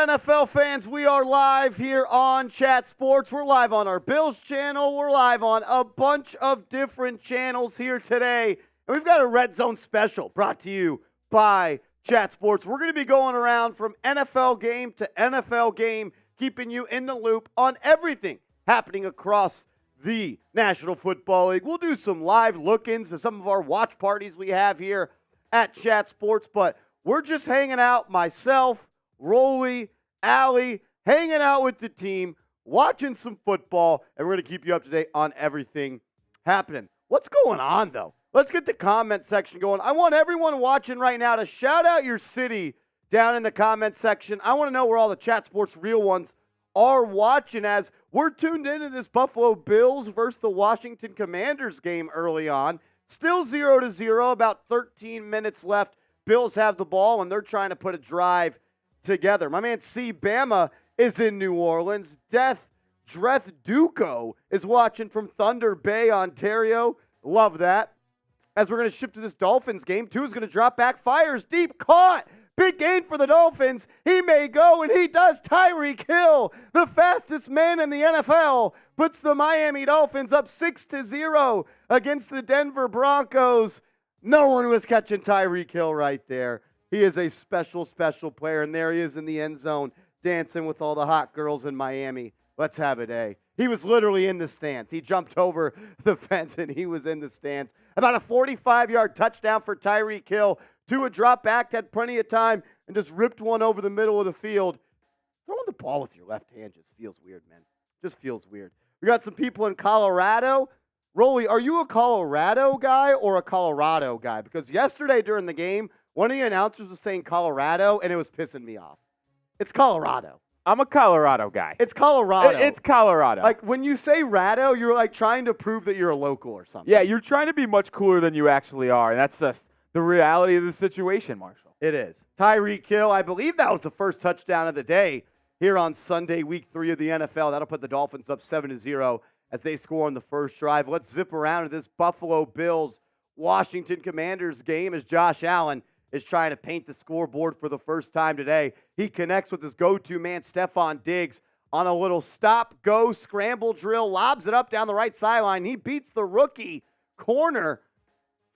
NFL fans? We are live here on Chat Sports. We're live on our Bills channel. We're live on a bunch of different channels here today. And we've got a Redzone special brought to you by Chat Sports. We're going to be going around from NFL game to NFL game, keeping you in the loop on everything happening across the National Football League. We'll do some live look-ins to some of our watch parties we have here at Chat Sports, but we're just hanging out, myself, Rolly, Allie, hanging out with the team, watching some football, and we're going to keep you up to date on everything happening. What's going on, though? Let's get the comment section going. I want everyone watching right now to shout out your city down in the comment section. I want to know where all the Chat Sports real ones are watching, as we're tuned into this Buffalo Bills versus the Washington Commanders game early on. Still 0-0, about 13 minutes left. Bills have the ball, and they're trying to put a drive together. My man C. Bama is in New Orleans. Dreth Duco is watching from Thunder Bay, Ontario. Love that. As we're going to shift to this Dolphins game, Tua's going to drop back, fires deep, caught. Big gain for the Dolphins. He may go, and he does. Tyreek Hill, the fastest man in the NFL, puts the Miami Dolphins up 6-0 against the Denver Broncos. No one was catching Tyreek Hill right there. He is a special, special player, and there he is in the end zone dancing with all the hot girls in Miami. Let's have a day. He was literally in the stands. He jumped over the fence, and he was in the stands. About a 45-yard touchdown for Tyreek Hill. Tua dropped back, had plenty of time, and just ripped one over the middle of the field. Throwing the ball with your left hand just feels weird, man. Just feels weird. We got some people in Colorado. Rolly, are you a Colorado guy or a Colorado guy? Because yesterday during the game, one of the announcers was saying Colorado, and it was pissing me off. It's Colorado. I'm a Colorado guy. It's Colorado. It's Colorado. Like, when you say Rado, you're, like, trying to prove that you're a local or something. Yeah, you're trying to be much cooler than you actually are, and that's just the reality of the situation, Marshall. It is. Tyreek Hill, I believe that was the first touchdown of the day here on Sunday, week 3 of the NFL. That'll put the Dolphins up 7-0 as they score on the first drive. Let's zip around to this Buffalo Bills Washington Commanders game as Josh Allen is trying to paint the scoreboard for the first time today. He connects with his go-to man, Stefon Diggs, on a little stop-go scramble drill, lobs it up down the right sideline. He beats the rookie corner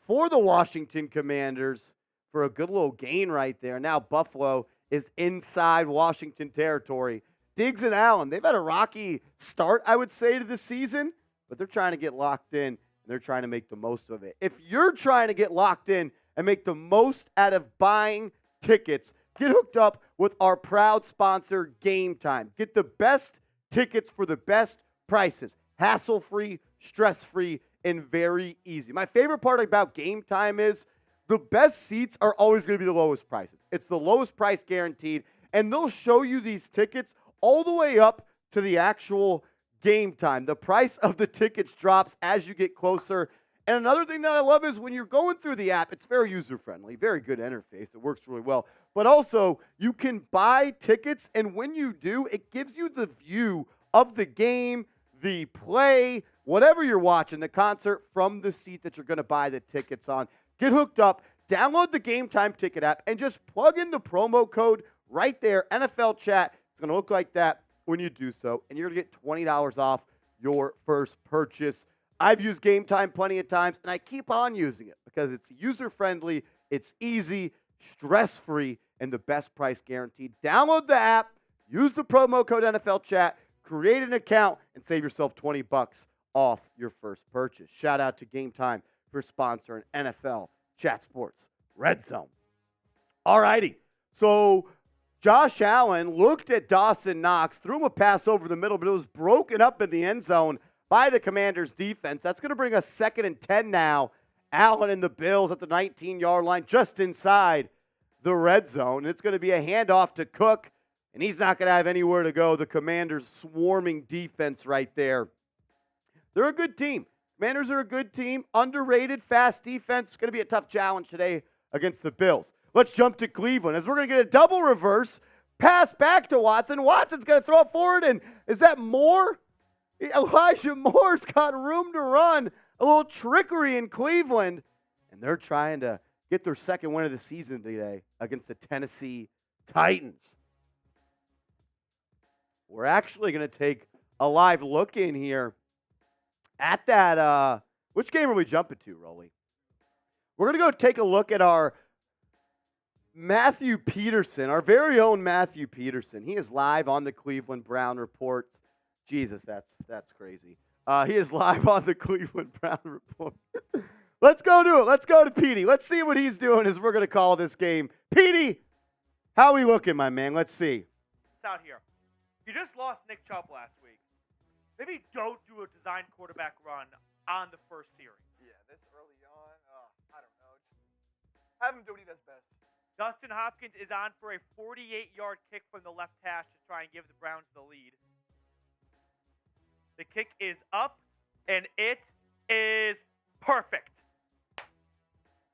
for the Washington Commanders for a good little gain right there. Now Buffalo is inside Washington territory. Diggs and Allen, they've had a rocky start, I would say, to the season, but they're trying to get locked in, and they're trying to make the most of it. If you're trying to get locked in and make the most out of buying tickets, get hooked up with our proud sponsor, Game Time. Get the best tickets for the best prices. Hassle-free, stress-free, and very easy. My favorite part about Game Time is the best seats are always going to be the lowest prices. It's the lowest price guaranteed, and they'll show you these tickets all the way up to the actual game time. The price of the tickets drops as you get closer. And another thing that I love is when you're going through the app, it's very user-friendly, very good interface. It works really well. But also, you can buy tickets, and when you do, it gives you the view of the game, the play, whatever you're watching, the concert, from the seat that you're going to buy the tickets on. Get hooked up, download the Game Time ticket app, and just plug in the promo code right there, NFL Chat. It's going to look like that when you do so, and you're going to get $20 off your first purchase. I've used Game Time plenty of times, and I keep on using it because it's user-friendly, it's easy, stress-free, and the best price guaranteed. Download the app, use the promo code NFL Chat, create an account, and save yourself $20 off your first purchase. Shout out to Game Time for sponsoring NFL Chat Sports Redzone. All righty, so Josh Allen looked at Dawson Knox, threw him a pass over the middle, but it was broken up in the end zone by the Commanders' defense. That's going to bring us 2nd and 10 now. Allen and the Bills at the 19-yard line, just inside the red zone. And it's going to be a handoff to Cook, and he's not going to have anywhere to go. The Commanders' swarming defense right there. They're a good team. Commanders are a good team. Underrated, fast defense. It's going to be a tough challenge today against the Bills. Let's jump to Cleveland as we're going to get a double reverse pass back to Watson. Watson's going to throw it forward, and is that Moore? Elijah Moore's got room to run. A little trickery in Cleveland, and they're trying to get their second win of the season today against the Tennessee Titans. we're actually going to take a live look in here at that. Which game are we jumping to, Rolly? We're going to go take a look at our Matthew Peterson, our very own Matthew Peterson. He is live on the Cleveland Brown Reports. Jesus, that's crazy. He is live on the Cleveland Brown Report. Let's go to it. Let's go to Petey. Let's see what he's doing as we're going to call this game. Petey, how we looking, my man? Let's see. It's out here. You just lost Nick Chubb last week. Maybe don't do a design quarterback run on the first series. Yeah, this early on, I don't know. Just have him do what he does best. Dustin Hopkins is on for a 48-yard kick from the left hash to try and give the Browns the lead. The kick is up, and it is perfect.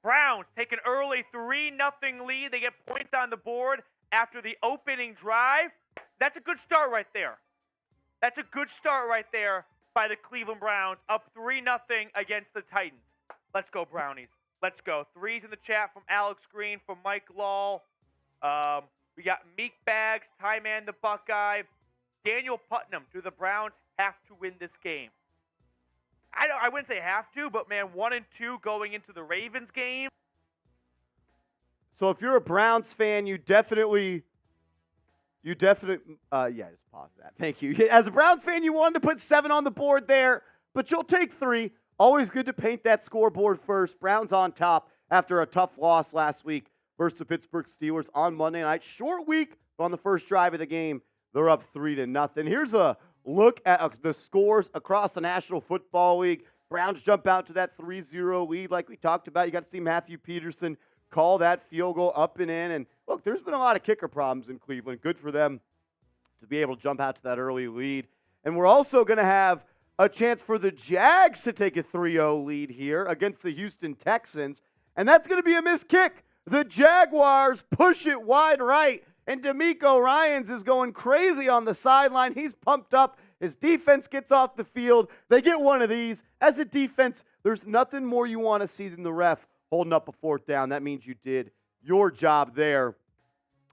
Browns take an early 3-0 lead. They get points on the board after the opening drive. That's a good start right there. That's a good start right there by the Cleveland Browns, up 3-0 against the Titans. Let's go, Brownies. Let's go. Threes in the chat from Alex Green, from Mike Law. We got Meek Bags, Ty Man the Buckeye, Daniel Putnam. Do the Browns have to win this game? I wouldn't say have to, but man, 1-2 going into the Ravens game. So if you're a Browns fan, you definitely, just pause that. Thank you. As a Browns fan, you wanted to put 7 on the board there, but you'll take 3. Always good to paint that scoreboard first. Browns on top after a tough loss last week versus the Pittsburgh Steelers on Monday night. Short week, but on the first drive of the game, they're up 3-0. Here's a look at the scores across the National Football League. Browns jump out to that 3-0 lead like we talked about. You got to see Matthew Peterson call that field goal up and in. And look, there's been a lot of kicker problems in Cleveland. Good for them to be able to jump out to that early lead. And we're also going to have a chance for the Jags to take a 3-0 lead here against the Houston Texans. And that's going to be a missed kick. The Jaguars push it wide right. And D'Amico Ryans is going crazy on the sideline. He's pumped up. His defense gets off the field. They get one of these. As a defense, there's nothing more you want to see than the ref holding up a 4th down. That means you did your job there.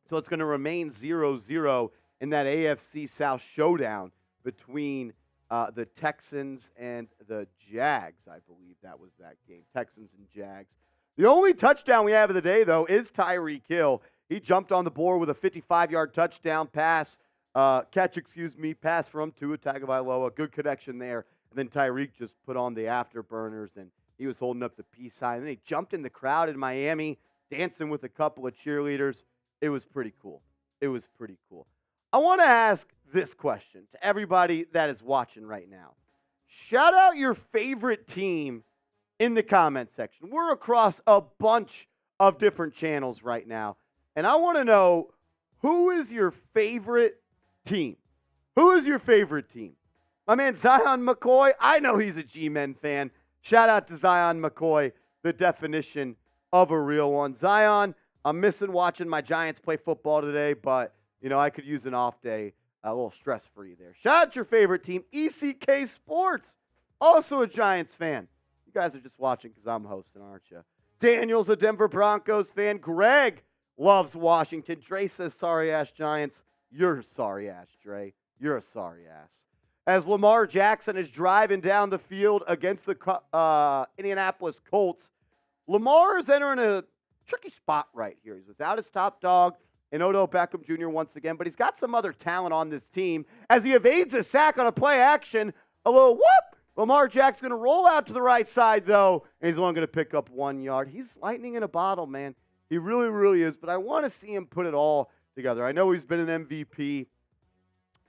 So it's going to remain 0-0 in that AFC South showdown between the Texans and the Jags. I believe that was that game. Texans and Jags. The only touchdown we have of the day, though, is Tyreek Hill. He jumped on the board with a 55-yard touchdown pass pass from Tua Tagovailoa. Good connection there. And then Tyreek just put on the afterburners, and he was holding up the peace sign. And then he jumped in the crowd in Miami, dancing with a couple of cheerleaders. It was pretty cool. I want to ask this question to everybody that is watching right now. Shout out your favorite team in the comment section. We're across a bunch of different channels right now. And I want to know, who is your favorite team? Who is your favorite team? My man Zion McCoy, I know he's a G-Men fan. Shout out to Zion McCoy, the definition of a real one. Zion, I'm missing watching my Giants play football today, but, I could use an off day, a little stress-free there. Shout out your favorite team, ECK Sports, also a Giants fan. You guys are just watching because I'm hosting, aren't you? Daniel's a Denver Broncos fan. Greg loves Washington. Dre says, sorry-ass Giants. You're sorry-ass, Dre. You're a sorry-ass. As Lamar Jackson is driving down the field against the Indianapolis Colts, Lamar is entering a tricky spot right here. He's without his top dog and Odell Beckham Jr. once again, but he's got some other talent on this team. As he evades a sack on a play action, a little whoop. Lamar Jackson's going to roll out to the right side, though, and he's only going to pick up 1 yard. He's lightning in a bottle, man. He really, really is, but I want to see him put it all together. I know he's been an MVP,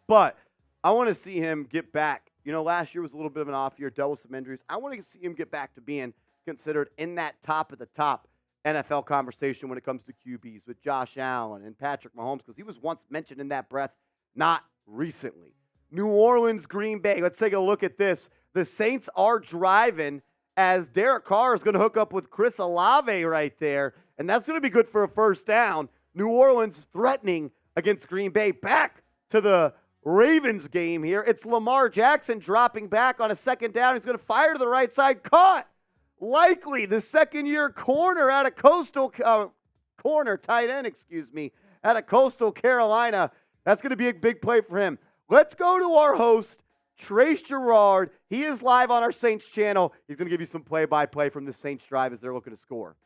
but I want to see him get back. Last year was a little bit of an off year, dealt with some injuries. I want to see him get back to being considered in that top of the top NFL conversation when it comes to QBs with Josh Allen and Patrick Mahomes, because he was once mentioned in that breath, not recently. New Orleans, Green Bay. Let's take a look at this. The Saints are driving as Derek Carr is going to hook up with Chris Olave right there, and that's going to be good for a first down. New Orleans threatening against Green Bay. Back to the Ravens game here. It's Lamar Jackson dropping back on a second down. He's going to fire to the right side. Caught. Likely the second-year corner out of tight end, out of Coastal Carolina. That's going to be a big play for him. Let's go to our host, Trace Gerard. He is live on our Saints channel. He's going to give you some play-by-play from the Saints drive as they're looking to score.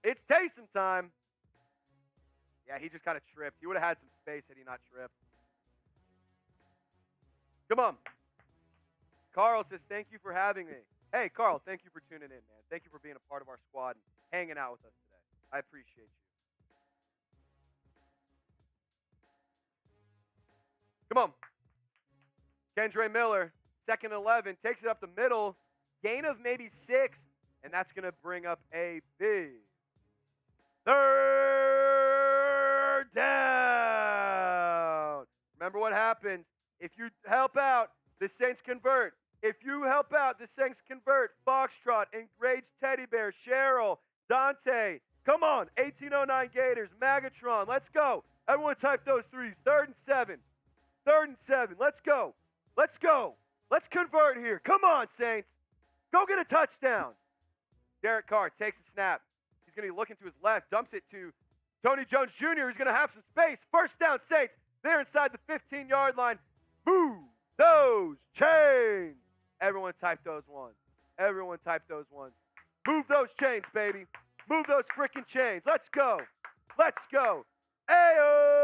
It's Taysom time. Yeah, he just kind of tripped. He would have had some space had he not tripped. Come on. Carl says, thank you for having me. Hey, Carl, thank you for tuning in, man. Thank you for being a part of our squad and hanging out with us today. I appreciate you. Come on. Kendre Miller, 2nd and 11, takes it up the middle. Gain of maybe 6, and that's going to bring up a big 3rd down. Remember what happens. If you help out, the Saints convert. If you help out, the Saints convert. Foxtrot, Enraged Teddy Bear, Cheryl, Dante. Come on, 1809 Gators, Magatron. Let's go. Everyone type those threes. 3rd and 7. 3rd and 7. Let's go. Let's go. Let's convert here. Come on, Saints. Go get a touchdown. Derek Carr takes a snap. He's going to be looking to his left, dumps it to Tony Jones Jr., who's going to have some space. 1st down, Saints. They're inside the 15-yard line. Move those chains. Everyone type those ones. Everyone type those ones. Move those chains, baby. Move those freaking chains. Let's go. Let's go. Ayo.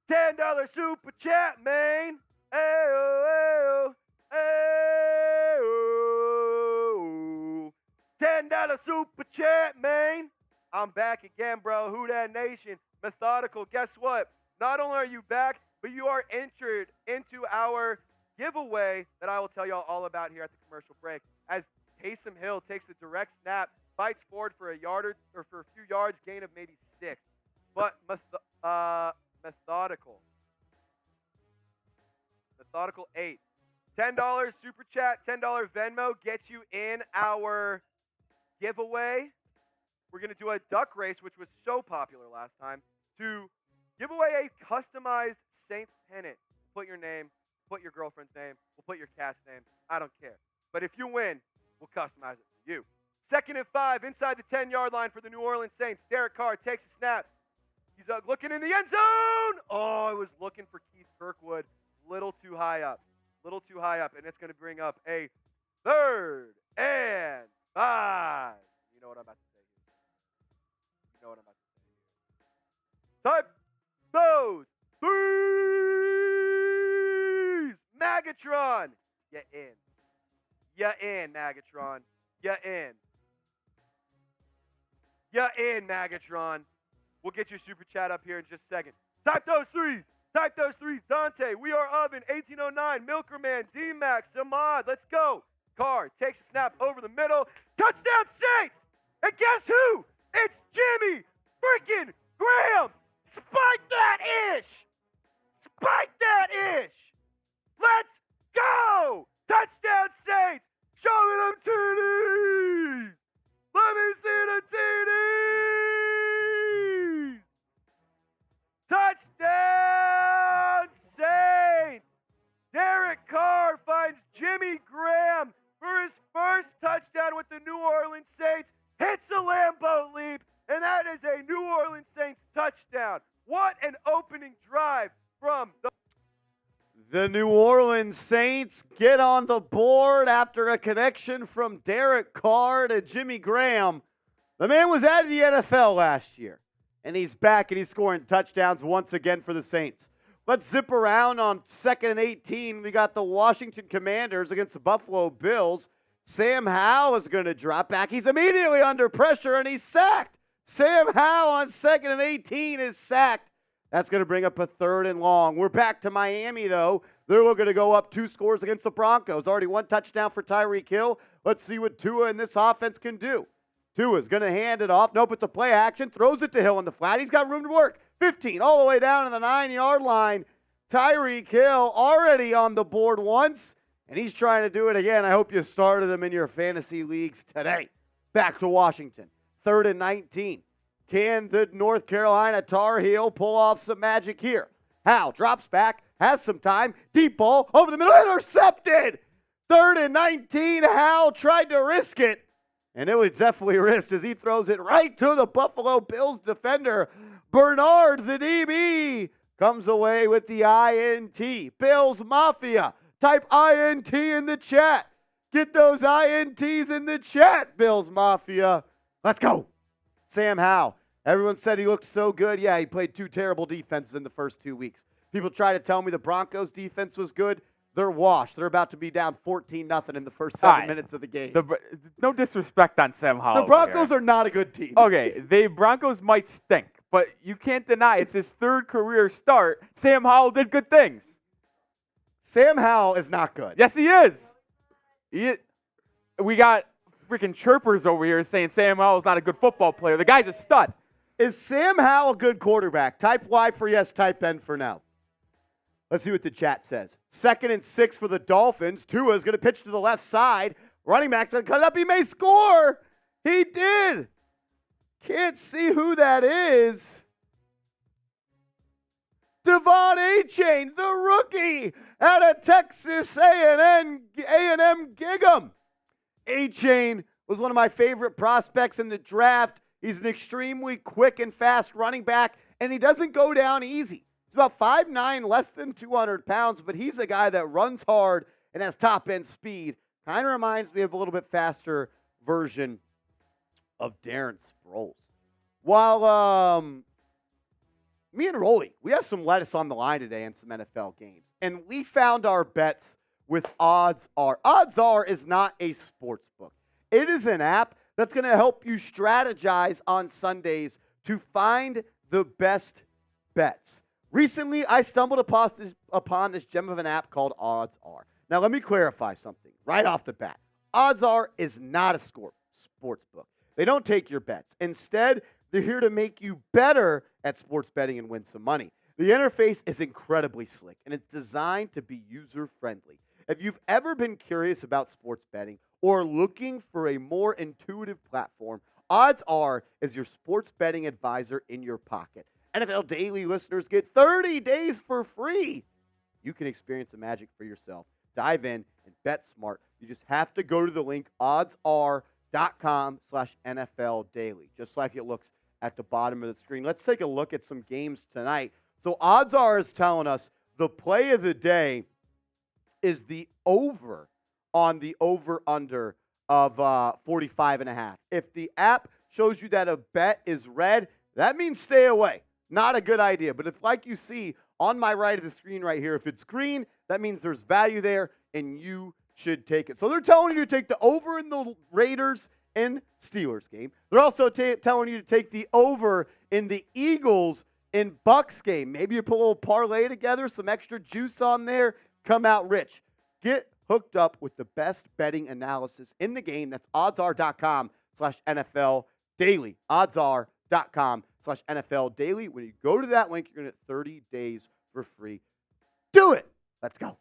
$10 super chat, man. Ayo, ayo, ayo. $10 super chat, man. I'm back again, bro. Who Dat Nation? Methodical. Guess what? Not only are you back, but you are entered into our giveaway that I will tell y'all all about here at the commercial break. As Taysom Hill takes the direct snap, fights forward for a yard or for a few yards, gain of maybe 6. But methodical. Methodical 8. $10 super chat, $10 Venmo gets you in our giveaway. We're going to do a duck race, which was so popular last time, to give away a customized Saints pennant. Put your name, put your girlfriend's name, we'll put your cat's name. I don't care. But if you win, we'll customize it for you. 2nd and 5, inside the 10-yard line for the New Orleans Saints. Derek Carr takes a snap. He's looking in the end zone. Oh, I was looking for Keith Kirkwood. Little too high up. Little too high up. And it's going to bring up a 3rd and 5. You know what I'm about to say here. You know what I'm about to say here. Type those threes. Magatron. You in. You in, Magatron. You in. You in, Magatron. We'll get your super chat up here in just a second. Type those threes. Type those threes. Dante, We Are Oven, 1809, Milkerman, D-Max, Samad. Let's go. Carr takes a snap over the middle. Touchdown, Saints! And guess who? It's Jimmy freaking Graham. Spike that ish. Spike that ish. Let's go. Touchdown, Saints. Show me them TDs. Let me see the TDs. Touchdown, Saints. Derek Carr finds Jimmy Graham for his first touchdown with the New Orleans Saints. Hits a Lambeau leap, and that is a New Orleans Saints touchdown. What an opening drive from The New Orleans Saints get on the board after a connection from Derek Carr to Jimmy Graham. The man was out of the NFL last year, and he's back, and he's scoring touchdowns once again for the Saints. Let's zip around on 2nd and 18. We got the Washington Commanders against the Buffalo Bills. Sam Howell is going to drop back. He's immediately under pressure, and he's sacked. Sam Howell on 2nd and 18 is sacked. That's going to bring up a 3rd and long. We're back to Miami, though. They're looking to go up 2 scores against the Broncos. Already 1 touchdown for Tyreek Hill. Let's see what Tua and this offense can do. Tua's going to hand it off. Nope, it's a play action. Throws it to Hill in the flat. He's got room to work. 15 all the way down to the 9-yard line. Tyreek Hill already on the board once, and he's trying to do it again. I hope you started him in your fantasy leagues today. Back to Washington. 3rd and 19. Can the North Carolina Tar Heel pull off some magic here? Howell drops back, has some time. Deep ball over the middle. Intercepted! 3rd and 19. Howell tried to risk it, and it was definitely risked as he throws it right to the Buffalo Bills defender. Bernard, the DB, comes away with the INT. Bills Mafia, type INT in the chat. Get those INTs in the chat, Bills Mafia. Let's go. Sam Howell. Everyone said he looked so good. Yeah, he played 2 terrible defenses in the first 2 weeks. People try to tell me the Broncos defense was good. They're washed. They're about to be down 14-0 in the first 7 minutes of the game. No disrespect on Sam Howell. The Broncos are not a good team. Okay, the Broncos might stink, but you can't deny it's his 3rd career start. Sam Howell did good things. Sam Howell is not good. Yes, he is. We got freaking chirpers over here saying Sam Howell's not a good football player. The guy's a stud. Is Sam Howell a good quarterback? Type Y for yes, type N for no. Let's see what the chat says. 2nd and 6 for the Dolphins. Tua is going to pitch to the left side. Running back's going to cut up. He may score. He did. Can't see who that is. Devon A-Chain, the rookie out of Texas A&M Gig'em. A-Chain was one of my favorite prospects in the draft. He's an extremely quick and fast running back, and he doesn't go down easy. He's about 5'9", less than 200 pounds, but he's a guy that runs hard and has top-end speed. Kind of reminds me of a little bit faster version of Darren Sproles. While me and Rolly, we have some lettuce on the line today in some NFL games, and we found our bets with Odds Are. Odds Are is not a sports book. It is an app that's going to help you strategize on Sundays to find the best bets. Recently, I stumbled upon this gem of an app called Odds Are. Now, let me clarify something right off the bat. Odds Are is not a sports book. They don't take your bets. Instead, they're here to make you better at sports betting and win some money. The interface is incredibly slick, and it's designed to be user-friendly. If you've ever been curious about sports betting or looking for a more intuitive platform, Odds Are is your sports betting advisor in your pocket. NFL Daily listeners get 30 days for free. You can experience the magic for yourself. Dive in and bet smart. You just have to go to the link oddsr.com/NFL Daily, just like it looks at the bottom of the screen. Let's take a look at some games tonight. So Odds Are is telling us the play of the day is the over on the over-under of 45.5. If the app shows you that a bet is red, that means stay away. Not a good idea. But if, like you see on my right of the screen right here, if it's green, that means there's value there, and you should take it. So they're telling you to take the over in the Raiders and Steelers game. They're also telling you to take the over in the Eagles and Bucks game. Maybe you put a little parlay together, some extra juice on there, come out rich. Get hooked up with the best betting analysis in the game. That's oddsr.com/NFL Daily. Oddsr.com/NFL Daily. When you go to that link, you're going to get 30 days for free. Do it. Let's go.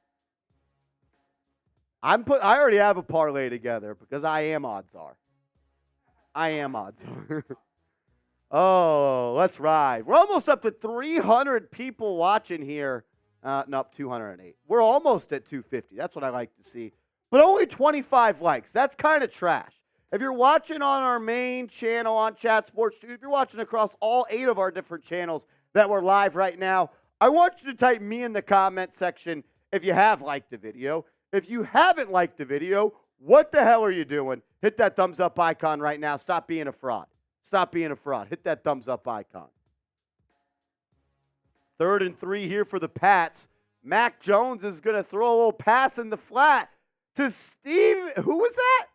I already have a parlay together because I am Oddsr. I am Oddsr. Oh, let's ride. We're almost up to 300 people watching here. Nope, 208. We're almost at 250. That's what I like to see. But only 25 likes. That's kind of trash. If you're watching on our main channel on Chat Sports, if you're watching across all 8 of our different channels that we're live right now, I want you to type me in the comment section if you have liked the video. If you haven't liked the video, what the hell are you doing? Hit that thumbs up icon right now. Stop being a fraud. Stop being a fraud. Hit that thumbs up icon. 3rd and 3 here for the Pats. Mac Jones is going to throw a little pass in the flat to Steve. Who was that?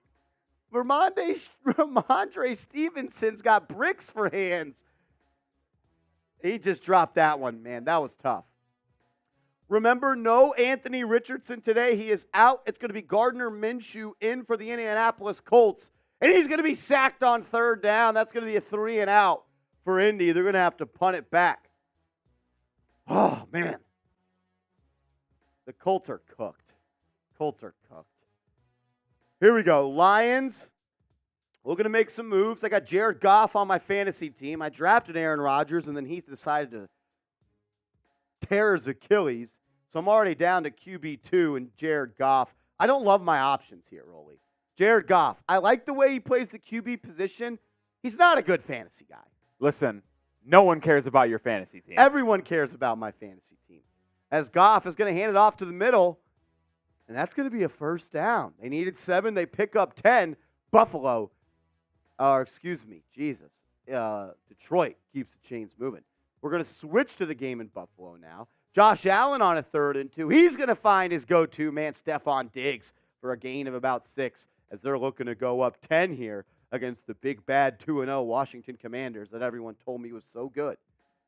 Ramondre Stevenson's got bricks for hands. He just dropped that one, man. That was tough. Remember, no Anthony Richardson today. He is out. It's going to be Gardner Minshew in for the Indianapolis Colts. And he's going to be sacked on 3rd down. That's going to be a 3 and out for Indy. They're going to have to punt it back. Oh, man. The Colts are cooked. Colts are cooked. Here we go. Lions. We're going to make some moves. I got Jared Goff on my fantasy team. I drafted Aaron Rodgers, and then he's decided to tear his Achilles. So I'm already down to QB2 and Jared Goff. I don't love my options here, Rolly. Jared Goff. I like the way he plays the QB position. He's not a good fantasy guy. Listen, No one cares about your fantasy team. Everyone cares about my fantasy team. As Goff is going to hand it off to the middle, and that's going to be a first down. They needed 7. They pick up 10. Detroit keeps the chains moving. We're going to switch to the game in Buffalo now. Josh Allen on a 3rd and 2. He's going to find his go-to man, Stefon Diggs, for a gain of about 6 as they're looking to go up 10 here against the big, bad 2-0 Washington Commanders that everyone told me was so good.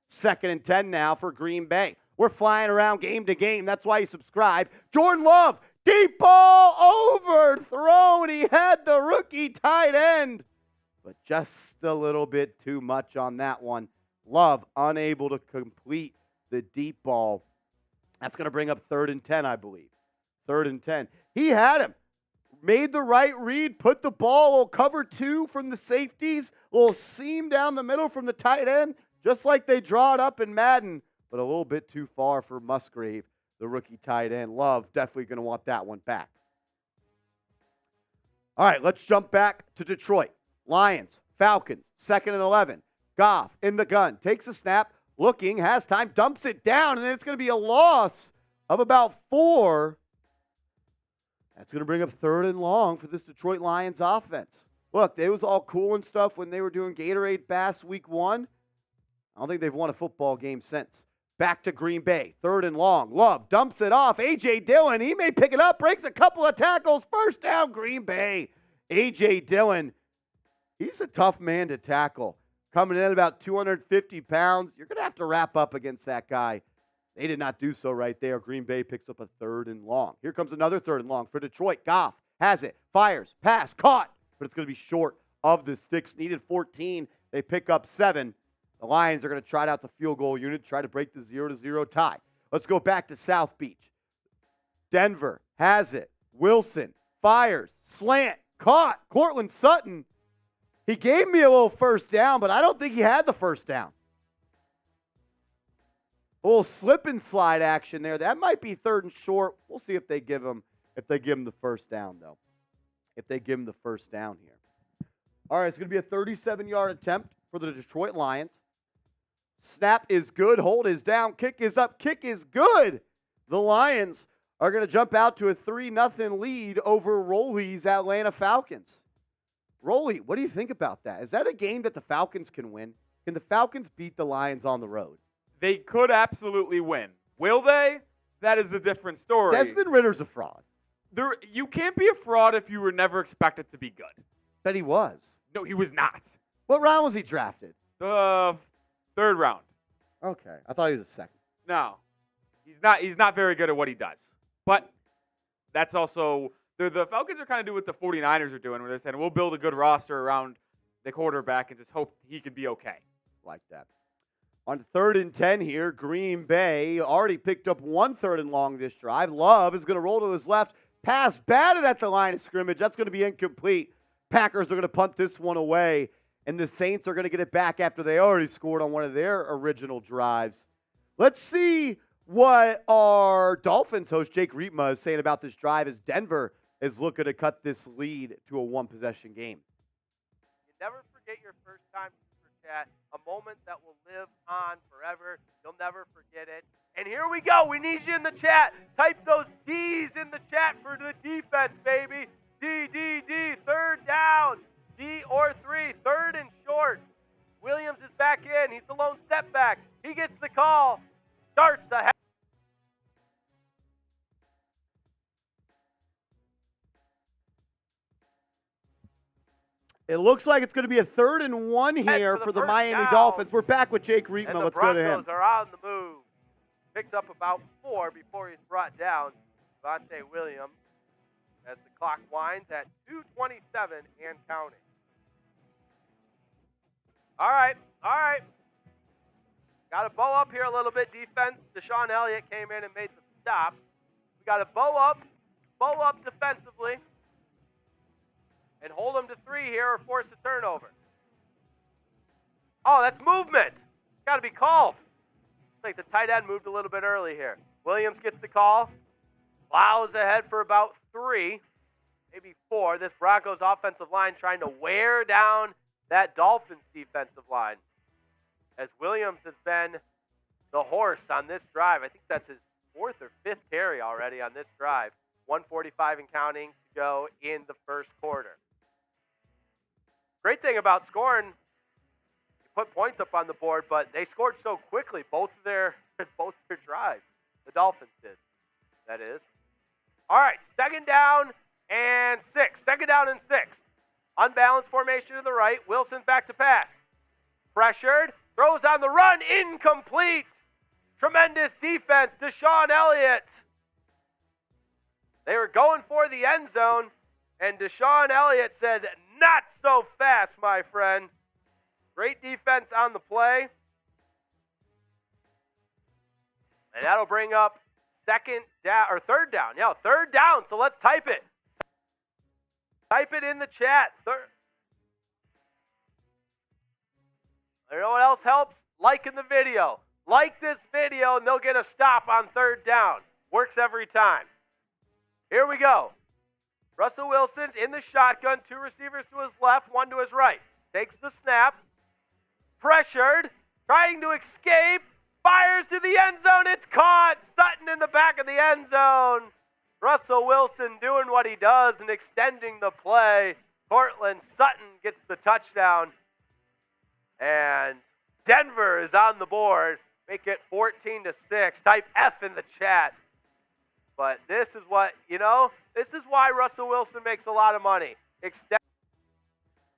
2nd and 10 now for Green Bay. We're flying around game to game. That's why you subscribe. Jordan Love, deep ball overthrown. He had the rookie tight end, but just a little bit too much on that one. Love unable to complete the deep ball. That's going to bring up 3rd and 10, I believe. 3rd and 10. He had him. Made the right read, put the ball, little cover 2 from the safeties, little seam down the middle from the tight end, just like they draw it up in Madden, but a little bit too far for Musgrave, the rookie tight end. Love definitely going to want that one back. All right, let's jump back to Detroit. Lions, Falcons, 2nd and 11. Goff in the gun, takes a snap, looking, has time, dumps it down, and then it's going to be a loss of about 4. That's going to bring up 3rd and long for this Detroit Lions offense. Look, it was all cool and stuff when they were doing Gatorade Bass week 1. I don't think they've won a football game since. Back to Green Bay, 3rd and long. Love dumps it off. A.J. Dillon, he may pick it up, breaks a couple of tackles. First down, Green Bay. A.J. Dillon, he's a tough man to tackle. Coming in at about 250 pounds. You're going to have to wrap up against that guy. They did not do so right there. Green Bay picks up a 3rd and long. Here comes another 3rd and long for Detroit. Goff has it, fires, pass, caught, but it's going to be short of the sticks. Needed 14. They pick up 7. The Lions are going to try out the field goal unit, try to break the 0-0 tie. Let's go back to South Beach. Denver has it. Wilson fires, slant, caught. Cortland Sutton, he gave me a little first down, but I don't think he had the first down. A little slip and slide action there. That might be 3rd and short. We'll see if they give him the first down, though. If they give him the first down here. All right, it's going to be a 37-yard attempt for the Detroit Lions. Snap is good. Hold is down. Kick is up. Kick is good. The Lions are going to jump out to a 3-0 lead over Roley's Atlanta Falcons. Roley, what do you think about that? Is that a game that the Falcons can win? Can the Falcons beat the Lions on the road? They could absolutely win. Will they? That is a different story. Desmond Ritter's a fraud. You can't be a fraud if you were never expected to be good. Bet he was. No, he was not. What round was he drafted? The 3rd round. Okay, I thought he was a 2nd. No, he's not very good at what he does. But that's also the Falcons are kind of doing what the 49ers are doing, where they're saying we'll build a good roster around the quarterback and just hope he can be okay. Like that. On 3rd and 10 here, Green Bay already picked up 1 3rd and long this drive. Love is going to roll to his left. Pass batted at the line of scrimmage. That's going to be incomplete. Packers are going to punt this one away, and the Saints are going to get it back after they already scored on one of their original drives. Let's see what our Dolphins host, Jake Riepma, is saying about this drive as Denver is looking to cut this lead to a 1-possession game. You never forget your first time Super Chat, a moment that will live on forever. You'll never forget it. And here we go. We need you in the chat. Type those D's in the chat for the defense, baby. D, D, D, 3rd down. D or 3, 3rd and short. Williams is back in. He's the lone setback. He gets the call. Starts ahead. It looks like it's going to be a 3rd and 1 here for the Miami Dolphins. We're back with Jake Riepma. Let's go to him. And the Broncos are on the move. Picks up about 4 before he's brought down. Devontae Williams as the clock winds at 2:27 and counting. All right. Got to bow up here a little bit, defense. Deshaun Elliott came in and made the stop. We got to bow up defensively, and hold them to 3 here or force a turnover. Oh, that's movement. Got to be called. Looks like the tight end moved a little bit early here. Williams gets the call. Plows ahead for about 3, maybe 4. This Broncos offensive line trying to wear down that Dolphins defensive line. as Williams has been the horse on this drive. I think that's his 4th or 5th carry already on this drive. 1:45 and counting to go in the first quarter. Great thing about scoring, you put points up on the board, but they scored so quickly, both their drives. The Dolphins did, that is. All right, 2nd down and 6. 2nd down and 6. Unbalanced formation to the right. Wilson's back to pass. Pressured. Throws on the run. Incomplete. Tremendous defense. Deshaun Elliott. They were going for the end zone, and Deshaun Elliott said, "Not so fast, my friend." Great defense on the play. And that'll bring up 2nd down, or 3rd down. Yeah, 3rd down. So let's type it. Type it in the chat. You know what else helps? Liking the video. Like this video, and they'll get a stop on 3rd down. Works every time. Here we go. Russell Wilson's in the shotgun. 2 receivers to his left, 1 to his right. Takes the snap. Pressured. Trying to escape. Fires to the end zone. It's caught. Sutton in the back of the end zone. Russell Wilson doing what he does and extending the play. Cortland Sutton gets the touchdown. And Denver is on the board. Make it 14-6. Type F in the chat. But this is what, this is why Russell Wilson makes a lot of money.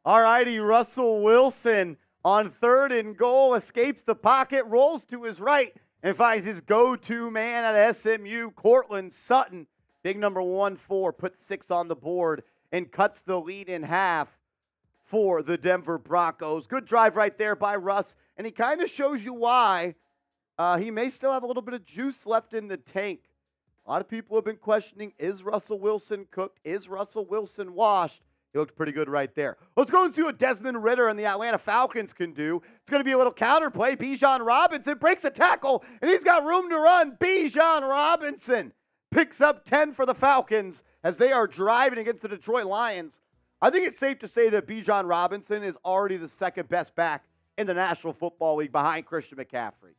All righty, Russell Wilson on 3rd and goal, escapes the pocket, rolls to his right, and finds his go-to man at SMU, Cortland Sutton. Big number 1-4, puts 6 on the board, and cuts the lead in half for the Denver Broncos. Good drive right there by Russ, and he kind of shows you why he may still have a little bit of juice left in the tank. A lot of people have been questioning, is Russell Wilson cooked? Is Russell Wilson washed? He looked pretty good right there. Let's go and see what Desmond Ridder and the Atlanta Falcons can do. It's going to be a little counterplay. Bijan Robinson breaks a tackle, and he's got room to run. Bijan Robinson picks up 10 for the Falcons as they are driving against the Detroit Lions. I think it's safe to say that Bijan Robinson is already the 2nd best back in the National Football League behind Christian McCaffrey.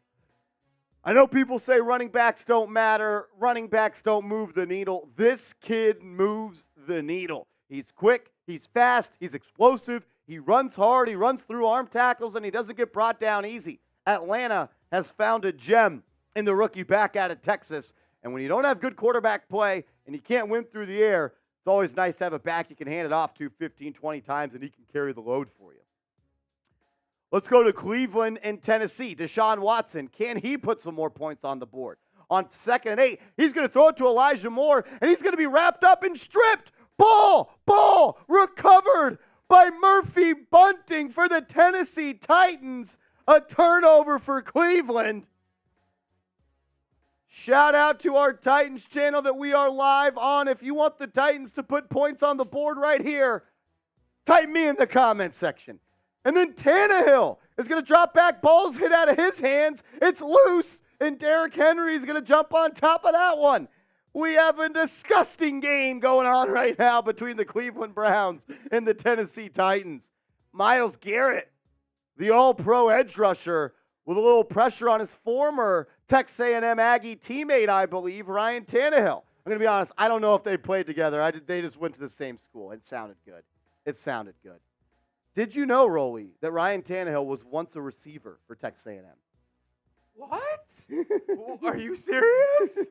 I know people say running backs don't matter, running backs don't move the needle. This kid moves the needle. He's quick, he's fast, he's explosive, he runs hard, he runs through arm tackles, and he doesn't get brought down easy. Atlanta has found a gem in the rookie back out of Texas, and when you don't have good quarterback play and you can't win through the air, it's always nice to have a back you can hand it off to 15, 20 times, and he can carry the load for you. Let's go to Cleveland and Tennessee. Deshaun Watson, can he put some more points on the board? On 2nd and 8, he's going to throw it to Elijah Moore, and he's going to be wrapped up and stripped. Ball recovered by Murphy Bunting for the Tennessee Titans. A turnover for Cleveland. Shout out to our Titans channel that we are live on. If you want the Titans to put points on the board right here, type me in the comment section. And then Tannehill is going to drop back. Ball's hit out of his hands. It's loose, and Derrick Henry is going to jump on top of that one. We have a disgusting game going on right now between the Cleveland Browns and the Tennessee Titans. Myles Garrett, the all-pro edge rusher, with a little pressure on his former Texas A&M Aggie teammate, I believe, Ryan Tannehill. I'm going to be honest, I don't know if they played together. They just went to the same school. It sounded good. Did you know, Rolly, that Ryan Tannehill was once a receiver for Texas A&M? What? Are you serious?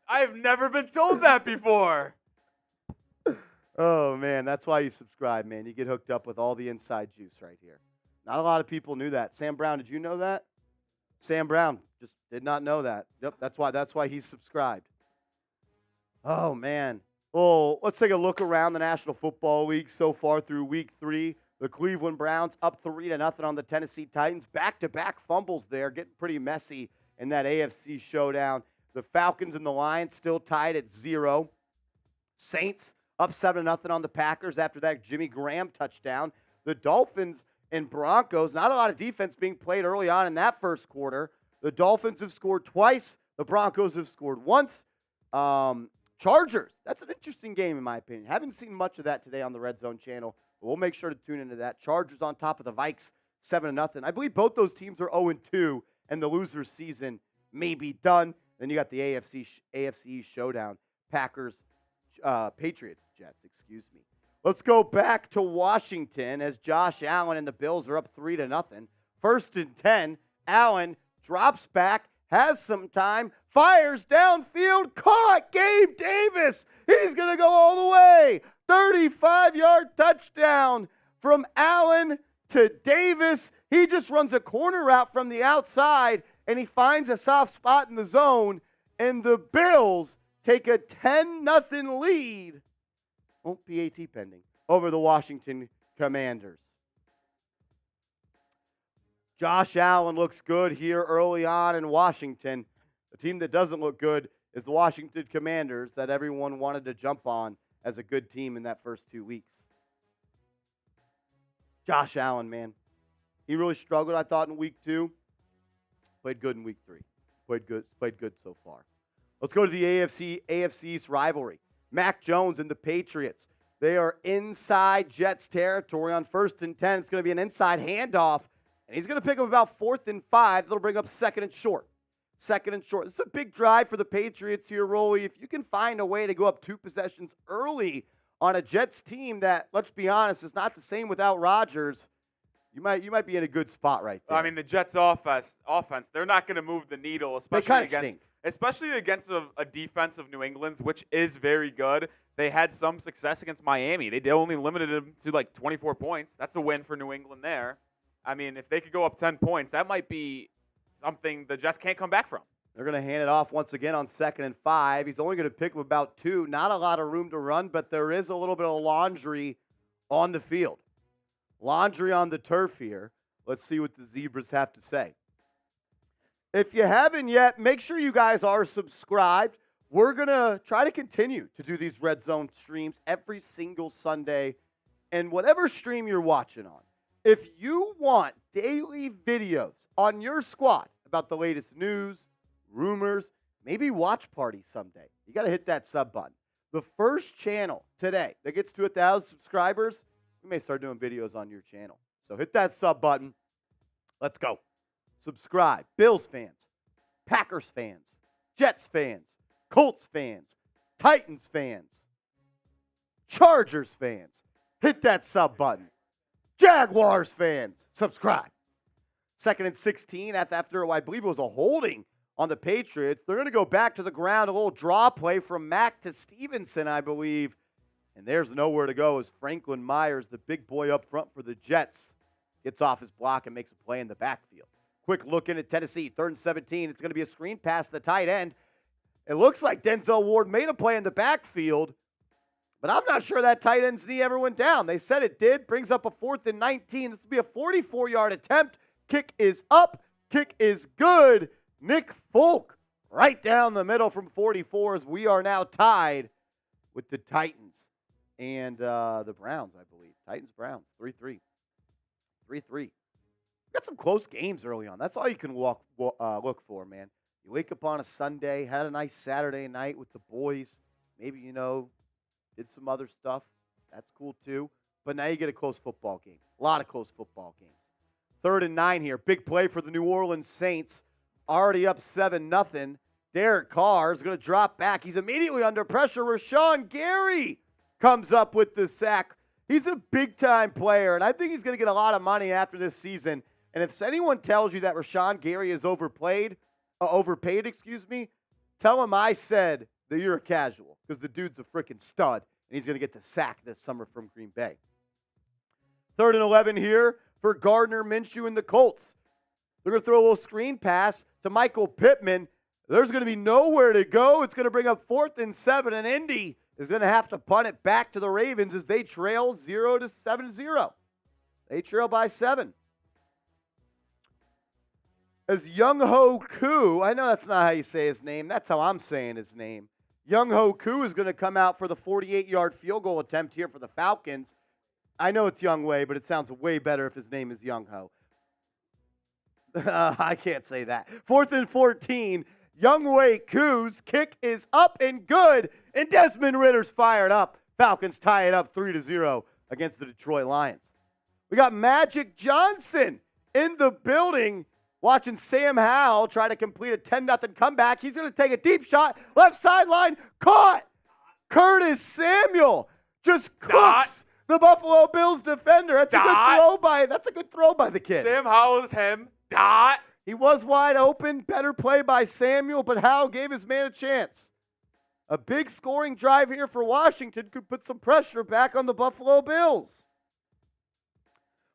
I've never been told that before. Oh, man, that's why you subscribe, man. You get hooked up with all the inside juice right here. Not a lot of people knew that. Sam Brown, did you know that? Sam Brown just did not know that. Yep, that's why he's subscribed. Oh, man. Well, let's take a look around the National Football League so far through Week 3. The Cleveland Browns up 3-0 on the Tennessee Titans. Back-to-back fumbles there, getting pretty messy in that AFC showdown. The Falcons and the Lions still tied at 0. Saints up 7-0 on the Packers after that Jimmy Graham touchdown. The Dolphins and Broncos, not a lot of defense being played early on in that first quarter. The Dolphins have scored twice. The Broncos have scored once. Chargers, that's an interesting game in my opinion. Haven't seen much of that today on the Redzone channel, but we'll make sure to tune into that. Chargers on top of the Vikes, 7-0. I believe both those teams are 0-2, and the loser's season may be done. Then you got the AFC showdown, Packers, Patriots, Jets, excuse me. Let's go back to Washington as Josh Allen and the Bills are up 3-0. 1st and 10. Allen drops back, has some time, fires downfield, caught. Gabe Davis. He's going to go all the way. 35-yard touchdown from Allen to Davis. He just runs a corner route from the outside, and he finds a soft spot in the zone, and the Bills take a 10-0 lead. PAT pending, over the Washington Commanders. Josh Allen looks good here early on in Washington. The team that doesn't look good is the Washington Commanders that everyone wanted to jump on as a good team in that first 2 weeks. Josh Allen, man. He really struggled, I thought, in week 2. Played good in week 3. Played good so far. Let's go to the AFC East rivalry. Mac Jones and the Patriots. They are inside Jets territory on 1st and 10. It's going to be an inside handoff, and he's going to pick up about 4th and 5. That'll bring up 2nd and short. 2nd and short. This is a big drive for the Patriots here, Rolly. If you can find a way to go up 2 possessions early on a Jets team that, let's be honest, is not the same without Rodgers, you might be in a good spot right there. I mean, the Jets' offense, they're not going to move the needle, especially against a defense of New England's, which is very good. They had some success against Miami. They only limited them to like 24 points. That's a win for New England there. I mean, if they could go up 10 points, that might be something the Jets can't come back from. They're going to hand it off once again on 2nd and 5. He's only going to pick up about 2. Not a lot of room to run, but there is a little bit of laundry on the field. Laundry on the turf here. Let's see what the Zebras have to say. If you haven't yet, make sure you guys are subscribed. We're going to try to continue to do these Red Zone streams every single Sunday. And whatever stream you're watching on, if you want daily videos on your squad about the latest news, rumors, maybe watch party someday, you got to hit that sub button. The first channel today that gets to 1,000 subscribers, we may start doing videos on your channel. So hit that sub button. Let's go. Subscribe. Bills fans, Packers fans, Jets fans, Colts fans, Titans fans, Chargers fans, hit that sub button. Jaguars fans, subscribe. 2nd and 16 after I believe it was a holding on the Patriots. They're going to go back to the ground, a little draw play from Mack to Stevenson, I believe. And there's nowhere to go as Franklin Myers, the big boy up front for the Jets, gets off his block and makes a play in the backfield. Quick look in at Tennessee, 3rd and 17. It's going to be a screen pass to the tight end. It looks like Denzel Ward made a play in the backfield, but I'm not sure that tight end's knee ever went down. They said it did. Brings up a 4th and 19. This will be a 44-yard attempt. Kick is up. Kick is good. Nick Folk right down the middle from 44 as we are now tied with the Titans and the Browns, I believe. Titans-Browns, 3-3. 3-3. Got some close games early on. That's all you can look for, man. You wake up on a Sunday, had a nice Saturday night with the boys. Maybe, did some other stuff. That's cool, too. But now you get a close football game. A lot of close football games. 3rd and 9 here. Big play for the New Orleans Saints. Already up 7-0. Derek Carr is going to drop back. He's immediately under pressure. Rashawn Gary comes up with the sack. He's a big-time player, and I think he's going to get a lot of money after this season. And if anyone tells you that Rashawn Gary is overpaid, tell him I said that you're a casual, because the dude's a freaking stud, and he's going to get the sack this summer from Green Bay. 3rd and 11 here for Gardner Minshew and the Colts. They're going to throw a little screen pass to Michael Pittman. There's going to be nowhere to go. It's going to bring up 4th and 7, and Indy is going to have to punt it back to the Ravens as they trail 7-0. They trail by 7. As Young-Ho Koo, I know that's not how you say his name. That's how I'm saying his name. Young-Ho Koo is going to come out for the 48-yard field goal attempt here for the Falcons. I know it's Young Wei, but it sounds way better if his name is Young-Ho. I can't say that. 4th and 14. Young-Wei Koo's kick is up and good, and Desmond Ritter's fired up. Falcons tie it up 3-0 against the Detroit Lions. We got Magic Johnson in the building watching Sam Howell try to complete a 10-0 comeback. He's going to take a deep shot. Left sideline. Caught. Curtis Samuel just cooks the Buffalo Bills defender. That's a good throw by the kid. Sam Howell's him. Dot. He was wide open. Better play by Samuel, but Howell gave his man a chance. A big scoring drive here for Washington could put some pressure back on the Buffalo Bills.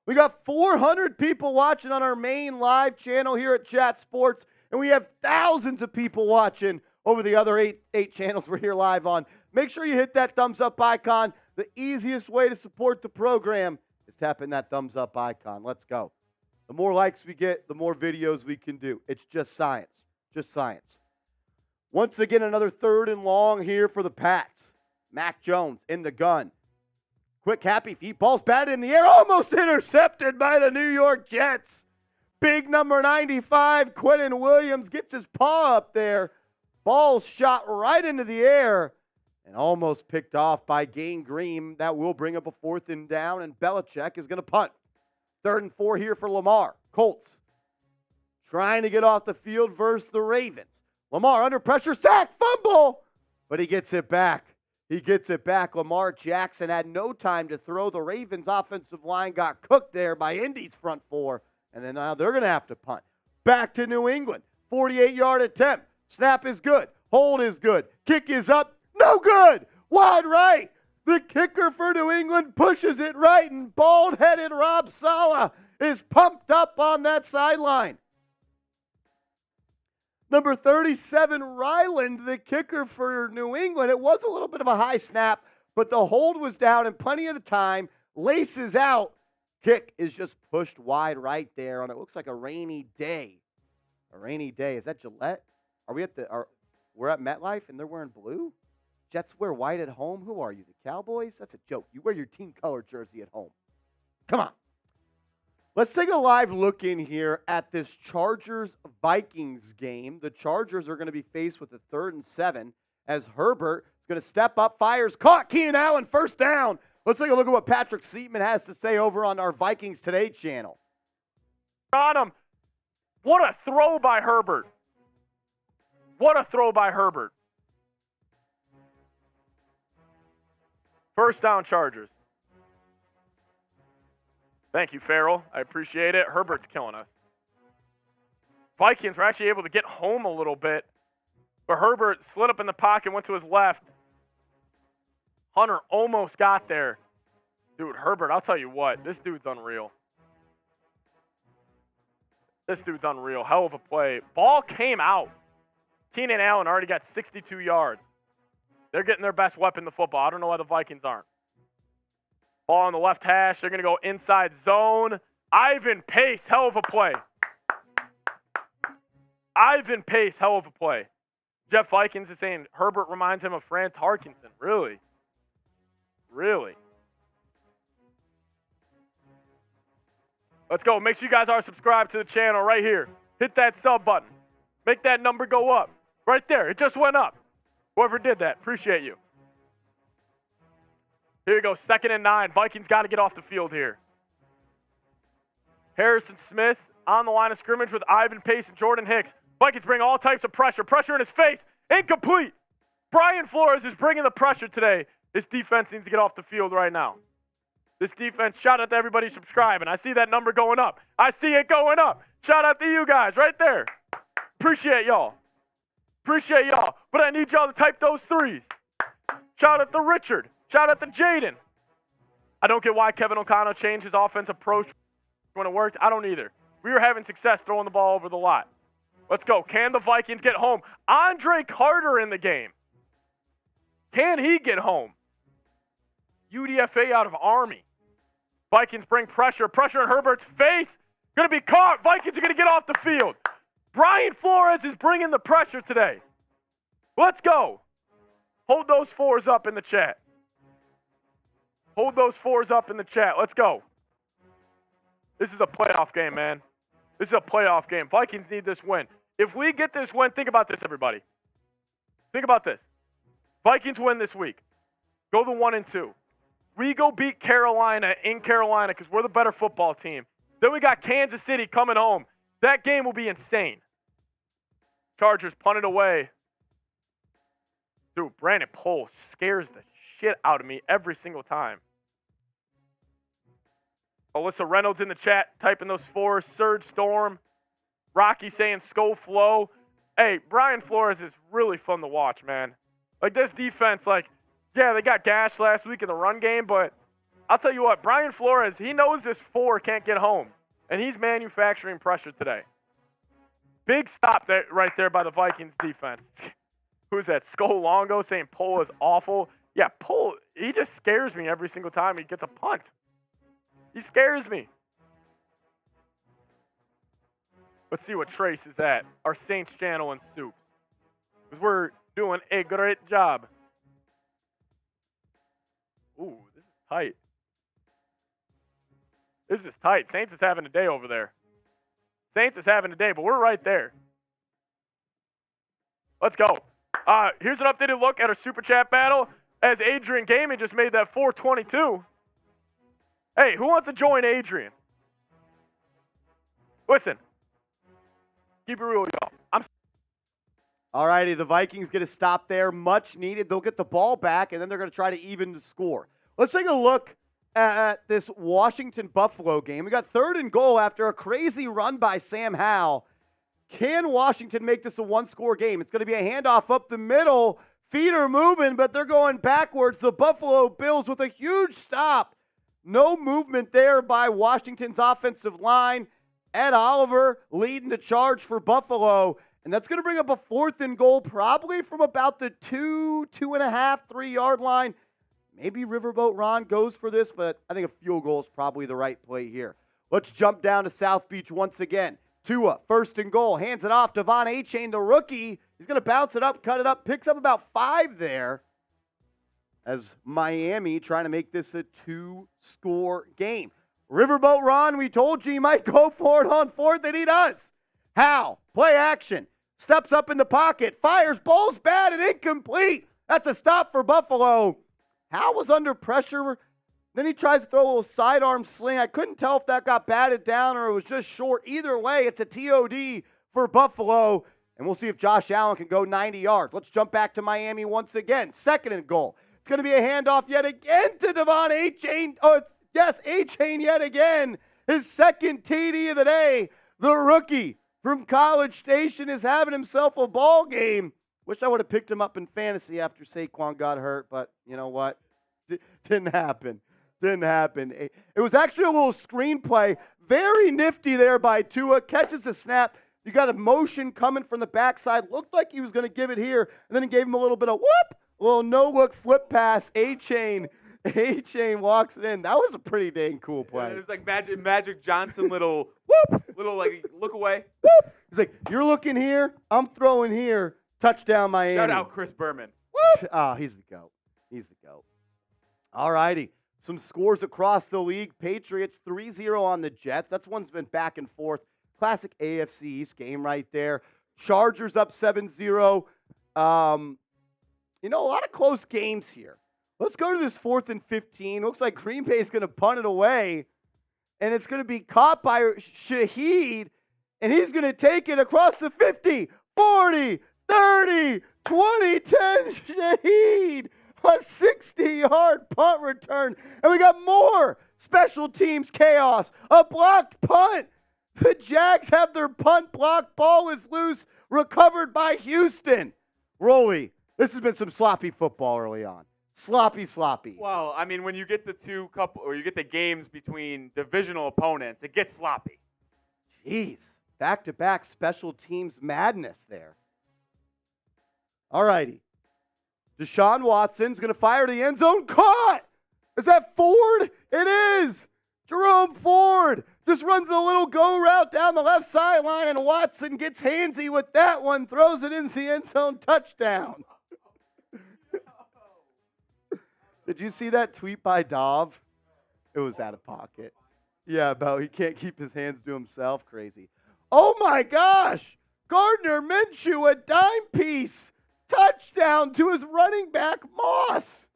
We got 400 people watching on our main live channel here at Chat Sports, and we have thousands of people watching over the other eight channels we're here live on. Make sure you hit that thumbs up icon. The easiest way to support the program is tapping that thumbs up icon. Let's go. The more likes we get, the more videos we can do. It's just science. Just science. Once again, another 3rd and long here for the Pats. Mac Jones in the gun. Quick, happy feet. Ball's batted in the air. Almost intercepted by the New York Jets. Big number 95, Quentin Williams, gets his paw up there. Ball's shot right into the air and almost picked off by Gang Green. That will bring up a 4th and down, and Belichick is going to punt. 3rd and 4 here for Lamar. Colts trying to get off the field versus the Ravens. Lamar under pressure, sack, fumble, but he gets it back. He gets it back. Lamar Jackson had no time to throw. The Ravens' offensive line got cooked there by Indy's front 4, and then now they're going to have to punt. Back to New England. 48-yard attempt. Snap is good. Hold is good. Kick is up. No good. Wide right. The kicker for New England pushes it right, and bald-headed Rob Saleh is pumped up on that sideline. Number 37, Ryland, the kicker for New England. It was a little bit of a high snap, but the hold was down and plenty of the time. Laces out. Kick is just pushed wide right there on it looks like a rainy day. A rainy day. Is that Gillette? We're at MetLife and they're wearing blue? Jets wear white at home? Who are you, the Cowboys? That's a joke. You wear your team color jersey at home. Come on. Let's take a live look in here at this Chargers-Vikings game. The Chargers are going to be faced with a 3rd and 7 as Herbert is going to step up, fires, caught, Keenan Allen, 1st down. Let's take a look at what Patrick Seatman has to say over on our Vikings Today channel. On him. What a throw by Herbert. What a throw by Herbert. 1st down, Chargers. Thank you, Farrell. I appreciate it. Herbert's killing us. Vikings were actually able to get home a little bit, but Herbert slid up in the pocket, went to his left. Hunter almost got there. Dude, Herbert, I'll tell you what, this dude's unreal. This dude's unreal. Hell of a play. Ball came out. Keenan Allen already got 62 yards. They're getting their best weapon, the football. I don't know why the Vikings aren't. Ball on the left hash. They're going to go inside zone. Ivan Pace, hell of a play. Ivan Pace, hell of a play. Jeff Vikings is saying Herbert reminds him of Fran Tarkenton. Really? Really? Let's go. Make sure you guys are subscribed to the channel right here. Hit that sub button. Make that number go up. Right there. It just went up. Whoever did that, appreciate you. Here you go, 2nd and 9. Vikings got to get off the field here. Harrison Smith on the line of scrimmage with Ivan Pace and Jordan Hicks. Vikings bring all types of pressure. Pressure in his face. Incomplete. Brian Flores is bringing the pressure today. This defense needs to get off the field right now. This defense, shout out to everybody subscribing. I see that number going up. I see it going up. Shout out to you guys right there. Appreciate y'all. Appreciate y'all. But I need y'all to type those 3s. Shout out to Richard. Shout out to Jaden. I don't get why Kevin O'Connell changed his offensive approach when it worked. I don't either. We were having success throwing the ball over the lot. Let's go. Can the Vikings get home? Andre Carter in the game. Can he get home? UDFA out of Army. Vikings bring pressure. Pressure in Herbert's face. Going to be caught. Vikings are going to get off the field. Brian Flores is bringing the pressure today. Let's go. Hold those 4s up in the chat. Hold those 4s up in the chat. Let's go. This is a playoff game, man. This is a playoff game. Vikings need this win. If we get this win, think about this, everybody. Think about this. Vikings win this week. Go the 1-2. We go beat Carolina in Carolina because we're the better football team. Then we got Kansas City coming home. That game will be insane. Chargers punted away. Dude, Brandon Pohl scares the shit out of me every single time. Alyssa Reynolds in the chat typing those fours. Surge Storm. Rocky saying Skull Flow. Hey, Brian Flores is really fun to watch, man. Like, this defense, like, yeah, they got gashed last week in the run game, but I'll tell you what, Brian Flores, he knows this 4 can't get home, and he's manufacturing pressure today. Big stop there, right there by the Vikings defense. Who's that? Skull Longo saying Pohl is awful. Yeah, Pohl, he just scares me every single time he gets a punt. He scares me. Let's see what Trace is at. Our Saints channel and soup. Because we're doing a great job. Ooh, this is tight. This is tight. Saints is having a day over there. Saints is having a day, but we're right there. Let's go. Here's an updated look at our Super Chat battle as Adrian Gaming just made that 422. Hey, who wants to join Adrian? Listen. Keep it real, y'all. All righty, the Vikings get a stop there. Much needed. They'll get the ball back, and then they're going to try to even the score. Let's take a look at this Washington-Buffalo game. We got 3rd and goal after a crazy run by Sam Howell. Can Washington make this a one-score game? It's going to be a handoff up the middle. Feet are moving, but they're going backwards. The Buffalo Bills with a huge stop. No movement there by Washington's offensive line. Ed Oliver leading the charge for Buffalo. And that's going to bring up a 4th and goal, probably from about the 2.5, 3-yard line. Maybe Riverboat Ron goes for this, but I think a field goal is probably the right play here. Let's jump down to South Beach once again. Tua, 1st and goal, hands it off. Devon Achane, the rookie. He's going to bounce it up, cut it up, picks up about 5 there. As Miami trying to make this a 2-score game. Riverboat Ron, we told you he might go for it on 4th, and he does. Hal, play action. Steps up in the pocket, fires, ball's bad and incomplete. That's a stop for Buffalo. Hal was under pressure. Then he tries to throw a little sidearm sling. I couldn't tell if that got batted down or it was just short. Either way, it's a TOD for Buffalo. And we'll see if Josh Allen can go 90 yards. Let's jump back to Miami once again. 2nd and goal. It's going to be a handoff yet again to Devon Achane. Yes, Achane yet again. His 2nd TD of the day. The rookie from College Station is having himself a ball game. Wish I would have picked him up in fantasy after Saquon got hurt, but you know what? Didn't happen. Didn't happen. It was actually a little screenplay. Very nifty there by Tua. Catches the snap. You got a motion coming from the backside. Looked like he was going to give it here, and then he gave him a little bit of whoop. A little no-look flip pass. A-Chain walks it in. That was a pretty dang cool play. It was like Magic Johnson little whoop, little like look away. Whoop. He's like, you're looking here, I'm throwing here. Touchdown Miami. Shout out Chris Berman. Whoop. Oh, he's the GOAT. He's the GOAT. All righty. Some scores across the league. Patriots 3-0 on the Jets. That's one's been back and forth. Classic AFC East game right there. Chargers up 7-0. A lot of close games here. Let's go to this 4th and 15. Looks like Green Bay is going to punt it away. And it's going to be caught by Shaheed. And he's going to take it across the 50, 40, 30, 20, 10. Shaheed. A 60-yard punt return. And we got more special teams chaos. A blocked punt. The Jags have their punt blocked. Ball is loose. Recovered by Houston. Rolly, this has been some sloppy football early on. Sloppy. Well, I mean, when you get you get the games between divisional opponents, it gets sloppy. Jeez. Back-to-back special teams madness there. All righty. Deshaun Watson's going to fire to the end zone. Caught! Is that Ford? It is! Jerome Ford just runs a little go route down the left sideline, and Watson gets handsy with that one, throws it into the end zone, touchdown. Did you see that tweet by Dov? It was out of pocket. Yeah, about he can't keep his hands to himself. Crazy. Oh, my gosh! Gardner Minshew, a dime piece. Touchdown to his running back, Moss.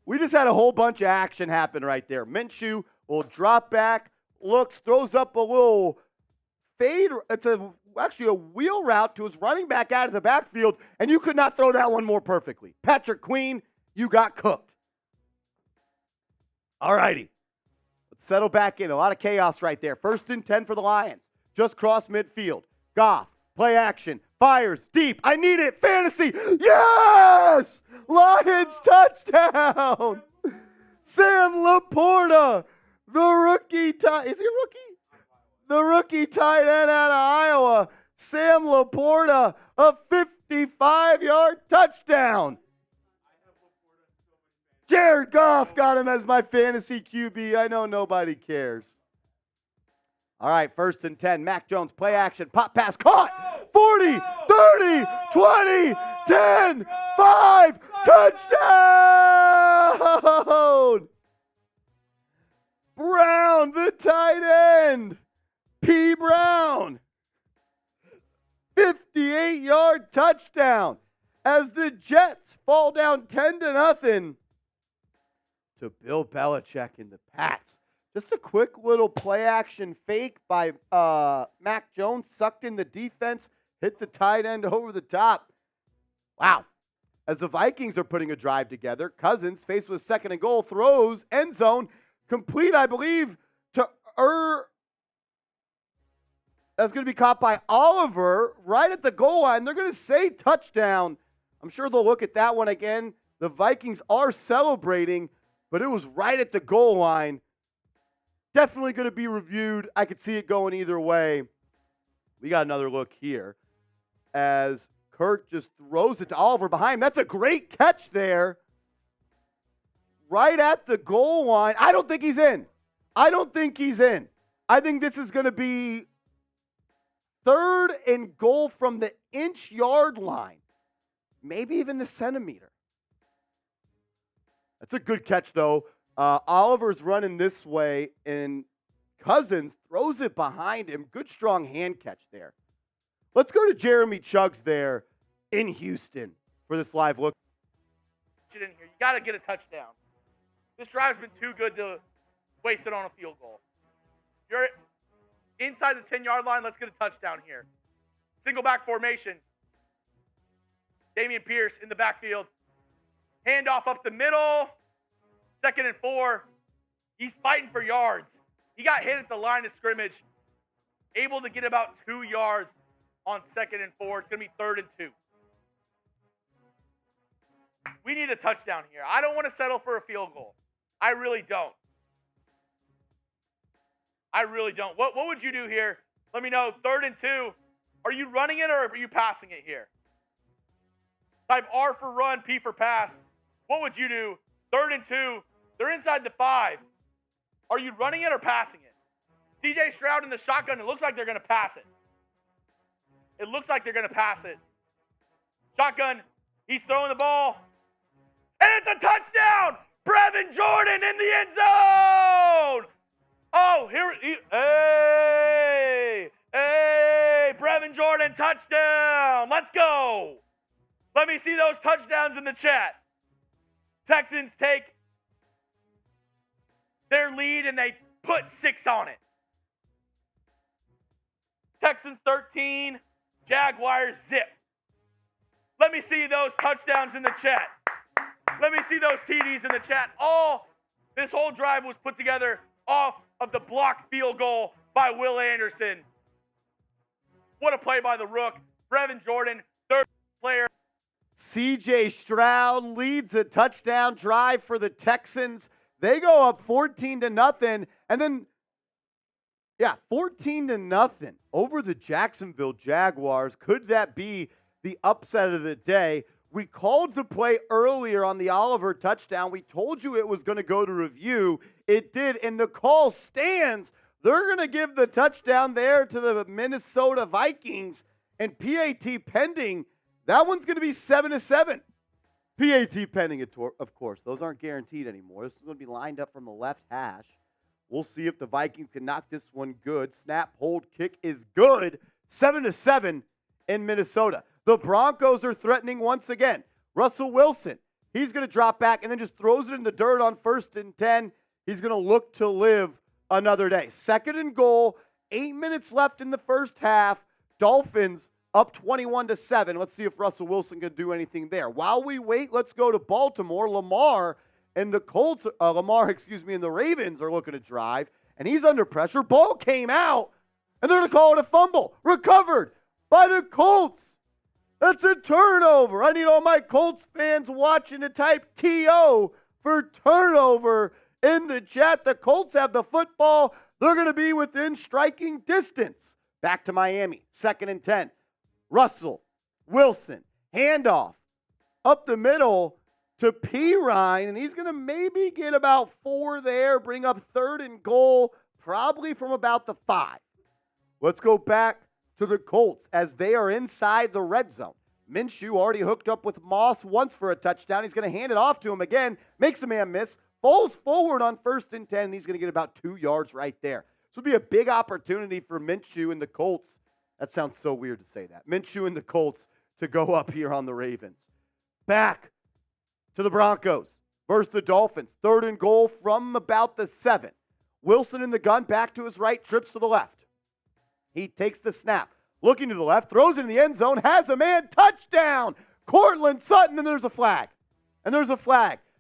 We just had a whole bunch of action happen right there. Minshew will drop back, looks, throws up a little fade. It's actually a wheel route to his running back out of the backfield, and you could not throw that one more perfectly. Patrick Queen, you got cooked. All righty. Let's settle back in. A lot of chaos right there. 1st and 10 for the Lions. Just cross midfield. Goff, play action. Fires deep. I need it. Fantasy. Yes! Lions touchdown. Sam Laporta, the rookie tight. Is he a rookie? The rookie tight end out of Iowa. Sam Laporta, a 55-yard touchdown. Jared Goff got him as my fantasy QB. I know nobody cares. All right, 1st and 10. Mac Jones, play action, pop pass, caught. 40, 30, 20, 10, 5, touchdown! Brown, the tight end. P. Brown. 58-yard touchdown as the Jets fall down 10-0 to Bill Belichick and the Pats. Just a quick little play-action fake by Mac Jones, sucked in the defense, hit the tight end over the top. Wow. As the Vikings are putting a drive together, Cousins, faced with 2nd and goal, throws, end zone, complete, I believe, to that's going to be caught by Oliver right at the goal line. They're going to say touchdown. I'm sure they'll look at that one again. The Vikings are celebrating, but it was right at the goal line. Definitely going to be reviewed. I could see it going either way. We got another look here as Kirk just throws it to Oliver behind him. That's a great catch there. Right at the goal line. I don't think he's in. I think this is going to be 3rd and goal from the inch-yard line. Maybe even the centimeter. That's a good catch, though. Oliver's running this way, and Cousins throws it behind him. Good, strong hand catch there. Let's go to Jeremy Chuggs there in Houston for this live look. In here. You got to get a touchdown. This drive's been too good to waste it on a field goal. You're inside the 10-yard line. Let's get a touchdown here. Single back formation. Dameon Pierce in the backfield. Handoff up the middle. 2nd and 4. He's fighting for yards. He got hit at the line of scrimmage. Able to get about 2 yards on 2nd and 4. It's going to be 3rd and 2. We need a touchdown here. I don't want to settle for a field goal. I really don't. What would you do here? Let me know. 3rd and 2. Are you running it or are you passing it here? Type R for run, P for pass. What would you do? 3rd and 2. They're inside the 5. Are you running it or passing it? CJ Stroud in the shotgun. It looks like they're going to pass it. Shotgun. He's throwing the ball. And it's a touchdown! Brevin Jordan in the end zone! Oh, hey, Brevin Jordan, touchdown! Let's go! Let me see those touchdowns in the chat. Texans take their lead and they put 6 on it. Texans 13, Jaguars zip. Let me see those touchdowns in the chat. Let me see those TDs in the chat. This whole drive was put together off of the blocked field goal by Will Anderson. What a play by the Rook. Brevin Jordan, 3rd player. C.J. Stroud leads a touchdown drive for the Texans. They go up 14-0, and then, 14-0 over the Jacksonville Jaguars. Could that be the upset of the day? We called the play earlier on the Oliver touchdown. We told you it was going to go to review. It did, and the call stands. They're going to give the touchdown there to the Minnesota Vikings, and PAT pending. That one's going to be 7-7. PAT pending, of course. Those aren't guaranteed anymore. This is going to be lined up from the left hash. We'll see if the Vikings can knock this one good. Snap, hold, kick is good. 7-7 in Minnesota. The Broncos are threatening once again. Russell Wilson He's going to drop back and then just throws it in the dirt on 1st and 10. He's going to look to live another day. 2nd and goal, 8 minutes left in the first half. Dolphins up 21-7. Let's see if Russell Wilson can do anything there. While we wait, let's go to Baltimore. Lamar and the Ravens are looking to drive, and he's under pressure. Ball came out, and they're going to call it a fumble. Recovered by the Colts. That's a turnover. I need all my Colts fans watching to type TO for turnover in the chat. The Colts have the football. They're going to be within striking distance. Back to Miami. 2nd and 10. Russell, Wilson, handoff up the middle to Pirine, and he's going to maybe get about 4 there, bring up 3rd and goal, probably from about the 5. Let's go back to the Colts as they are inside the red zone. Minshew already hooked up with Moss once for a touchdown. He's going to hand it off to him again, makes a man miss, falls forward on 1st and 10, and he's going to get about 2 yards right there. This would be a big opportunity for Minshew and the Colts. That sounds so weird to say that. Minshew and the Colts to go up here on the Ravens. Back to the Broncos versus the Dolphins. 3rd and goal from about the 7. Wilson in the gun, back to his right, trips to the left. He takes the snap, looking to the left, throws it in the end zone, has a man, touchdown! Cortland Sutton, and there's a flag.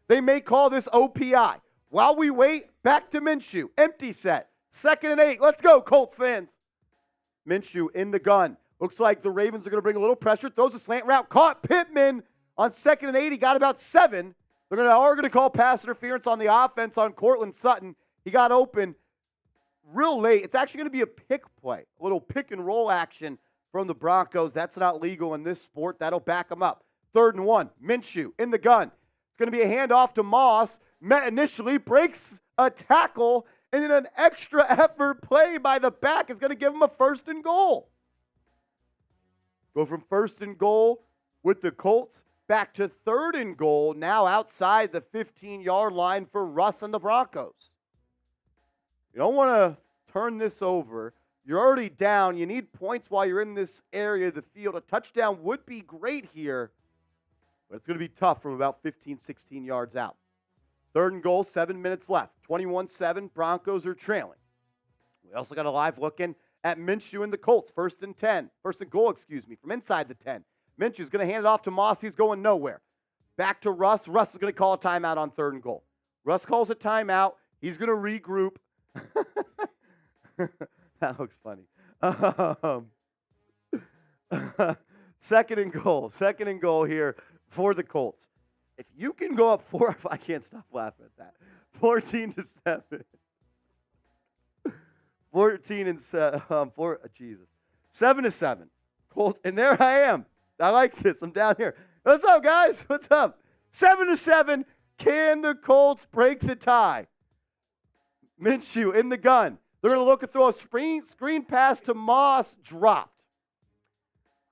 They may call this OPI. While we wait, back to Minshew. Empty set. 2nd and 8. Let's go, Colts fans. Minshew in the gun. Looks like the Ravens are going to bring a little pressure. Throws a slant route. Caught Pittman on 2nd and 8. He got about 7. They're going to call pass interference on the offense on Cortland Sutton. He got open real late. It's actually going to be a pick play, a little pick and roll action from the Broncos. That's not legal in this sport. That'll back them up. 3rd and 1. Minshew in the gun. It's going to be a handoff to Moss. Met initially, breaks a tackle, and then an extra effort play by the back is going to give him a 1st and goal. Go from 1st and goal with the Colts back to 3rd and goal, now outside the 15-yard line for Russ and the Broncos. You don't want to turn this over. You're already down. You need points while you're in this area of the field. A touchdown would be great here, but it's going to be tough from about 15, 16 yards out. 3rd and goal, 7 minutes left. 21-7, Broncos are trailing. We also got a live looking at Minshew and the Colts. 1st and 10. 1st and goal, from inside the 10. Minshew's going to hand it off to Moss. He's going nowhere. Back to Russ. Russ is going to call a timeout on 3rd and goal. Russ calls a timeout. He's going to regroup. That looks funny. 2nd and goal. 2nd and goal here for the Colts. If you can go up 4, I can't stop laughing at that. 14-7. 7-7. Colts, and there I am. I like this. I'm down here. What's up, guys? What's up? 7-7. Can the Colts break the tie? Minshew in the gun. They're going to look and throw a screen pass to Moss. Dropped.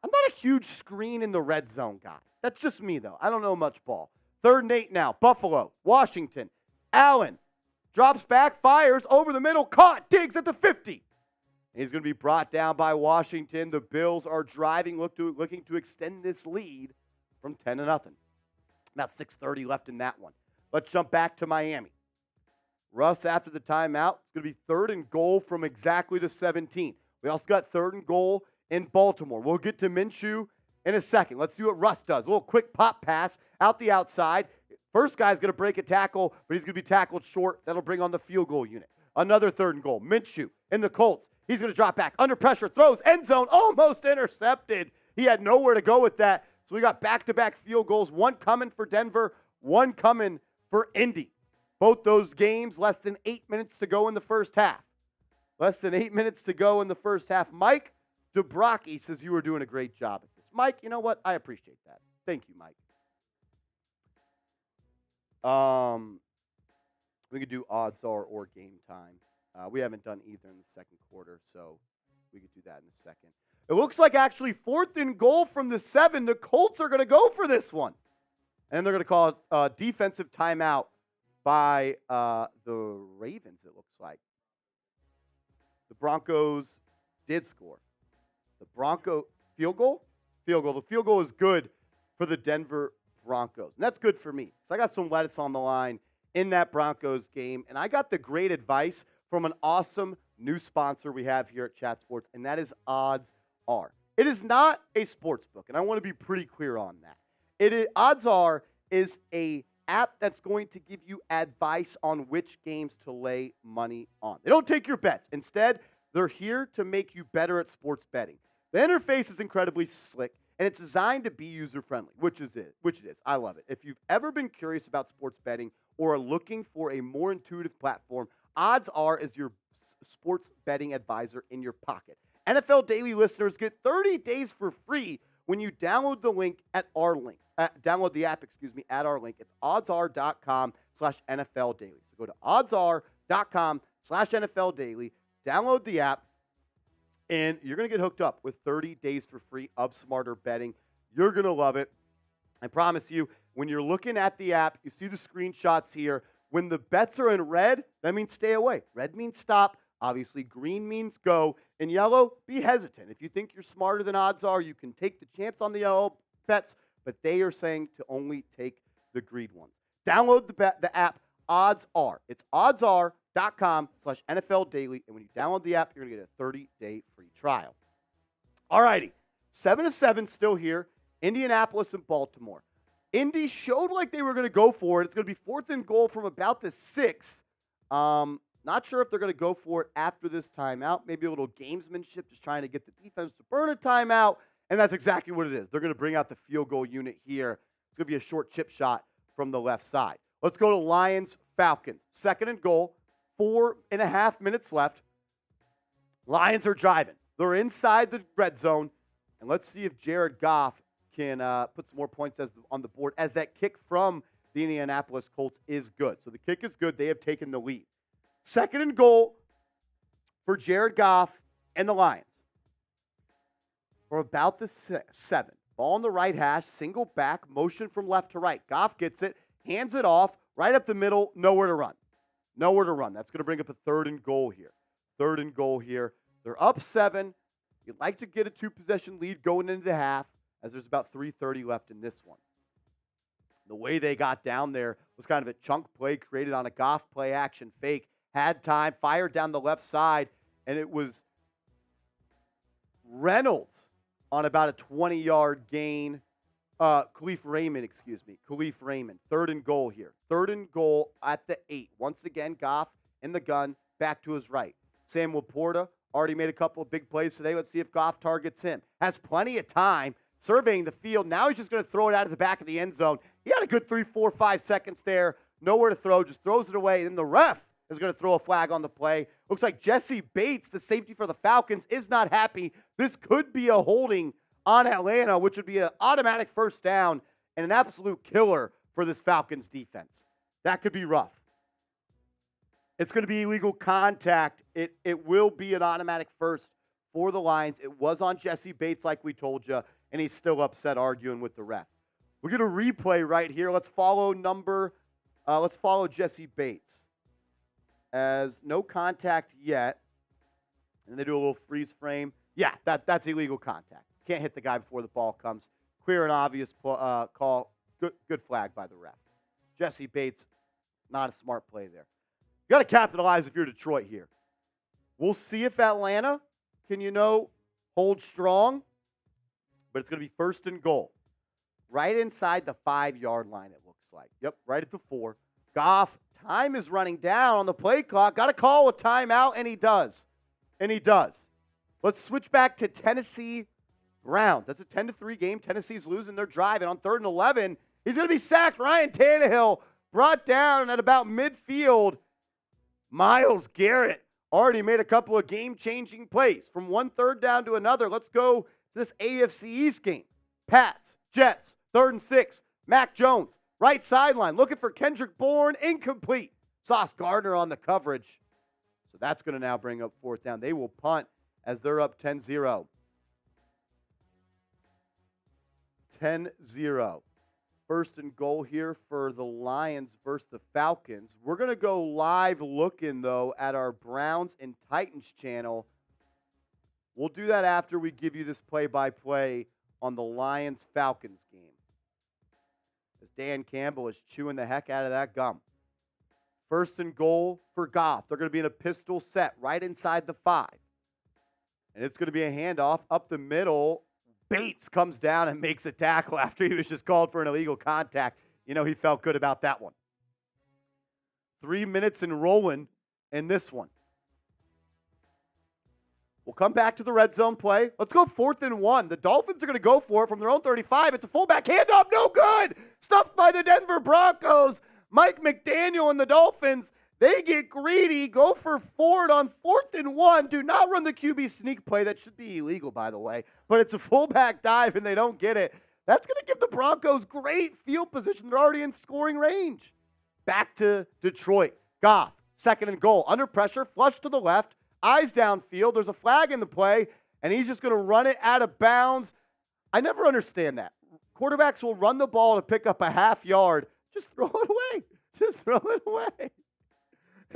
I'm not a huge screen in the red zone guy. That's just me, though. I don't know much ball. 3rd and 8 now. Buffalo. Washington. Allen. Drops back. Fires over the middle. Caught. Diggs at the 50. He's going to be brought down by Washington. The Bills are driving, looking to extend this lead from 10-0. About 6:30 left in that one. Let's jump back to Miami. Russ, after the timeout, it's going to be 3rd and goal from exactly the 17. We also got 3rd and goal in Baltimore. We'll get to Minshew in a second. Let's see what Russ does. A little quick pop pass out the outside. First guy's going to break a tackle, but he's going to be tackled short. That'll bring on the field goal unit. Another 3rd and goal. Minshew in the Colts. He's going to drop back. Under pressure. Throws. End zone. Almost intercepted. He had nowhere to go with that. So we got back-to-back field goals. One coming for Denver. One coming for Indy. Both those games, less than 8 minutes to go in the first half. Less than 8 minutes to go in the first half. Mike DeBrocki says you were doing a great job at this. Mike, you know what? I appreciate that. Thank you, Mike. We could do odds are or game time. We haven't done either in the second quarter, so we could do that in a second. It looks like actually 4th and goal from the 7. The Colts are going to go for this one. And they're going to call it a defensive timeout by the Ravens, it looks like. The Broncos did score. The Bronco field goal? Field goal. The field goal is good for the Denver Broncos. And that's good for me because I got some lettuce on the line in that Broncos game. And I got the great advice from an awesome new sponsor we have here at Chat Sports, and that is Odds Are. It is not a sports book, and I want to be pretty clear on that. Odds Are is a app that's going to give you advice on which games to lay money on. They don't take your bets. Instead, they're here to make you better at sports betting. The interface is incredibly slick, and it's designed to be user-friendly, which it is. I love it. If you've ever been curious about sports betting or are looking for a more intuitive platform, Odds Are is your sports betting advisor in your pocket. NFL Daily listeners get 30 days for free when you download the link at our link. Download the app, at our link. It's oddsr.com/NFL Daily. So go to oddsr.com/NFL Daily, download the app, and you're going to get hooked up with 30 days for free of smarter betting. You're going to love it. I promise you, when you're looking at the app, you see the screenshots here. When the bets are in red, that means stay away. Red means stop. Obviously, green means go. And yellow, be hesitant. If you think you're smarter than Odds Are, you can take the chance on the yellow bets, but they are saying to only take the green ones. Download the app, Odds Are. It's oddsr.com/NFL Daily. And when you download the app, you're going to get a 30-day free trial. All righty. 7-7 still here. Indianapolis and Baltimore. Indy showed like they were going to go for it. It's going to be 4th and goal from about the 6. Not sure if they're going to go for it after this timeout. Maybe a little gamesmanship, just trying to get the defense to burn a timeout. And that's exactly what it is. They're going to bring out the field goal unit here. It's going to be a short chip shot from the left side. Let's go to Lions-Falcons. 2nd and goal, 4.5 minutes left. Lions are driving. They're inside the red zone. And let's see if Jared Goff can put some more points on the board, as that kick from the Indianapolis Colts is good. So the kick is good. They have taken the lead. 2nd and goal for Jared Goff and the Lions. For about the 7. Ball on the right hash, single back, motion from left to right. Goff gets it, hands it off, right up the middle, nowhere to run. Nowhere to run. That's going to bring up a 3rd and goal here. 3rd and goal here. They're up 7. You'd like to get a 2-possession lead going into the half, as there's about 3:30 left in this one. The way they got down there was kind of a chunk play created on a Goff play action fake. Had time, fired down the left side, and it was Reynolds on about a 20-yard gain. Khalif Raymond. 3rd and goal here. 3rd and goal at the 8. Once again, Goff in the gun, back to his right. Sam Laporta already made a couple of big plays today. Let's see if Goff targets him. Has plenty of time, surveying the field. Now he's just going to throw it out of the back of the end zone. He had a good 3, 4, 5 seconds there. Nowhere to throw, just throws it away. Then the ref is going to throw a flag on the play. Looks like Jesse Bates, the safety for the Falcons, is not happy. This could be a holding on Atlanta, which would be an automatic 1st down and an absolute killer for this Falcons defense. That could be rough. It's going to be illegal contact. It will be an automatic 1st for the Lions. It was on Jesse Bates, like we told you, and he's still upset arguing with the ref. We're going to replay right here. Let's follow Jesse Bates. As no contact yet. And they do a little freeze frame. Yeah, that's illegal contact. Can't hit the guy before the ball comes. Clear and obvious call. Good flag by the ref. Jesse Bates, not a smart play there. You got to capitalize if you're Detroit here. We'll see if Atlanta can, hold strong. But it's going to be 1st and goal. Right inside the 5-yard line, it looks like. Yep, right at the 4. Goff, time is running down on the play clock. Got to call a timeout, and he does. Let's switch back to Tennessee Browns. That's a 10-3 game. Tennessee's losing. They're driving on 3rd and 11. He's going to be sacked. Ryan Tannehill brought down at about midfield. Myles Garrett already made a couple of game-changing plays. From one 3rd down to another, let's go to this AFC East game. Pats, Jets, 3rd and 6. Mac Jones, right sideline, looking for Kendrick Bourne, incomplete. Sauce Gardner on the coverage. So that's going to now bring up 4th down. They will punt as they're up 10-0. 10-0. 1st and goal here for the Lions versus the Falcons. We're going to go live looking, though, at our Browns and Titans channel. We'll do that after we give you this play-by-play on the Lions-Falcons game. as Dan Campbell is chewing the heck out of that gum. 1st and goal for Goff. They're going to be in a pistol set right inside the 5. And it's going to be a handoff up the middle. Bates comes down and makes a tackle after he was just called for an illegal contact. You know, he felt good about that one. 3 minutes and rolling in this one. We'll come back to the red zone play. Let's go 4th and 1. The Dolphins are going to go for it from their own 35. It's a fullback handoff. No good. Stuffed by the Denver Broncos. Mike McDaniel and the Dolphins, they get greedy. Go for Ford on 4th and 1. Do not run the QB sneak play. That should be illegal, by the way. But it's a fullback dive, and they don't get it. That's going to give the Broncos great field position. They're already in scoring range. Back to Detroit. Goff, 2nd and goal. Under pressure, flush to the left. Eyes downfield. There's a flag in the play, and he's just going to run it out of bounds. I never understand that. Quarterbacks will run the ball to pick up a half yard. Just throw it away. Just throw it away.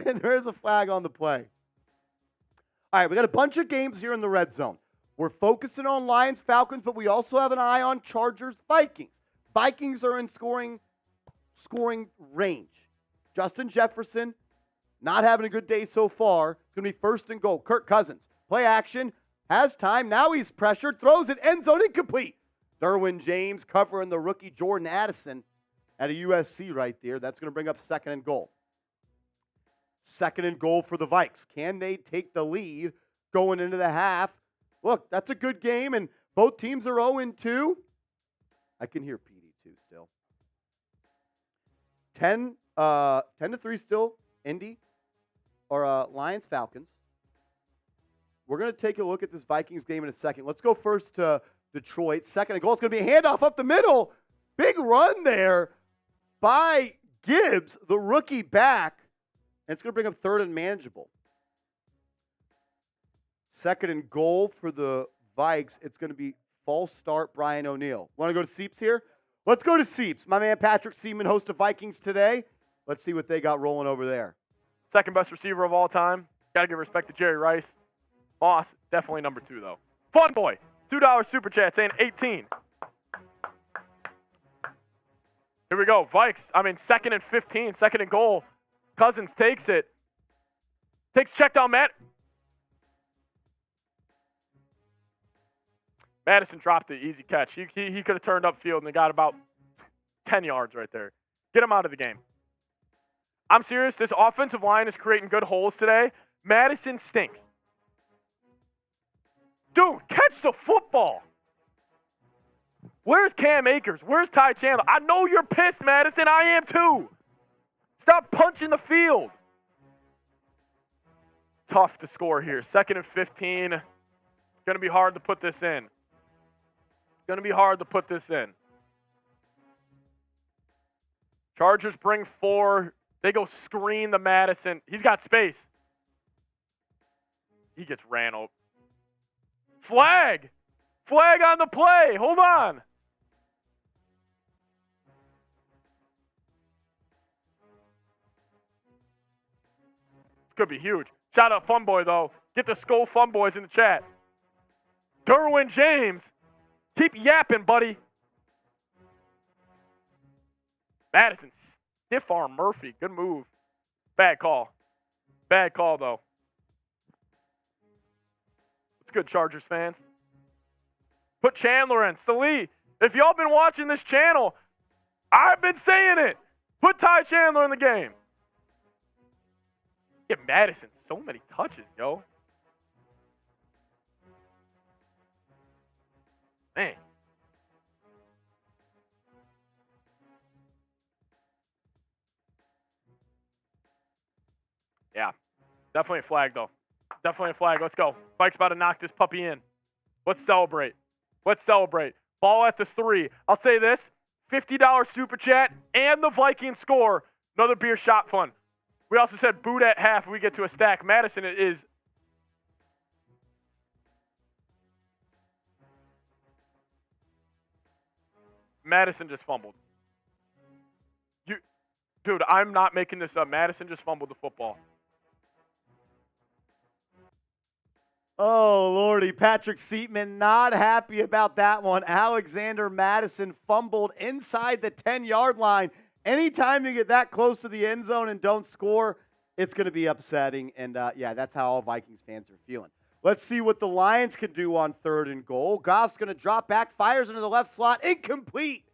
And there's a flag on the play. All right, we got a bunch of games here in the red zone. We're focusing on Lions, Falcons, but we also have an eye on Chargers, Vikings. Vikings are in scoring range. Justin Jefferson, not having a good day so far. It's going to be 1st and goal. Kirk Cousins, play action, has time. Now he's pressured, throws it, end zone incomplete. Derwin James covering the rookie Jordan Addison at a USC right there. That's going to bring up 2nd and goal. 2nd and goal for the Vikes. Can they take the lead going into the half? Look, that's a good game, and both teams are 0-2. I can hear PD2 still. 10-3 still, Indy. Or Lions, Falcons. We're going to take a look at this Vikings game in a second. Let's go first to Detroit. 2nd and goal. It's going to be a handoff up the middle. Big run there by Gibbs, the rookie back. And it's going to bring up 3rd and manageable. 2nd and goal for the Vikes. It's going to be false start Brian O'Neill. Want to go to Seeps here? Let's go to Seeps. My man Patrick Seaman, host of Vikings Today. Let's see what they got rolling over there. 2nd best receiver of all time. Got to give respect to Jerry Rice. Moss, definitely number 2, though. Fun Boy, $2 super chat saying 18. Here we go. Vikes, 2nd and 15, 2nd and goal. Cousins takes it. Takes check down Matt. Madison dropped the easy catch. He could have turned upfield and they got about 10 yards right there. Get him out of the game. I'm serious. This offensive line is creating good holes today. Madison stinks. Dude, catch the football. Where's Cam Akers? Where's Ty Chandler? I know you're pissed, Madison. I am too. Stop punching the field. Tough to score here. 2nd and 15. It's going to be hard to put this in. Chargers bring 4. They go screen to Madison. He's got space. He gets ran over. Flag! Flag on the play. Hold on. This could be huge. Shout out Fun Boy, though. Get the Skull Fun Boys in the chat. Derwin James. Keep yapping, buddy. Madison. Stiff arm Murphy. Good move. Bad call. Bad call, though. It's good, Chargers fans. Put Chandler in. Salee, if y'all been watching this channel, I've been saying it. Put Ty Chandler in the game. Get Madison so many touches, yo. Man. Yeah. Definitely a flag, though. Definitely a flag. Let's go. Mike's about to knock this puppy in. Let's celebrate. Let's celebrate. Ball at the 3. I'll say this. $50 super chat and the Vikings score. Another beer shot fun. We also said boot at half. We get to a stack. Madison is. Madison just fumbled. Dude, I'm not making this up. Madison just fumbled the football. Oh, Lordy. Patrick Seatman not happy about that one. Alexander Madison fumbled inside the 10-yard line. Anytime you get that close to the end zone and don't score, it's going to be upsetting. And, yeah, that's how all Vikings fans are feeling. Let's see what the Lions can do on 3rd and goal. Goff's going to drop back, fires into the left slot. Incomplete.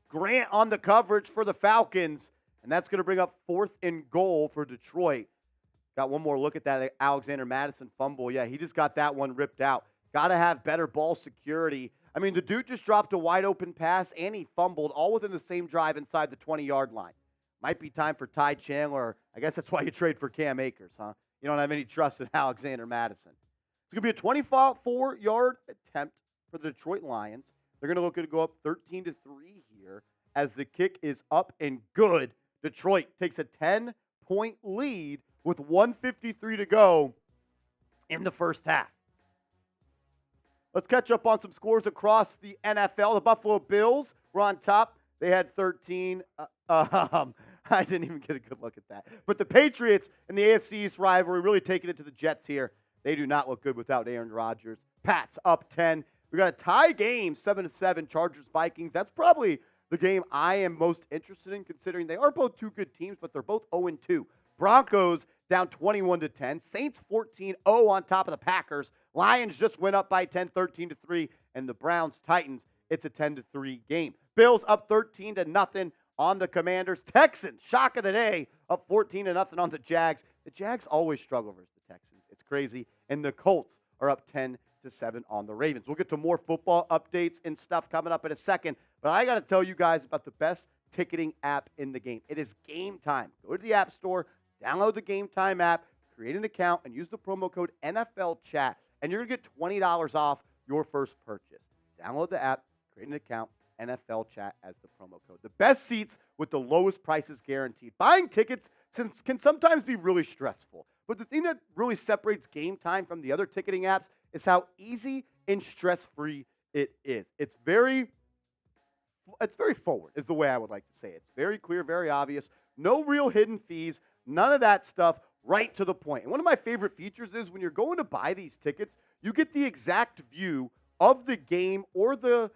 Grant on the coverage for the Falcons. And that's going to bring up 4th and goal for Detroit. Got one more look at that Alexander Madison fumble. Yeah, he just got that one ripped out. Got to have better ball security. I mean, the dude just dropped a wide open pass and he fumbled all within the same drive inside the 20-yard line. Might be time for Ty Chandler. I guess that's why you trade for Cam Akers, huh? You don't have any trust in Alexander Madison. It's going to be a 24-yard attempt for the Detroit Lions. They're going to look to go up 13-3 here as the kick is up and good. Detroit takes a 10-point lead with 1:53 to go in the first half. Let's catch up on some scores across the NFL. The Buffalo Bills were on top. They had 13. I didn't even get a good look at that. But the Patriots in the AFC East rivalry really taking it to the Jets here. They do not look good without Aaron Rodgers. Pats up 10. We got a tie game, 7-7, Chargers Vikings. That's probably the game I am most interested in, considering they are both two good teams, but they're both 0-2. Broncos down 21-10. Saints 14-0 on top of the Packers. Lions just went up by 10, 13-3. And the Browns Titans, it's a 10-3 game. Bills up 13-0 on the Commanders. Texans, shock of the day, up 14-0 on the Jags. The Jags always struggle versus the Texans. It's crazy. And the Colts are up 10-7 on the Ravens. We'll get to more football updates and stuff coming up in a second. But I got to tell you guys about the best ticketing app in the game. It is Game Time. Go to the App Store, download the Game Time app, create an account, and use the promo code NFL Chat, and you're going to get $20 off your first purchase. Download the app, create an account, NFL Chat as the promo code. The best seats with the lowest prices guaranteed. Buying tickets can sometimes be really stressful, but the thing that really separates Game Time from the other ticketing apps is how easy and stress-free it is. It's very forward, is the way I would like to say it. It's very clear, very obvious. No real hidden fees, none of that stuff, right to the point. And one of my favorite features is when you're going to buy these tickets, you get the exact view of the game or the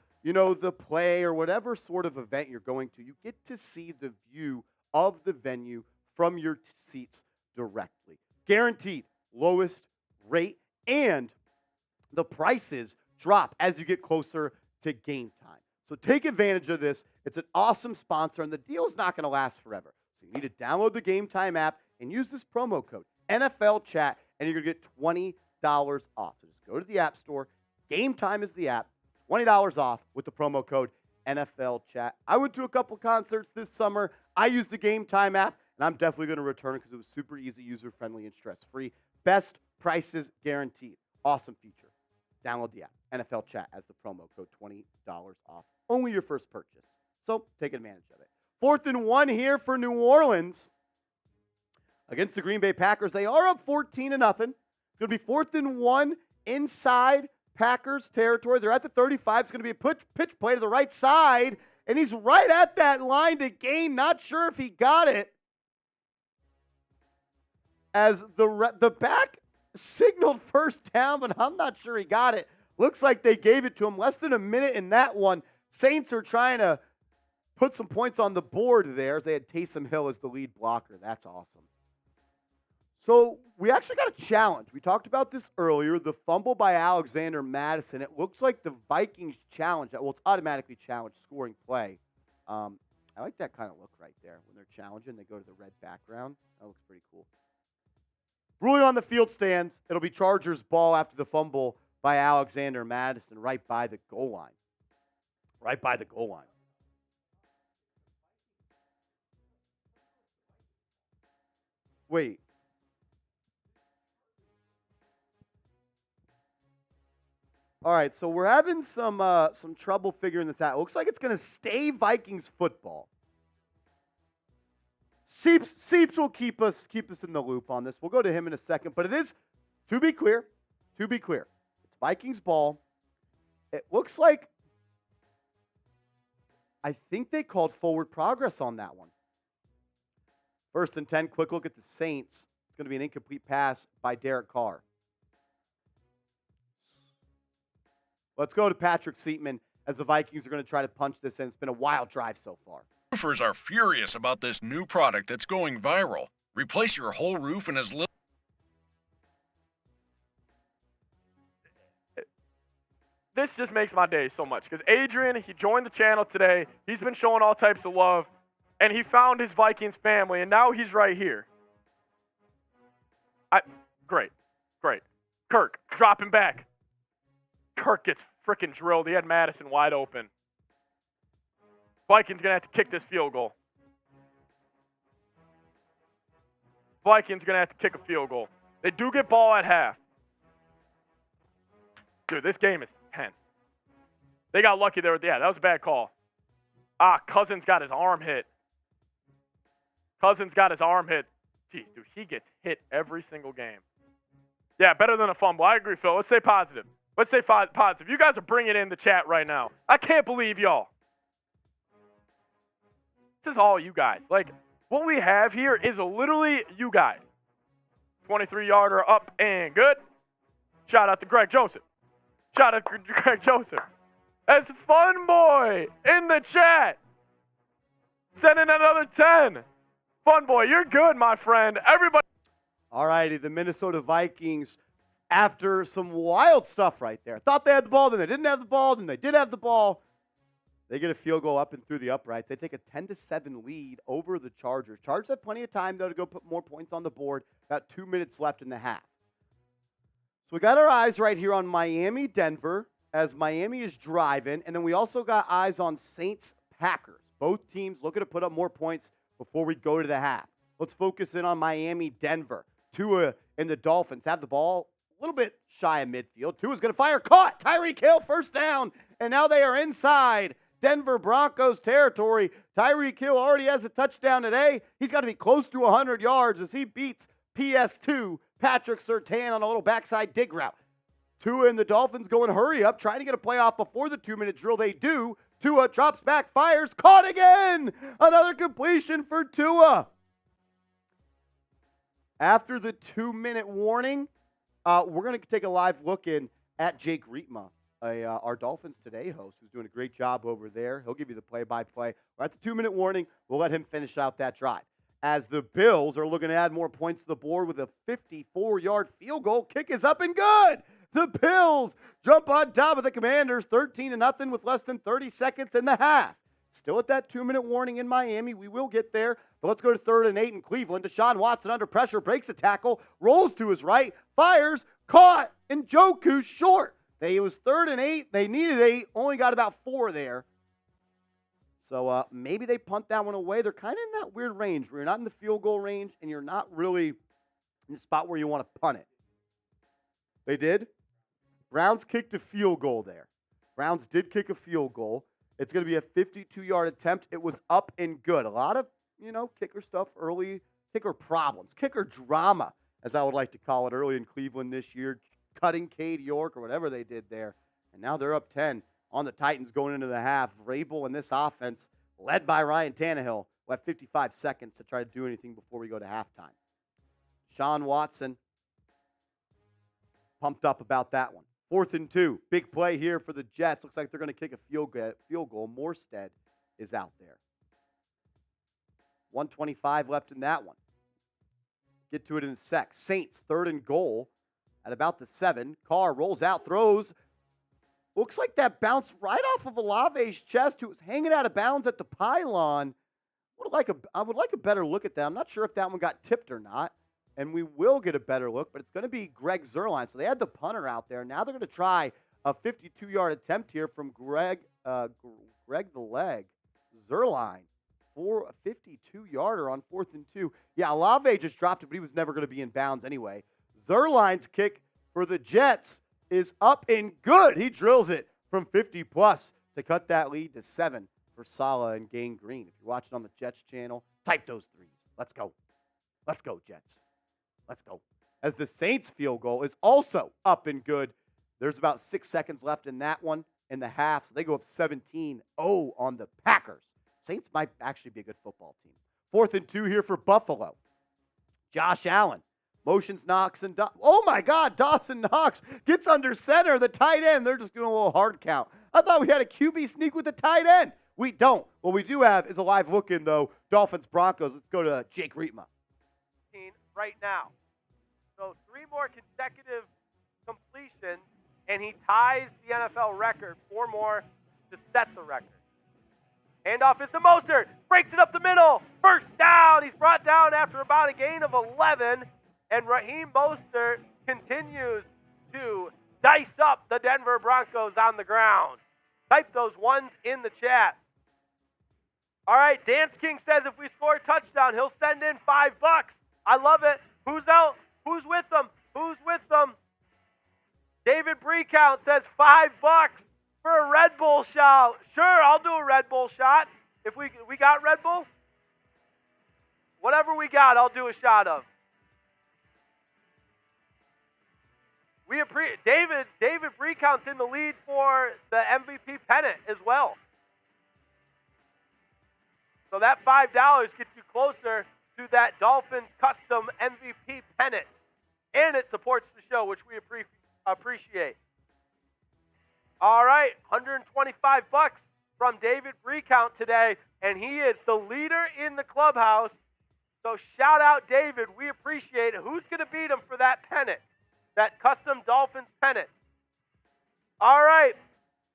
play or whatever sort of event you're going to. You get to see the view of the venue from your seats directly. Guaranteed lowest rate, and the prices drop as you get closer to game time. So take advantage of this. It's an awesome sponsor, and the deal is not going to last forever. So you need to download the Game Time app and use this promo code, NFL Chat, and you're going to get $20 off. So just go to the App Store. Game Time is the app. $20 off with the promo code NFL Chat. I went to a couple concerts this summer. I used the Game Time app, and I'm definitely going to return it because it was super easy, user-friendly, and stress-free. Best prices guaranteed. Awesome feature. Download the app, NFL Chat, as the promo code, $20 off. Only your first purchase. So take advantage of it. 4th and 1 here for New Orleans against the Green Bay Packers. They are up 14-0. It's going to be 4th and 1 inside Packers territory. They're at the 35. It's going to be a pitch play to the right side, and he's right at that line to gain. Not sure if he got it, as the back signaled first down, but I'm not sure he got it. Looks like they gave it to him. Less than a minute in that one. Saints are trying to put some points on the board there as they had Taysom Hill as the lead blocker. That's awesome. So we actually got a challenge. We talked about this earlier, the fumble by Alexander Madison. It looks like the Vikings challenge that. Well, it's automatically challenged scoring play. I like that kind of look right there. When they're challenging, they go to the red background. That looks pretty cool. Ruling on the field stands. It'll be Chargers ball after the fumble by Alexander Madison right by the goal line. Right by the goal line. Wait. All right, so we're having some trouble figuring this out. It looks like it's going to stay Vikings football. Seeps will keep us in the loop on this. We'll go to him in a second, but it is, to be clear, it's Vikings ball. It looks like, I think they called forward progress on that one. 1st and 10, quick look at the Saints. It's going to be an incomplete pass by Derek Carr. Let's go to Patrick Seatman as the Vikings are going to try to punch this in. It's been a wild drive so far. Roofers are furious about this new product that's going viral. Replace your whole roof in as little. This just makes my day so much because Adrian, he joined the channel today. He's been showing all types of love, and he found his Vikings family, and now he's right here. Great. Kirk, dropping back. Kirk gets freaking drilled. He had Madison wide open. Vikings going to have to kick this field goal. Vikings going to have to kick a field goal. They do get ball at half. Dude, this game is tense. They got lucky there. Yeah, that was a bad call. Cousins got his arm hit. Jeez, dude, he gets hit every single game. Yeah, better than a fumble. I agree, Phil. Let's stay positive. Positive. You guys are bringing in the chat right now. I can't believe y'all. This is all you guys. Like, what we have here is literally you guys. 23-yarder up and good. Shout out to Greg Joseph. As Fun Boy in the chat. Sending another 10. Fun Boy, you're good, my friend. Everybody. All righty, the Minnesota Vikings, after some wild stuff right there. Thought they had the ball, then they didn't have the ball, then they did have the ball. They get a field goal up and through the uprights. They take a 10-7 lead over the Chargers. Chargers have plenty of time, though, to go put more points on the board. About 2 minutes left in the half. So we got our eyes right here on Miami-Denver as Miami is driving. And then we also got eyes on Saints-Packers. Both teams looking to put up more points before we go to the half. Let's focus in on Miami-Denver. Tua and the Dolphins have the ball a little bit shy of midfield. Tua's going to fire. Caught! Tyreek Hill, first down. And now they are inside Denver Broncos territory. Tyreek Hill already has a touchdown today. He's got to be close to 100 yards as he beats PS2 Patrick Surtain on a little backside dig route. Tua and the Dolphins going hurry up, trying to get a playoff before the 2-minute drill. They do. Tua drops back, fires, caught again. Another completion for Tua. After the 2-minute warning, we're going to take a live look in at Jake Rietma, our Dolphins Today host, who's doing a great job over there. He'll give you the play-by-play. At the 2-minute warning, we'll let him finish out that drive. As the Bills are looking to add more points to the board with a 54-yard field goal. Kick is up and good. The Bills jump on top of the Commanders 13-0 with less than 30 seconds in the half. Still at that 2-minute warning in Miami. We will get there. But let's go to 3rd and 8 in Cleveland. Deshaun Watson under pressure, breaks a tackle, rolls to his right, fires, caught, and Njoku's short. It was 3rd and 8. They needed 8, only got about 4 there. So maybe they punt that one away. They're kind of in that weird range where you're not in the field goal range and you're not really in the spot where you want to punt it. They did. Browns kicked a field goal there. Browns did kick a field goal. It's going to be a 52-yard attempt. It was up and good. A lot of, kicker stuff early, kicker problems, kicker drama, as I would like to call it, early in Cleveland this year, cutting Cade York or whatever they did there. And now they're up 10 on the Titans going into the half. Vrabel and this offense, led by Ryan Tannehill, will have 55 seconds to try to do anything before we go to halftime. Deshaun Watson, pumped up about that one. 4th and 2. Big play here for the Jets. Looks like they're going to kick a field goal. Morstead is out there. 1:25 left in that one. Get to it in a sec. Saints, 3rd and goal at about the 7. Carr rolls out, throws. Looks like that bounced right off of Olave's chest, who was hanging out of bounds at the pylon. I would like a better look at that. I'm not sure if that one got tipped or not. And we will get a better look, but it's going to be Greg Zuerlein. So they had the punter out there. Now they're going to try a 52-yard attempt here from Greg the Leg. Zuerlein for a 52-yarder on 4th and 2. Yeah, Olave just dropped it, but he was never going to be in bounds anyway. Zuerlein's kick for the Jets is up and good. He drills it from 50-plus to cut that lead to 7 for Saleh and Gang Green. If you're watching on the Jets channel, type those threes. Let's go. Let's go, Jets. Let's go. As the Saints field goal is also up and good. There's about 6 seconds left in that one in the half. So they go up 17-0 on the Packers. Saints might actually be a good football team. 4th and 2 here for Buffalo. Josh Allen Motions Knox and oh my God, Dawson Knox gets under center, the tight end. They're just doing a little hard count. I thought we had a QB sneak with the tight end. We don't. What we do have is a live look in, though. Dolphins Broncos. Let's go to Jake Rietma. Right now. So 3 more consecutive completions, and he ties the NFL record. 4 more to set the record. Handoff is to Mostert. Breaks it up the middle. First down. He's brought down after about a gain of 11. And Raheem Mostert continues to dice up the Denver Broncos on the ground. Type those ones in the chat. All right, Dance King says if we score a touchdown, he'll send in $5. I love it. Who's out? Who's with them? Who's with them? David Breecount says $5 for a Red Bull shot. Sure, I'll do a Red Bull shot. If we got Red Bull? Whatever we got, I'll do a shot of. David Breecount's in the lead for the MVP pennant as well. So that $5 gets you closer to that Dolphins custom MVP pennant. And it supports the show, which we appreciate. All right, $125 from David Breecount today, and he is the leader in the clubhouse. So shout out David, we appreciate it. Who's going to beat him for that pennant, that custom Dolphins pennant? All right,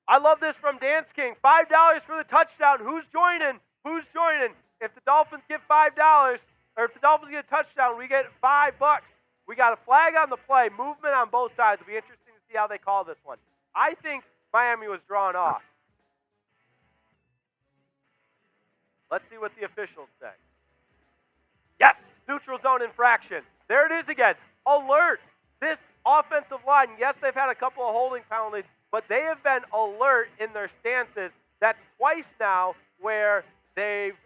I love this from Dance King. $5 for the touchdown. Who's joining? Who's joining? If the Dolphins get $5, or if the Dolphins get a touchdown, we get $5. We got a flag on the play, movement on both sides. It'll be interesting to see how they call this one. I think Miami was drawn off. Let's see what the officials say. Yes, neutral zone infraction. There it is again. Alert. This offensive line, yes, they've had a couple of holding penalties, but they have been alert in their stances. That's twice now where they've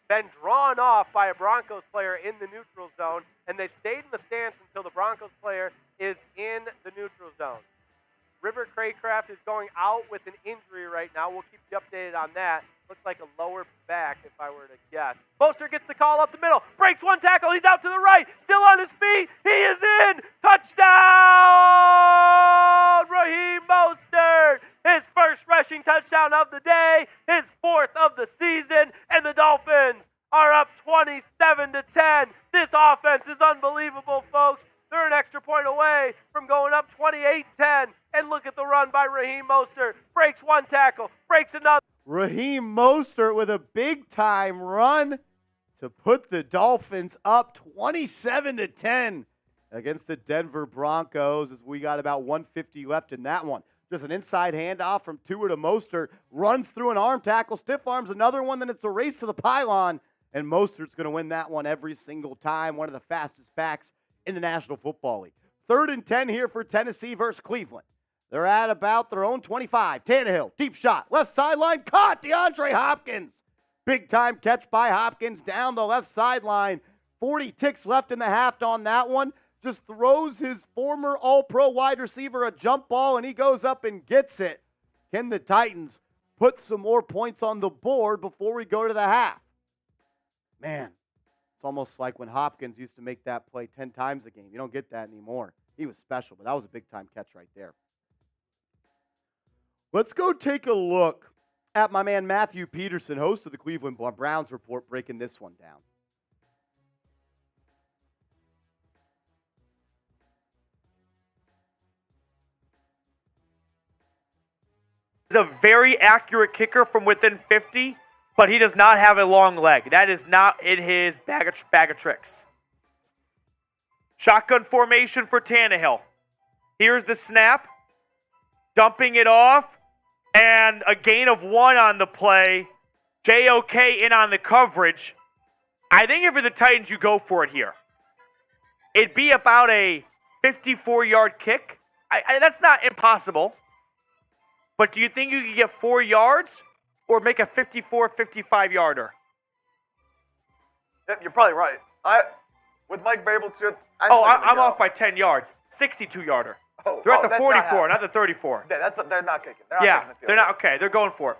been drawn off by a Broncos player in the neutral zone, and they've stayed in the stance until the Broncos player is in the neutral zone. River Craycraft is going out with an injury right now. We'll keep you updated on that. Looks like a lower back, if I were to guess. Mostert gets the call up the middle. Breaks one tackle. He's out to the right. Still on his feet. He is in. Touchdown! Raheem Mostert. His first rushing touchdown of the day. His 4th of the season. And the Dolphins are up 27-10. This offense is unbelievable, folks. They're an extra point away from going up 28-10. And look at the run by Raheem Mostert. Breaks one tackle. Breaks another. Raheem Mostert with a big-time run to put the Dolphins up 27-10 against the Denver Broncos as we got about 150 left in that one. Just an inside handoff from Tua to Mostert. Runs through an arm tackle. Stiff arms another one. Then it's a race to the pylon. And Mostert's going to win that one every single time. One of the fastest backs in the National Football League. 3rd and 10 here for Tennessee versus Cleveland. They're at about their own 25. Tannehill, deep shot, left sideline, caught DeAndre Hopkins. Big-time catch by Hopkins down the left sideline. 40 ticks left in the half on that one. Just throws his former All-Pro wide receiver a jump ball, and he goes up and gets it. Can the Titans put some more points on the board before we go to the half? Man, it's almost like when Hopkins used to make that play 10 times a game. You don't get that anymore. He was special, but that was a big-time catch right there. Let's go take a look at my man Matthew Peterson, host of the Cleveland Browns Report, breaking this one down. He's a very accurate kicker from within 50, but he does not have a long leg. That is not in his bag of tricks. Shotgun formation for Tannehill. Here's the snap. Dumping it off. And a gain of 1 on the play. JOK in on the coverage. I think if you're the Titans, you go for it here. It'd be about a 54-yard kick. That's not impossible. But do you think you could get 4 yards or make a 54, 55-yarder? You're probably right. With Mike Vrabel too. I'm off by 10 yards. 62-yarder. They're at the 44, not the 34. Yeah, they're not kicking. They're not kicking the field. They're not. Okay, they're going for it.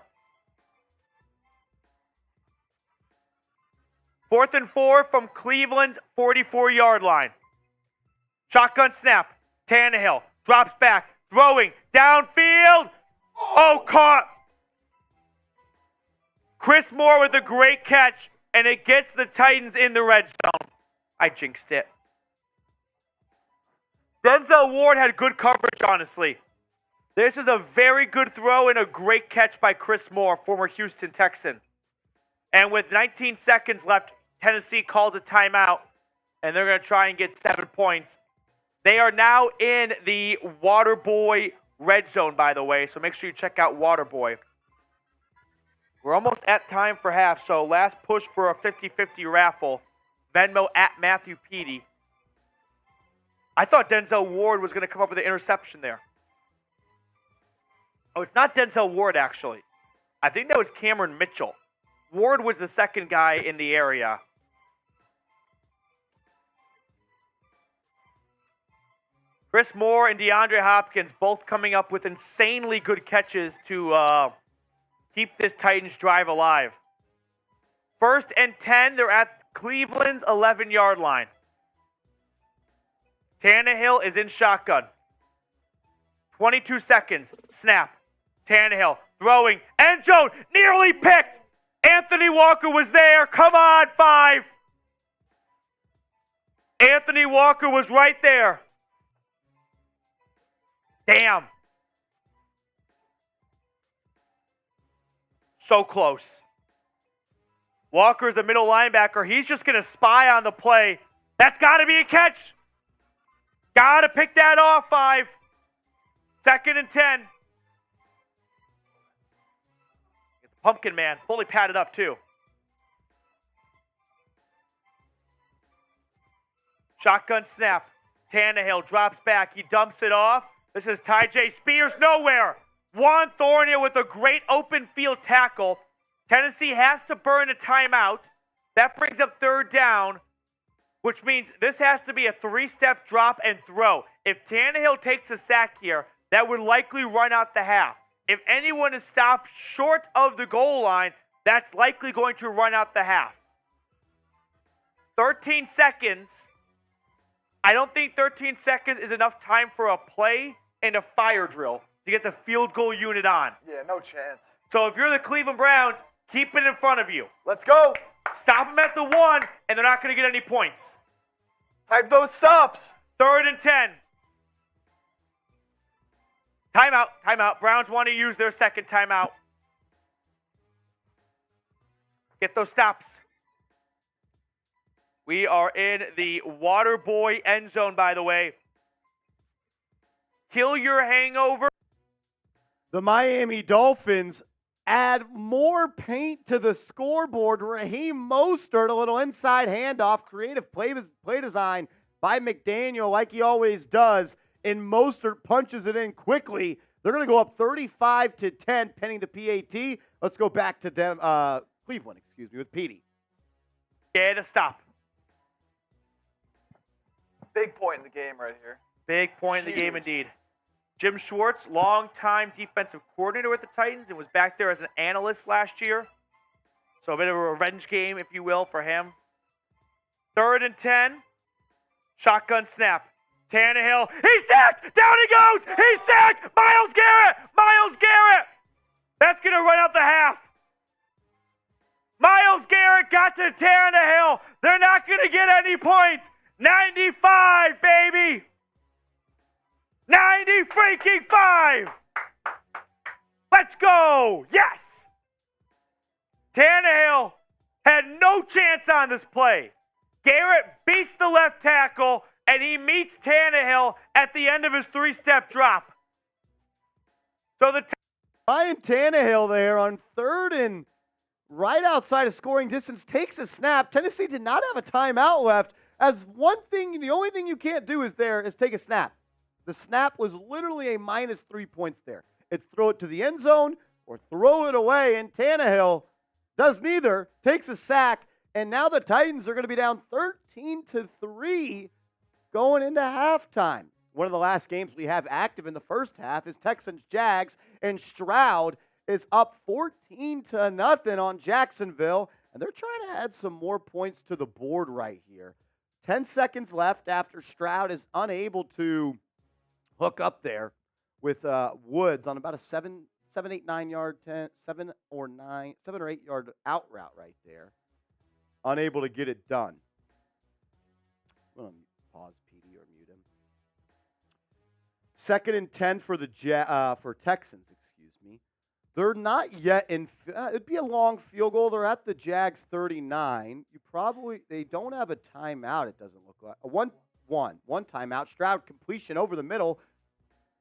4th and 4 from Cleveland's 44-yard line. Shotgun snap. Tannehill drops back, throwing downfield. Oh, caught. Chris Moore with a great catch, and it gets the Titans in the red zone. I jinxed it. Denzel Ward had good coverage, honestly. This is a very good throw and a great catch by Chris Moore, former Houston Texan. And with 19 seconds left, Tennessee calls a timeout, and they're going to try and get 7 points. They are now in the Waterboy red zone, by the way, so make sure you check out Waterboy. We're almost at time for half, so last push for a 50-50 raffle. Venmo at Matthew Petey. I thought Denzel Ward was going to come up with an interception there. Oh, it's not Denzel Ward, actually. I think that was Cameron Mitchell. Ward was the second guy in the area. Chris Moore and DeAndre Hopkins both coming up with insanely good catches to keep this Titans drive alive. 1st and 10, they're at Cleveland's 11-yard line. Tannehill is in shotgun. 22 seconds. Snap. Tannehill throwing. End zone. Nearly picked. Anthony Walker was there. Come on, 5. Anthony Walker was right there. Damn. So close. Walker's the middle linebacker. He's just going to spy on the play. That's got to be a catch. Got to pick that off, 5. 2nd and 10. Get the Pumpkin Man fully padded up, too. Shotgun snap. Tannehill drops back. He dumps it off. This is Tyjae Spears nowhere. Juan Thornhill with a great open field tackle. Tennessee has to burn a timeout. That brings up 3rd down, which means this has to be a 3-step drop and throw. If Tannehill takes a sack here, that would likely run out the half. If anyone is stopped short of the goal line, that's likely going to run out the half. 13 seconds. I don't think 13 seconds is enough time for a play and a fire drill to get the field goal unit on. Yeah, no chance. So if you're the Cleveland Browns, keep it in front of you. Let's go. Stop them at the 1, and they're not going to get any points. Type those stops. 3rd and 10. Timeout. Browns want to use their second timeout. Get those stops. We are in the Waterboy end zone, by the way. Kill your hangover. The Miami Dolphins add more paint to the scoreboard. Raheem Mostert, a little inside handoff, creative play design by McDaniel like he always does, and Mostert punches it in quickly. They're going to go up 35-10 pending the PAT. Let's go back to Cleveland, with Petey. Get a stop. Big point in the game right here. Big point in the game indeed. Jim Schwartz, longtime defensive coordinator with the Titans, and was back there as an analyst last year. So a bit of a revenge game, if you will, for him. 3rd and 10. Shotgun snap. Tannehill. He's sacked! Down he goes! He's sacked! Myles Garrett! That's going to run out the half. Myles Garrett got to Tannehill. They're not going to get any points. 95, baby! 90 freaking 5! Let's go! Yes! Tannehill had no chance on this play. Garrett beats the left tackle, and he meets Tannehill at the end of his 3-step drop. So Ryan Tannehill there on 3rd and right outside of scoring distance takes a snap. Tennessee did not have a timeout left. As one thing, the only thing you can't do is take a snap. The snap was literally a -3 points there. It's throw it to the end zone or throw it away, and Tannehill does neither, takes a sack, and now the Titans are going to be down 13-3 going into halftime. One of the last games we have active in the first half is Texans-Jags, and Stroud is up 14-0 on Jacksonville, and they're trying to add some more points to the board right here. 10 seconds left after Stroud is unable to hook up there with Woods on about a 7, 8, 9 yard, 7 or 8 yard out route right there. Unable to get it done. I'm going to pause PD or mute him. 2nd and 10 for the for Texans, excuse me. They're not yet in. It'd be a long field goal. They're at the Jags 39. They don't have a timeout. It doesn't look like one timeout. Stroud completion over the middle.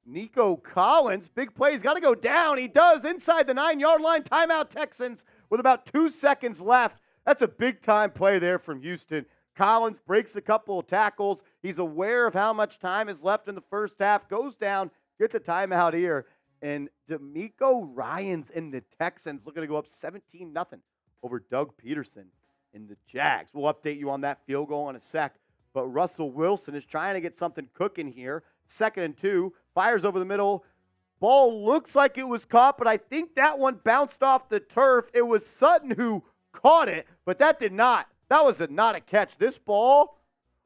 Nico Collins, big play. He's got to go down. He does inside the 9-yard line. Timeout Texans with about 2 seconds left. That's a big time play there from Houston. Collins breaks a couple of tackles. He's aware of how much time is left in the first half. Goes down, gets a timeout here. And D'Amico Ryans and the Texans looking to go up 17-0 over Doug Peterson in the Jags. We'll update you on that field goal in a sec. But Russell Wilson is trying to get something cooking here. 2nd and 2. Fires over the middle. Ball looks like it was caught, but I think that one bounced off the turf. It was Sutton who caught it, but that did not. That was not a catch. This ball,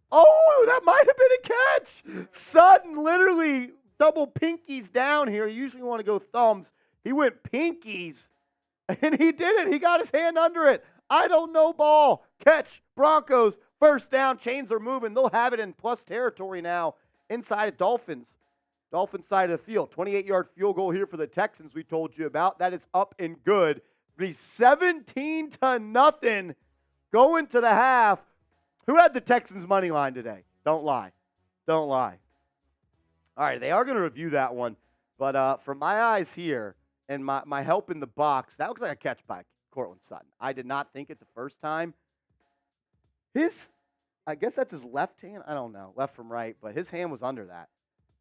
that might have been a catch. Sutton literally double pinkies down here. You usually want to go thumbs. He went pinkies, and he did it. He got his hand under it. I don't know ball. Catch. Broncos. First down. Chains are moving. They'll have it in plus territory now inside of Dolphins. Dolphins side of the field. 28-yard field goal here for the Texans we told you about. That is up and good. Be 17-0 going to the half. Who had the Texans money line today? Don't lie. Don't lie. All right, they are going to review that one. But from my eyes here and my help in the box, that looks like a catch by Cortland Sutton. I did not think it the first time. I guess that's his left hand. I don't know, left from right, but his hand was under that.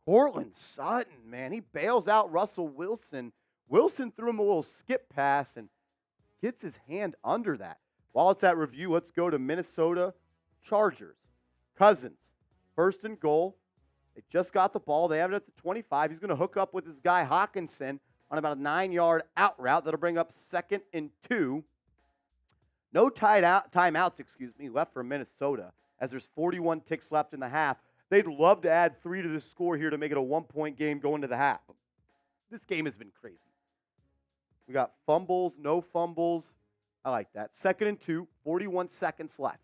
Cortland Sutton, man, he bails out Russell Wilson. Wilson threw him a little skip pass and gets his hand under that. While it's at review, let's go to Minnesota Chargers. Cousins, 1st and goal. They just got the ball. They have it at the 25. He's going to hook up with his guy Hawkinson on about a 9-yard out route. That'll bring up 2nd and 2. No timeouts, left for Minnesota as there's 41 ticks left in the half. They'd love to add 3 to the score here to make it a 1-point game going to the half. This game has been crazy. We got fumbles, no fumbles. I like that. 2nd and 2, 41 seconds left.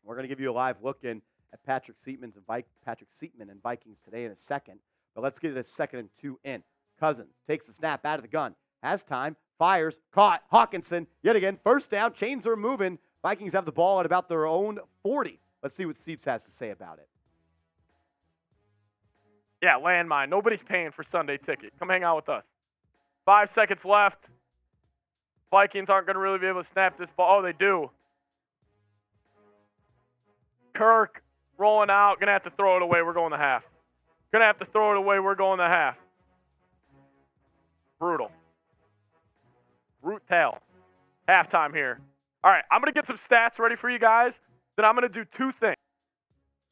We're going to give you a live look in at Patrick Seatman and Vikings today in a second. But let's get it a 2nd and 2 in. Cousins takes the snap out of the gun. Has time. Fires. Caught. Hawkinson. Yet again. First down. Chains are moving. Vikings have the ball at about their own 40. Let's see what Seeps has to say about it. Yeah, landmine. Nobody's paying for Sunday ticket. Come hang out with us. 5 seconds left. Vikings aren't going to really be able to snap this ball. Oh, they do. Kirk rolling out. Going to have to throw it away. We're going to half. Going to have to throw it away. We're going to half. Brutal. Brutal. Halftime here. All right, I'm going to get some stats ready for you guys. Then I'm going to do 2 things.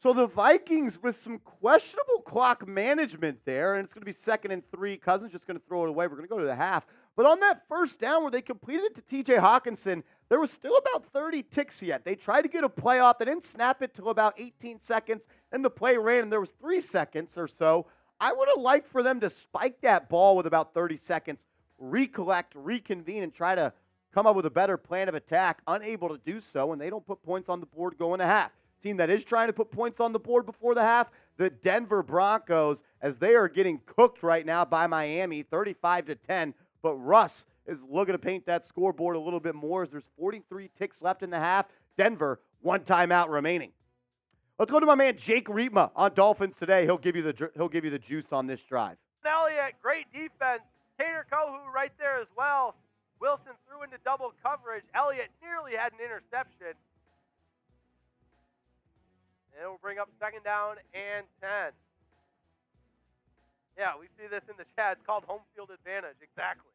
So the Vikings with some questionable clock management there, and it's going to be 2nd and 3. Cousins just going to throw it away. We're going to go to the half. But on that first down where they completed it to T.J. Hawkinson, there was still about 30 ticks yet. They tried to get a play off. They didn't snap it till about 18 seconds. Then the play ran, and there was 3 seconds or so. I would have liked for them to spike that ball with about 30 seconds, recollect, reconvene, and try to come up with a better plan of attack. Unable to do so, and they don't put points on the board going to half. Team that is trying to put points on the board before the half, the Denver Broncos, as they are getting cooked right now by Miami, 35-10. But Russ is looking to paint that scoreboard a little bit more as there's 43 ticks left in the half. Denver, 1 timeout remaining. Let's go to my man Jake Riepma on Dolphins today. He'll give you the juice on this drive. Elliott, great defense. Cater Kohu right there as well. Wilson threw into double coverage. Elliott nearly had an interception. And it will bring up 2nd down and 10. Yeah, we see this in the chat. It's called home field advantage. Exactly.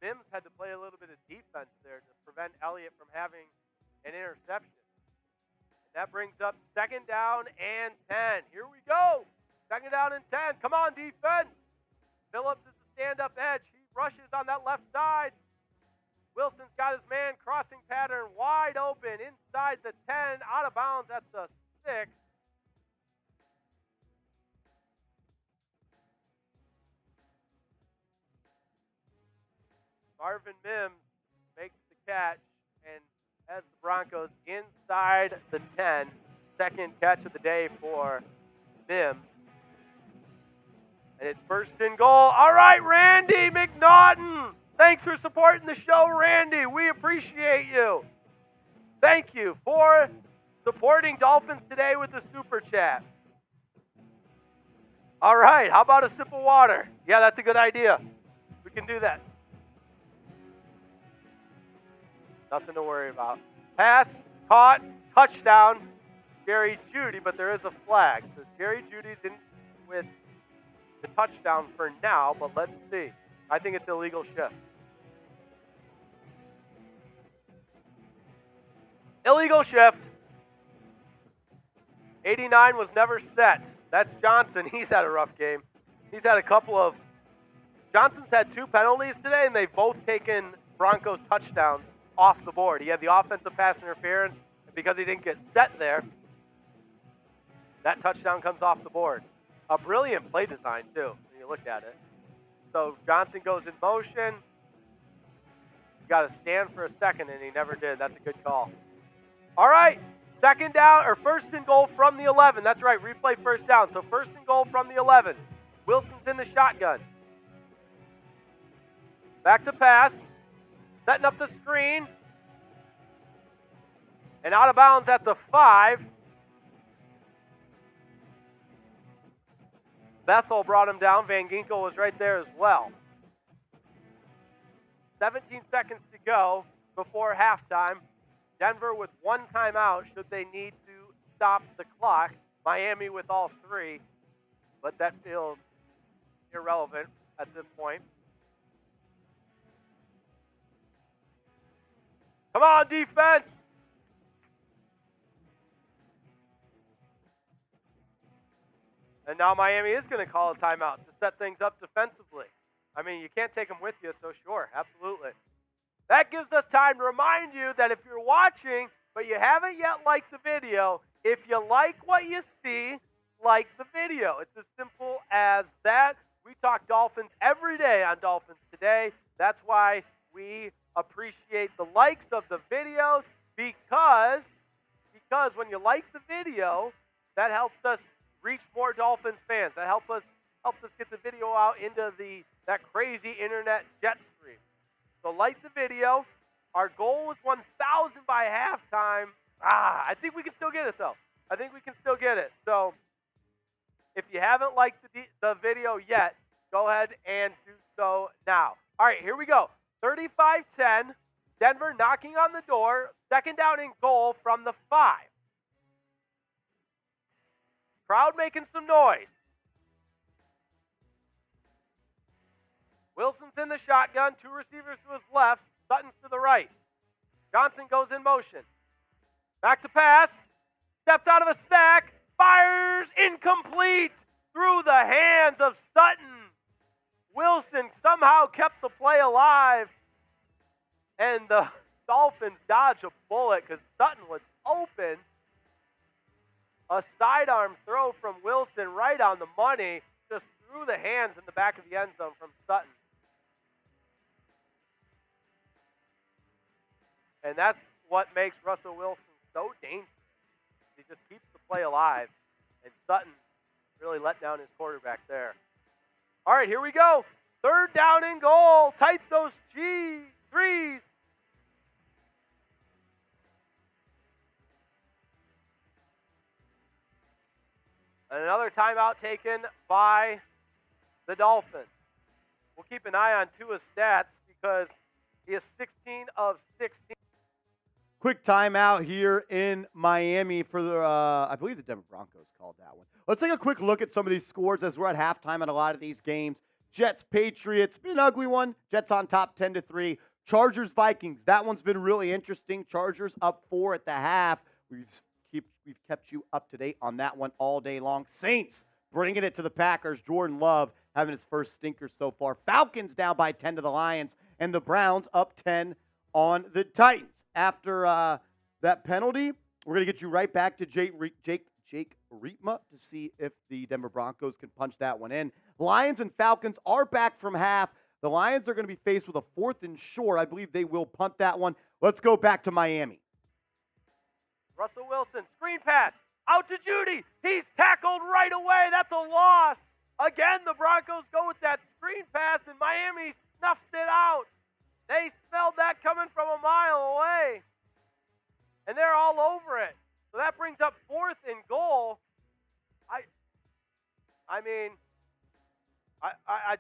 Mims had to play a little bit of defense there to prevent Elliott from having an interception. And that brings up 2nd down and 10. Here we go. 2nd down and 10. Come on, defense. Phillips is the stand-up edge. He rushes on that left side. Wilson's got his man, crossing pattern wide open inside the 10, out of bounds at the 6. Marvin Mims makes the catch and has the Broncos inside the 10. Second catch of the day for Mims. And it's first and goal. All right, Randy McNaughton. Thanks for supporting the show, Randy. We appreciate you. Thank you for supporting Dolphins Today with the Super Chat. All right, how about a sip of water? Yeah, that's a good idea. We can do that. Nothing to worry about. Pass, caught, touchdown, Jerry Jeudy, but there is a flag. So Jerry Jeudy didn't with the touchdown for now, but let's see. I think it's illegal shift. Illegal shift. 89 was never set. That's Johnson. He's had a rough game. He's had a couple of... Johnson's had 2 penalties today, and they've both taken Broncos touchdowns off the board. He had the offensive pass interference, and because he didn't get set there, that touchdown comes off the board. A brilliant play design, too, when you look at it. So Johnson goes in motion. Got to stand for a second, and he never did. That's a good call. All right, second down, or first and goal from the 11. That's right, replay first down. So first and goal from the 11. Wilson's in the shotgun. Back to pass. Setting up the screen. And out of bounds at the 5. Bethel brought him down. Van Ginkel was right there as well. 17 seconds to go before halftime. Denver with 1 timeout should they need to stop the clock. Miami with all 3. But that feels irrelevant at this point. Come on, defense! And now Miami is going to call a timeout to set things up defensively. I mean, you can't take them with you, so sure, absolutely. That gives us time to remind you that if you're watching, but you haven't yet liked the video, if you like what you see, like the video. It's as simple as that. We talk Dolphins every day on Dolphins Today. That's why we appreciate the likes of the videos, because when you like the video, that helps us reach more Dolphins fans. That helps us get the video out into that crazy internet jet stream. So like the video. Our goal was 1,000 by halftime. I think we can still get it, though. I think we can still get it. So if you haven't liked the video yet, go ahead and do so now. All right, here we go. 35-10. Denver knocking on the door. Second down and goal from the 5. Crowd making some noise. Wilson's in the shotgun. 2 receivers to his left. Sutton's to the right. Johnson goes in motion. Back to pass. Steps out of a sack. Fires incomplete through the hands of Sutton. Wilson somehow kept the play alive. And the Dolphins dodge a bullet because Sutton was open. A sidearm throw from Wilson right on the money, just through the hands in the back of the end zone from Sutton. And that's what makes Russell Wilson so dangerous. He just keeps the play alive. And Sutton really let down his quarterback there. All right, here we go. Third down and goal. Type those G3s. Another timeout taken by the Dolphins. We'll keep an eye on Tua's stats because he is 16 of 16. Quick timeout here in Miami for the, I believe the Denver Broncos called that one. Let's take a quick look at some of these scores as we're at halftime in a lot of these games. Jets, Patriots, been an ugly one. Jets on top 10-3. Chargers, Vikings, that one's been really interesting. Chargers up 4 at the half. We've kept you up to date on that one all day long. Saints bringing it to the Packers. Jordan Love having his first stinker so far. Falcons down by 10 to the Lions, and the Browns up 10 on the Titans. After that penalty, we're going to get you right back to Jake Reitma to see if the Denver Broncos can punch that one in. Lions and Falcons are back from half. The Lions are going to be faced with a 4th and short. I believe they will punt that one. Let's go back to Miami. Russell Wilson, screen pass, out to Judy. He's tackled right away. That's a loss. Again, the Broncos go with that screen pass, and Miami snuffs it out. They smelled that coming from a mile away, and they're all over it. So that brings up 4th and goal. I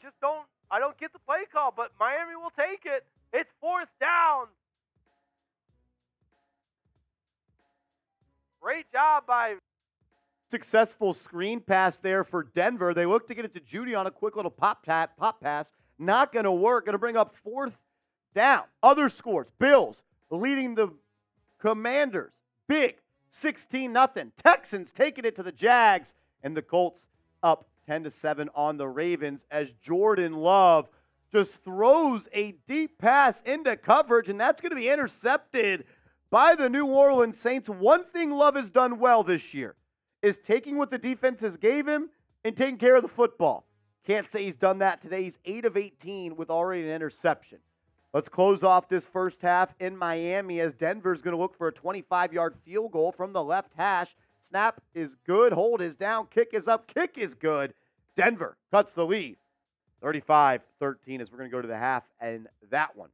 just don't get the play call, but Miami will take it. It's 4th down. Great job by Successful screen pass there for Denver. They look to get it to Judy on a quick little pop pass. Not going to work. Going to bring up 4th down. Other scores. Bills leading the Commanders. Big 16-0. Texans taking it to the Jags. And the Colts up 10-7 on the Ravens as Jordan Love just throws a deep pass into coverage, and that's going to be intercepted by the New Orleans Saints. One thing Love has done well this year is taking what the defenses gave him and taking care of the football. Can't say he's done that today. He's 8 of 18 with already an interception. Let's close off this first half in Miami as Denver's going to look for a 25-yard field goal from the left hash. Snap is good. Hold is down. Kick is up. Kick is good. Denver cuts the lead. 35-13 as we're going to go to the half and that one.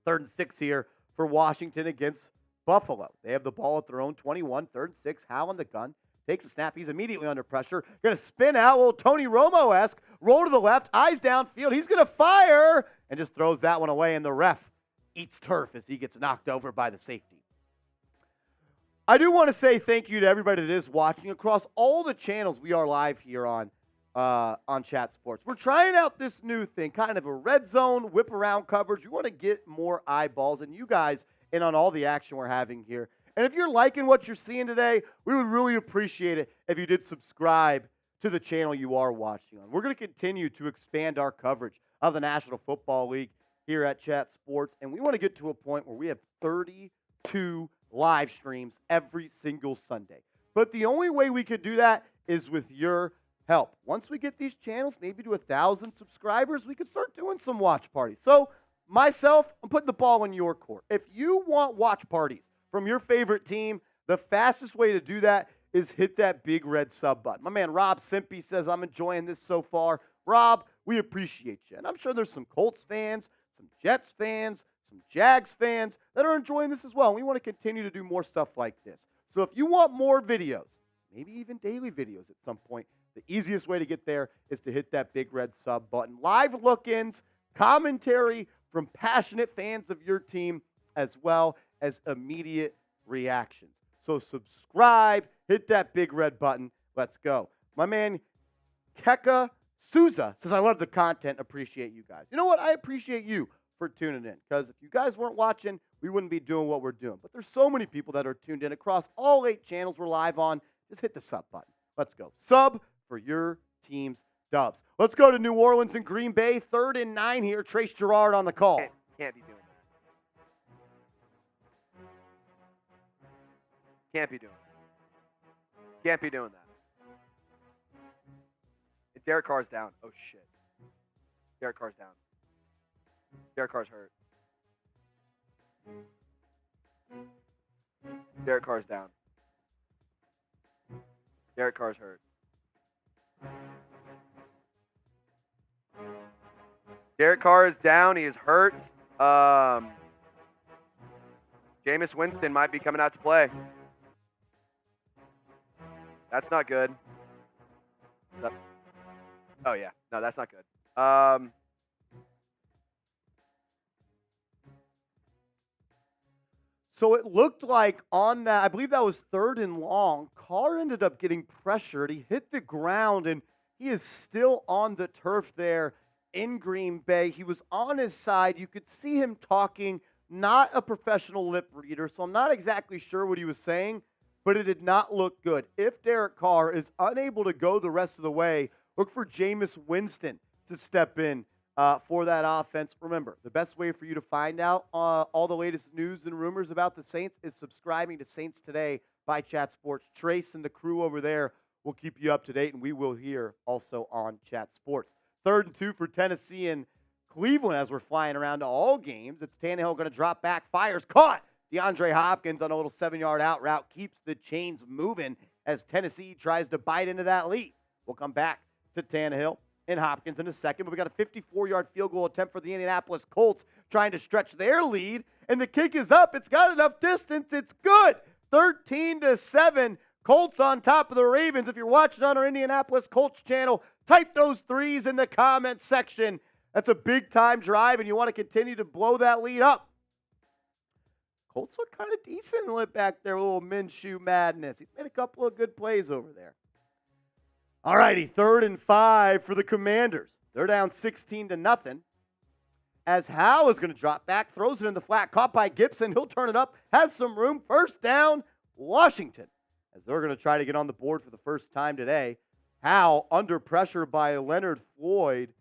3rd and 6 here for Washington against Buffalo. They have the ball at their own 21. 3rd and 6. Howell on the gun. Takes a snap. He's immediately under pressure. Going to spin out. A little Tony Romo-esque. Roll to the left. Eyes downfield. He's going to fire and just throws that one away. And the ref eats turf as he gets knocked over by the safety. I do want to say thank you to everybody that is watching across all the channels we are live here on Chat Sports. We're trying out this new thing, kind of a red zone whip around coverage. We want to get more eyeballs and you guys in on all the action we're having here. And if you're liking what you're seeing today, we would really appreciate it if you did subscribe to the channel you are watching on. We're going to continue to expand our coverage of the National Football League here at Chat Sports, and we want to get to a point where we have 32 live streams every single Sunday. But the only way we could do that is with your help. Once we get these channels maybe to 1,000 subscribers, we could start doing some watch parties. So myself, I'm putting the ball in your court. If you want watch parties from your favorite team, the fastest way to do that is hit that big red sub button. My man Rob Simpy says, I'm enjoying this so far. Rob, we appreciate you. And I'm sure there's some Colts fans, some Jets fans, some Jags fans that are enjoying this as well. And we want to continue to do more stuff like this. So if you want more videos, maybe even daily videos at some point, the easiest way to get there is to hit that big red sub button. Live look-ins, commentary from passionate fans of your team, as well as immediate reactions. So subscribe, hit that big red button. Let's go. My man Keka Souza says, I love the content. Appreciate you guys. You know what? I appreciate you for tuning in, because if you guys weren't watching, we wouldn't be doing what we're doing. But there's so many people that are tuned in across all 8 channels we're live on. Just hit the sub button. Let's go. Sub for your team's dubs. Let's go to New Orleans and Green Bay. 3rd and 9 here. Trace Gerard on the call. Can't be doing that. Can't be doing that. Can't be doing that. Derek Carr's down. Oh, shit. Derek Carr's down. Derek Carr's hurt. Derek Carr's down. Derek Carr's hurt. Derek Carr is down. He is hurt. Jameis Winston might be coming out to play. That's not good. Oh, yeah. No, that's not good. So it looked like on that, I believe that was 3rd and long, Carr ended up getting pressured. He hit the ground, and he is still on the turf there in Green Bay. He was on his side. You could see him talking, not a professional lip reader, so I'm not exactly sure what he was saying, but it did not look good. If Derek Carr is unable to go the rest of the way Look for Jameis Winston to step in for that offense. Remember, the best way for you to find out all the latest news and rumors about the Saints is subscribing to Saints Today by Chat Sports. Trace and the crew over there will keep you up to date, and we will hear also on Chat Sports. 3rd and 2 for Tennessee and Cleveland as we're flying around to all games. It's Tannehill going to drop back, fires, caught. DeAndre Hopkins on a little 7-yard out route keeps the chains moving as Tennessee tries to bite into that lead. We'll come back to Tannehill and Hopkins in a second, but we got a 54-yard field goal attempt for the Indianapolis Colts trying to stretch their lead, and the kick is up. It's got enough distance. It's good. 13-7. Colts on top of the Ravens. If you're watching on our Indianapolis Colts channel, type those threes in the comments section. That's a big-time drive, and you want to continue to blow that lead up. Colts look kind of decent back there, a little Minshew madness. He's made a couple of good plays over there. All righty, 3rd and 5 for the Commanders. They're down 16-0. As Howe is going to drop back, throws it in the flat, caught by Gibson. He'll turn it up, has some room. First down, Washington. As they're going to try to get on the board for the first time today. Howe under pressure by Leonard Floyd,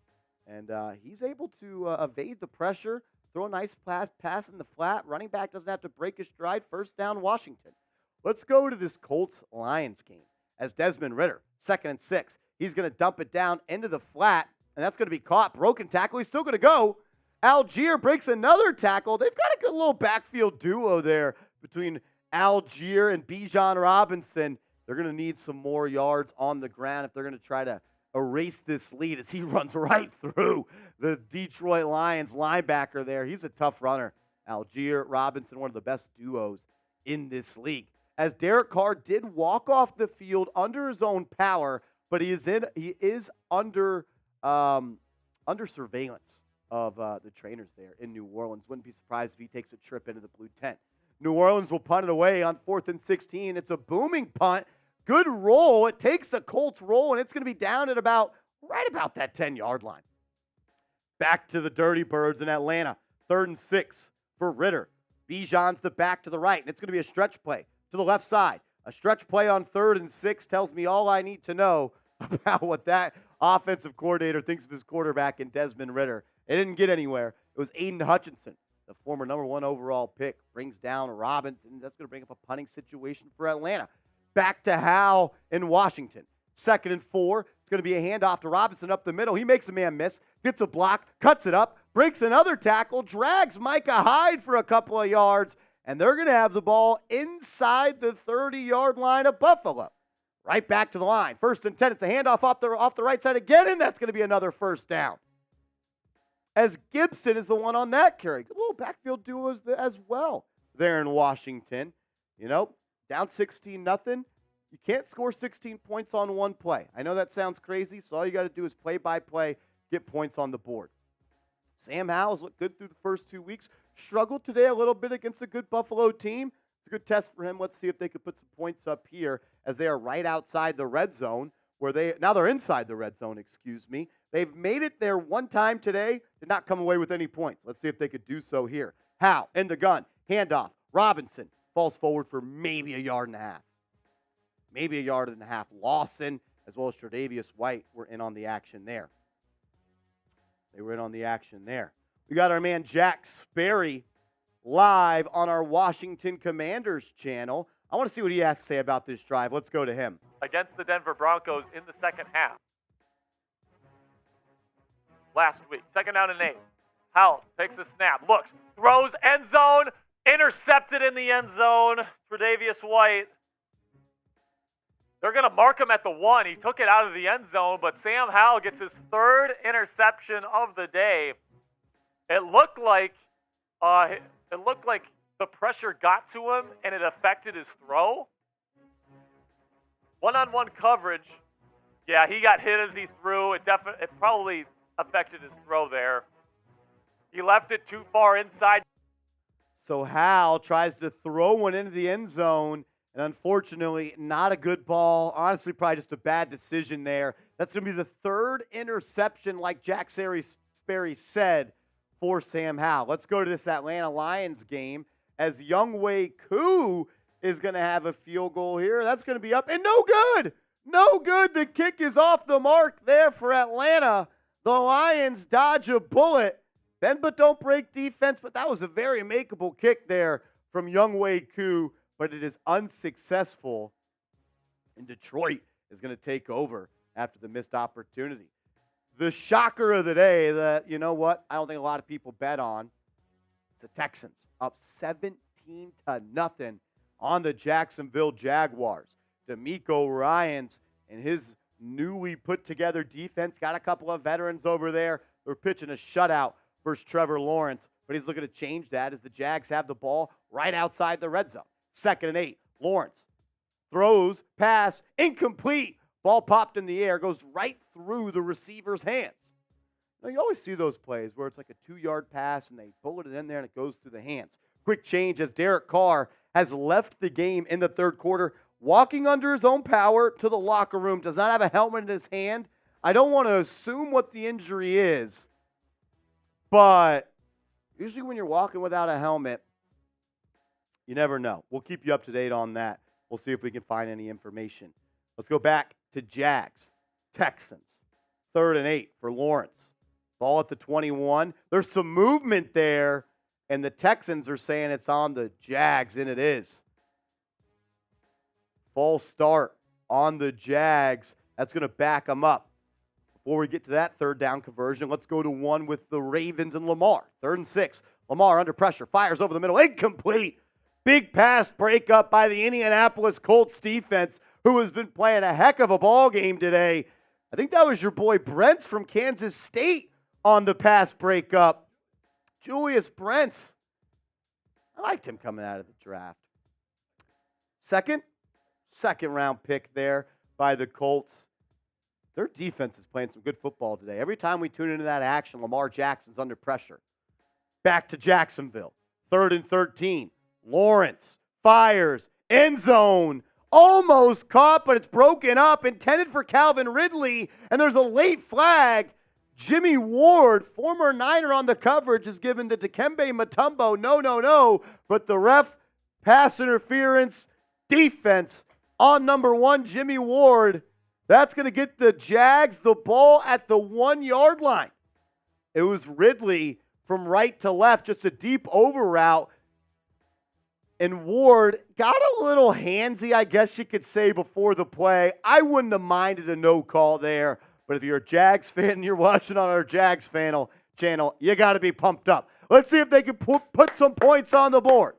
and he's able to evade the pressure, throw a nice pass in the flat. Running back doesn't have to break his stride. First down, Washington. Let's go to this Colts-Lions game. As Desmond Ridder, 2nd and 6. He's going to dump it down into the flat, and that's going to be caught. Broken tackle. He's still going to go. Algier breaks another tackle. They've got a good little backfield duo there between Algier and Bijan Robinson. They're going to need some more yards on the ground if they're going to try to erase this lead as he runs right through the Detroit Lions linebacker there. He's a tough runner. Algier, Robinson, one of the best duos in this league. As Derek Carr did walk off the field under his own power, but he is under surveillance of the trainers there in New Orleans. Wouldn't be surprised if he takes a trip into the blue tent. New Orleans will punt it away on 4th and 16. It's a booming punt. Good roll. It takes a Colts roll, and it's going to be down at right about that 10-yard line. Back to the Dirty Birds in Atlanta. 3rd and 6 for Ridder. Bijan's the back to the right, and it's going to be a stretch play to the left side. A stretch play on 3rd and 6 tells me all I need to know about what that offensive coordinator thinks of his quarterback in Desmond Ridder. It didn't get anywhere. It was Aiden Hutchinson, the former number 1 overall pick, brings down Robinson. That's going to bring up a punting situation for Atlanta. Back to Howe in Washington. 2nd and 4. It's going to be a handoff to Robinson up the middle. He makes a man miss, gets a block, cuts it up, breaks another tackle, drags Micah Hyde for a couple of yards, and they're going to have the ball inside the 30-yard line of Buffalo. Right back to the line. 1st and 10. It's a handoff off the right side again, and that's going to be another first down. As Gibson is the one on that carry. Good little backfield duo as well there in Washington. You know, down 16-0. You can't score 16 points on one play. I know that sounds crazy, so all you got to do is play by play, get points on the board. Sam Howell's looked good through the first 2 weeks. Struggled today a little bit against a good Buffalo team. It's a good test for him. Let's see if they could put some points up here as they are right outside the red zone. Now they're inside the red zone, excuse me. They've made it there one time today, did not come away with any points. Let's see if they could do so here. Howe in the gun, handoff. Robinson falls forward for maybe a yard and a half. Maybe a yard and a half. Lawson, as well as Tre'Davious White, were in on the action there. We got our man Jack Sperry live on our Washington Commanders channel. I want to see what he has to say about this drive. Let's go to him. Against the Denver Broncos in the second half. Last week, 2nd down and 8. Howell takes the snap, looks, throws, end zone, intercepted in the end zone. Tre'Davious White. They're going to mark him at the 1. He took it out of the end zone, but Sam Howell gets his 3rd interception of the day. It looked like the pressure got to him and it affected his throw. One-on-one coverage. Yeah, he got hit as he threw. It probably affected his throw there. He left it too far inside. So Howell tries to throw one into the end zone, and unfortunately, not a good ball. Honestly, probably just a bad decision there. That's going to be the 3rd interception, like Jack Sperry said, for Sam Howell. Let's go to this Atlanta Lions game as Younghoe Koo is going to have a field goal here. That's going to be up and no good. No good. The kick is off the mark there for Atlanta. The Lions dodge a bullet. Bend but don't break defense, but that was a very makeable kick there from Younghoe Koo, but it is unsuccessful. And Detroit is going to take over after the missed opportunity. The shocker of the day that, you know what, I don't think a lot of people bet on, it's the Texans up 17-0 on the Jacksonville Jaguars. DeMeco Ryans and his newly put together defense got a couple of veterans over there. They're pitching a shutout versus Trevor Lawrence, but he's looking to change that as the Jags have the ball right outside the red zone. 2nd and 8. Lawrence throws, pass, incomplete. Ball popped in the air, goes right through the receiver's hands. Now, you always see those plays where it's like a 2-yard pass and they bullet it in there and it goes through the hands. Quick change as Derek Carr has left the game in the 3rd quarter, walking under his own power to the locker room, does not have a helmet in his hand. I don't want to assume what the injury is, but usually when you're walking without a helmet, you never know. We'll keep you up to date on that. We'll see if we can find any information. Let's go back to Jags, Texans. 3rd and 8 for Lawrence. Ball at the 21. There's some movement there, and the Texans are saying it's on the Jags, and it is. False start on the Jags. That's going to back them up. Before we get to that 3rd down conversion, let's go to one with the Ravens and Lamar. 3rd and 6. Lamar under pressure. Fires over the middle. Incomplete. Big pass breakup by the Indianapolis Colts defense, who has been playing a heck of a ball game today. I think that was your boy Brents from Kansas State on the pass breakup. Julius Brents. I liked him coming out of the draft. Second round pick there by the Colts. Their defense is playing some good football today. Every time we tune into that action, Lamar Jackson's under pressure. Back to Jacksonville. 3rd and 13. Lawrence fires. End zone. Almost caught, but it's broken up. Intended for Calvin Ridley. And there's a late flag. Jimmy Ward, former Niner on the coverage, is given to Dikembe Mutombo. No. But the ref, pass interference, defense on number 1, Jimmy Ward. That's going to get the Jags the ball at the 1-yard line. It was Ridley from right to left, just a deep over route. And Ward got a little handsy, I guess you could say, before the play. I wouldn't have minded a no call there. But if you're a Jags fan and you're watching on our Jags channel, you got to be pumped up. Let's see if they can put some points on the board.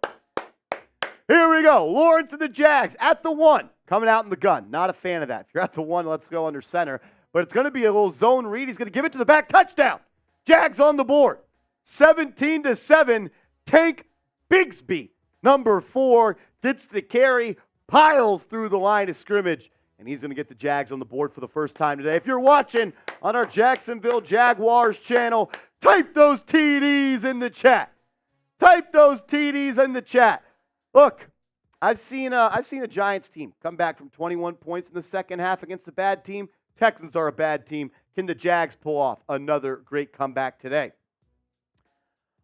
Here we go. Lawrence and the Jags at the 1. Coming out in the gun. Not a fan of that. If you're at the 1, let's go under center. But it's going to be a little zone read. He's going to give it to the back. Touchdown. Jags on the board. 17-7. Tank Bigsby, number 4, gets the carry, piles through the line of scrimmage, and he's going to get the Jags on the board for the first time today. If you're watching on our Jacksonville Jaguars channel, type those TDs in the chat. Type those TDs in the chat. Look, I've seen a Giants team come back from 21 points in the second half against a bad team. Texans are a bad team. Can the Jags pull off another great comeback today?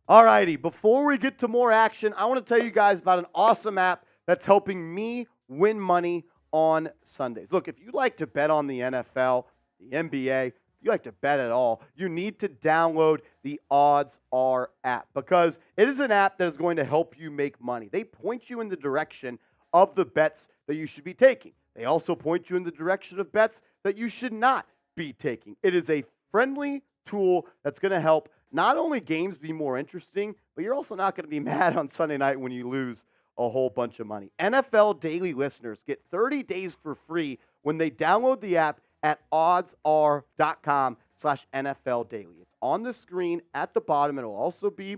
All righty, before we get to more action, I want to tell you guys about an awesome app that's helping me win money on Sundays. Look, if you like to bet on the NFL, the NBA, you like to bet at all, you need to download the Odds Are app because it is an app that is going to help you make money. They point you in the direction of the bets that you should be taking. They also point you in the direction of bets that you should not be taking. It is a friendly tool that's going to help not only games be more interesting, but you're also not going to be mad on Sunday night when you lose a whole bunch of money. NFL Daily listeners get 30 days for free when they download the app at oddsr.com/NFL Daily. It's on the screen at the bottom. It'll also be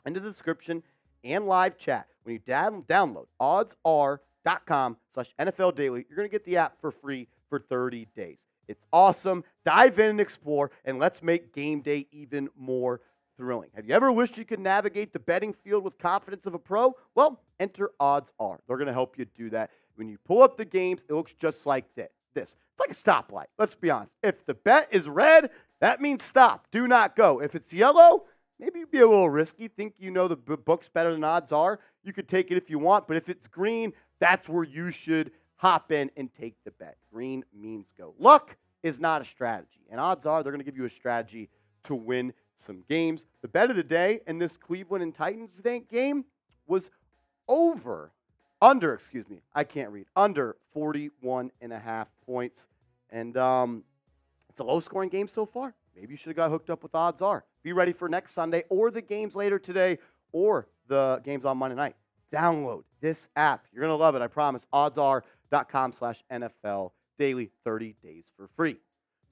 in the description and live chat. When you download oddsr.com/NFL Daily, you're going to get the app for free for 30 days. It's awesome. Dive in and explore, and let's make game day even more thrilling. Have you ever wished you could navigate the betting field with confidence of a pro? Well, enter Odds Are. They're going to help you do that. When you pull up the games, it looks just like this. It's like a stoplight. Let's be honest. If the bet is red, that means stop. Do not go. If it's yellow, maybe you'd be a little risky. Think you know the book's better than Odds Are. You could take it if you want. But if it's green, that's where you should hop in and take the bet. Green means go. Luck is not a strategy, and odds are they're going to give you a strategy to win some games. The bet of the day in this Cleveland and Titans game was under 41.5 points. And it's a low-scoring game so far. Maybe you should have got hooked up with odds are. Be ready for next Sunday or the games later today or the games on Monday night. Download this app. You're going to love it, I promise. oddsr.com/NFL daily, 30 days for free.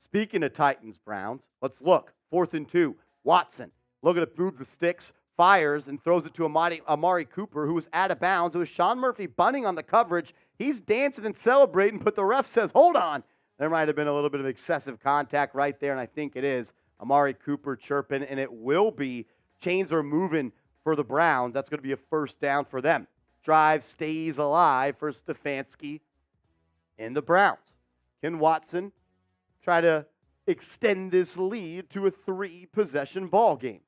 Speaking of Titans, Browns, let's look. 4th and 2. Watson looking to move the sticks, fires, and throws it to Amari Cooper, who was out of bounds. It was Sean Murphy bunting on the coverage. He's dancing and celebrating, but the ref says, hold on. There might have been a little bit of excessive contact right there, and I think it is. Amari Cooper chirping, and it will be. Chains are moving for the Browns. That's going to be a first down for them. Drive stays alive for Stefanski and the Browns. Can Watson try to extend this lead to a 3-possession ball game?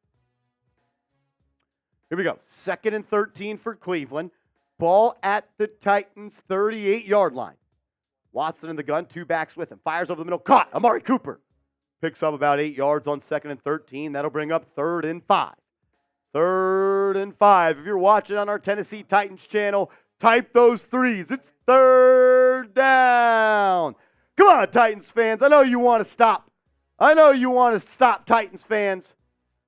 Here we go. 2nd and 13 for Cleveland. Ball at the Titans' 38-yard line. Watson in the gun, 2 backs with him. Fires over the middle, caught. Amari Cooper picks up about 8 yards on 2nd and 13. That'll bring up 3rd and 5. 3rd and 5. If you're watching on our Tennessee Titans channel, type those 3s. It's 3rd down. Come on, Titans fans. I know you want to stop. Titans fans.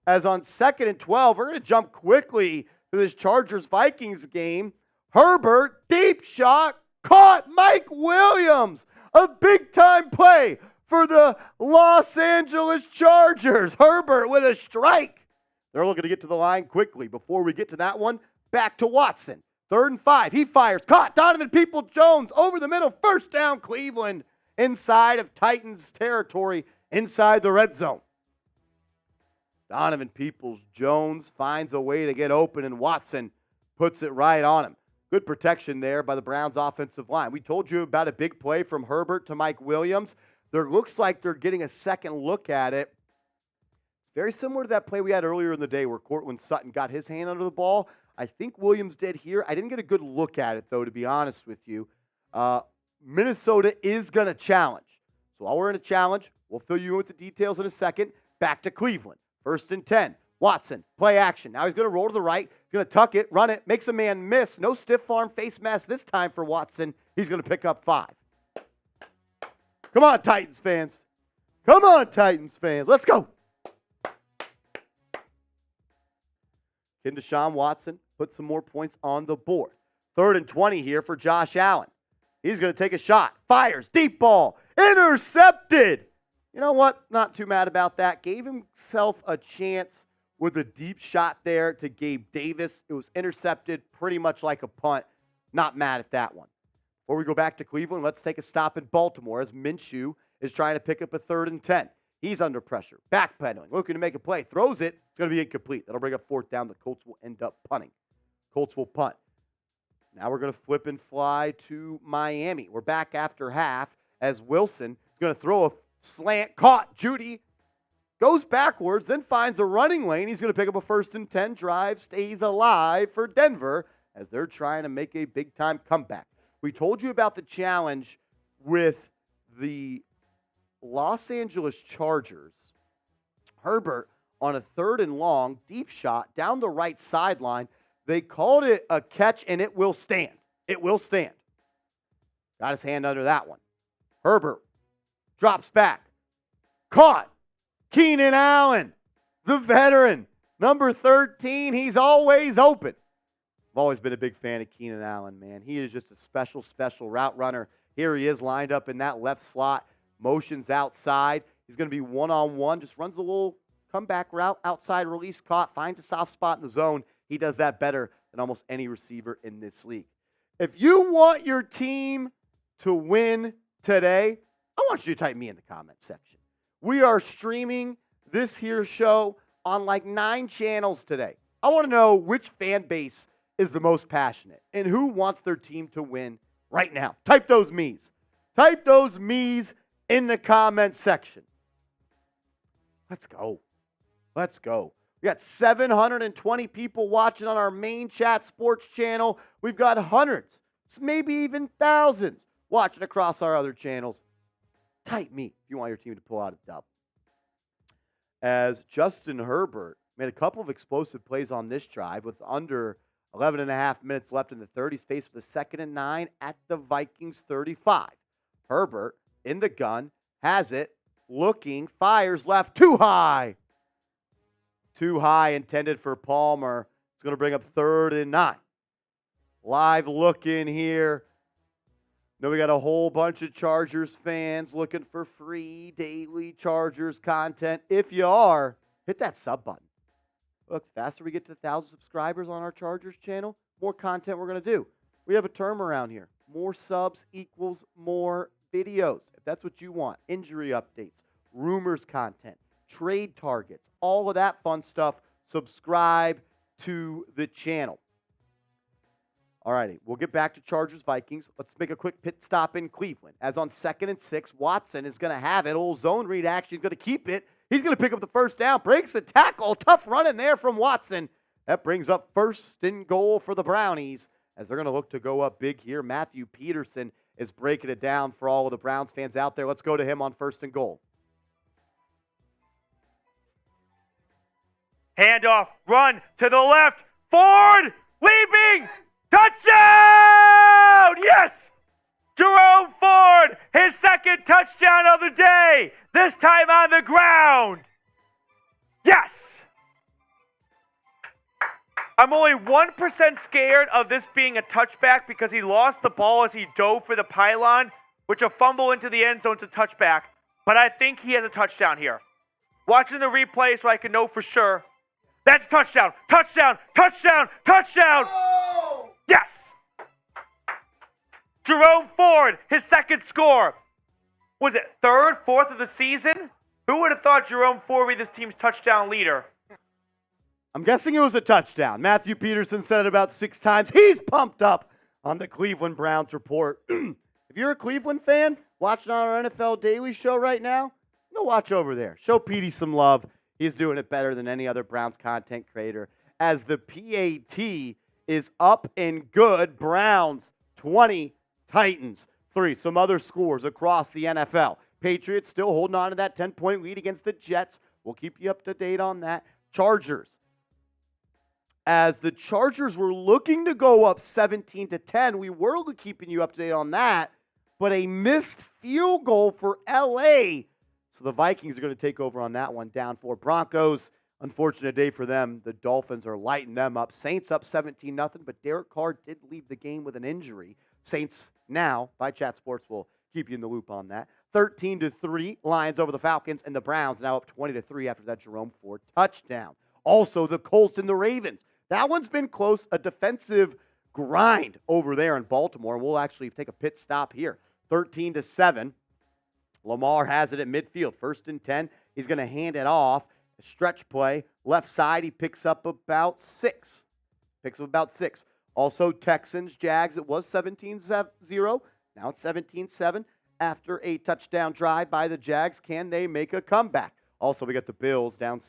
As on 2nd and 12, we're going to jump quickly to this Chargers-Vikings game. Herbert, deep shot, caught Mike Williams. A big-time play for the Los Angeles Chargers. Herbert with a strike. They're looking to get to the line quickly. Before we get to that one, back to Watson. 3rd and 5. He fires. Caught. Donovan Peoples-Jones over the middle. First down, Cleveland. Inside of Titans territory, inside the red zone. Donovan Peoples-Jones finds a way to get open, and Watson puts it right on him. Good protection there by the Browns' offensive line. We told you about a big play from Herbert to Mike Williams. There looks like they're getting a second look at it. It's very similar to that play we had earlier in the day where Cortland Sutton got his hand under the ball. I think Williams did here. I didn't get a good look at it, though, to be honest with you. Minnesota is going to challenge. So while we're in a challenge, we'll fill you in with the details in a second. Back to Cleveland. 1st and 10. Watson, play action. Now he's going to roll to the right. He's going to tuck it, run it, makes a man miss. No stiff arm face mask this time for Watson. He's going to pick up 5. Come on, Titans fans. Let's go. Can Deshaun Watson put some more points on the board? 3rd and 20 here for Josh Allen. He's going to take a shot. Fires. Deep ball. Intercepted. You know what? Not too mad about that. Gave himself a chance with a deep shot there to Gabe Davis. It was intercepted pretty much like a punt. Not mad at that one. Before we go back to Cleveland, let's take a stop in Baltimore as Minshew is trying to pick up a 3rd and 10. He's under pressure. Backpedaling. Looking to make a play. Throws it. It's going to be incomplete. That'll bring up 4th down. The Colts will end up punting. Colts will punt. Now we're going to flip and fly to Miami. We're back after half as Wilson is going to throw a slant, caught. Judy goes backwards, then finds a running lane. He's going to pick up a 1st and 10. Drive stays alive for Denver as they're trying to make a big-time comeback. We told you about the challenge with the Los Angeles Chargers. Herbert on a 3rd and long, deep shot down the right sideline. They called it a catch, and it will stand. It will stand. Got his hand under that one. Herbert drops back. Caught. Keenan Allen, the veteran. Number 13, he's always open. I've always been a big fan of Keenan Allen, man. He is just a special, special route runner. Here he is lined up in that left slot. Motions outside. He's going to be one-on-one. Just runs a little comeback route. Outside release caught. Finds a soft spot in the zone. He does that better than almost any receiver in this league. If you want your team to win today, I want you to type me in the comment section. We are streaming this here show on like 9 channels today. I want to know which fan base is the most passionate and who wants their team to win right now. Type those me's. Type those me's in the comment section. Let's go. Let's go. We got 720 people watching on our main chat sports channel. We've got hundreds, maybe even thousands, watching across our other channels, type me if you want your team to pull out a dub. As Justin Herbert made a couple of explosive plays on this drive with under 11 and a half minutes left in the third. He's faced with a 2nd and 9 at the Vikings 35. Herbert in the gun, has it, looking, fires left, too high. Too high, intended for Palmer. It's going to bring up 3rd and 9. Live look in here. Know we got a whole bunch of Chargers fans looking for free daily Chargers content. If you are, hit that sub button. Look, the faster we get to 1,000 subscribers on our Chargers channel, more content we're going to do. We have a term around here. More subs equals more videos. If that's what you want, injury updates, rumors content, trade targets, all of that fun stuff, subscribe to the channel. All righty, we'll get back to Chargers-Vikings. Let's make a quick pit stop in Cleveland. As on 2nd and 6, Watson is going to have it. Old zone read action. He's going to keep it. He's going to pick up the first down. Breaks a tackle. Tough run in there from Watson. That brings up 1st and goal for the Brownies as they're going to look to go up big here. Matthew Peterson is breaking it down for all of the Browns fans out there. Let's go to him on 1st and goal. Handoff, run to the left. Ford, leaping. Touchdown! Yes! Jerome Ford, his 2nd touchdown of the day, this time on the ground. Yes! I'm only 1% scared of this being a touchback because he lost the ball as he dove for the pylon, which a fumble into the end zone is a touchback. But I think he has a touchdown here. Watching the replay so I can know for sure. That's touchdown, touchdown, touchdown, touchdown! Yes! Jerome Ford, his 2nd score. Was it 3rd, 4th of the season? Who would have thought Jerome Ford would be this team's touchdown leader? I'm guessing it was a touchdown. Matthew Peterson said it about 6 times. He's pumped up on the Cleveland Browns report. If you're a Cleveland fan watching on our NFL Daily Show right now, go watch over there. Show Petey some love. He's doing it better than any other Browns content creator. As the PAT is up and good. Browns 20, Titans 3. Some other scores across the NFL. Patriots still holding on to that 10-point lead against the Jets. We'll keep you up to date on that. Chargers. As the Chargers were looking to go up 17-10, we were keeping you up to date on that, but a missed field goal for LA. So the Vikings are going to take over on that one. Down 4. Broncos. Unfortunate day for them. The Dolphins are lighting them up. Saints up 17-0, but Derek Carr did leave the game with an injury. Saints now, by Chat Sports, will keep you in the loop on that. 13-3, Lions over the Falcons, and the Browns now up 20-3 after that Jerome Ford touchdown. Also, the Colts and the Ravens. That one's been close, a defensive grind over there in Baltimore. We'll actually take a pit stop here. 13-7. Lamar has it at midfield. 1st and 10. He's going to hand it off. Stretch play, left side, he picks up about 6. Also, Texans, Jags, it was 17-0. Now it's 17-7 after a touchdown drive by the Jags. Can they make a comeback? Also, we got the Bills down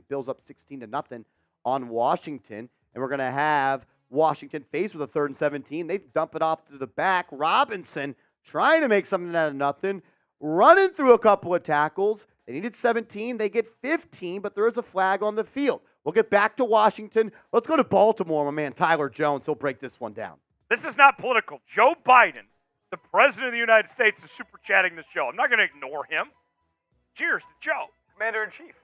Bills up 16-0 on Washington. And we're going to have Washington faced with a 3rd and 17. They dump it off to the back. Robinson trying to make something out of nothing, running through a couple of tackles. They needed 17. They get 15, but there is a flag on the field. We'll get back to Washington. Let's go to Baltimore, my man Tyler Jones. He'll break this one down. This is not political. Joe Biden, the President of the United States, is super chatting the show. I'm not going to ignore him. Cheers to Joe. Commander-in-Chief.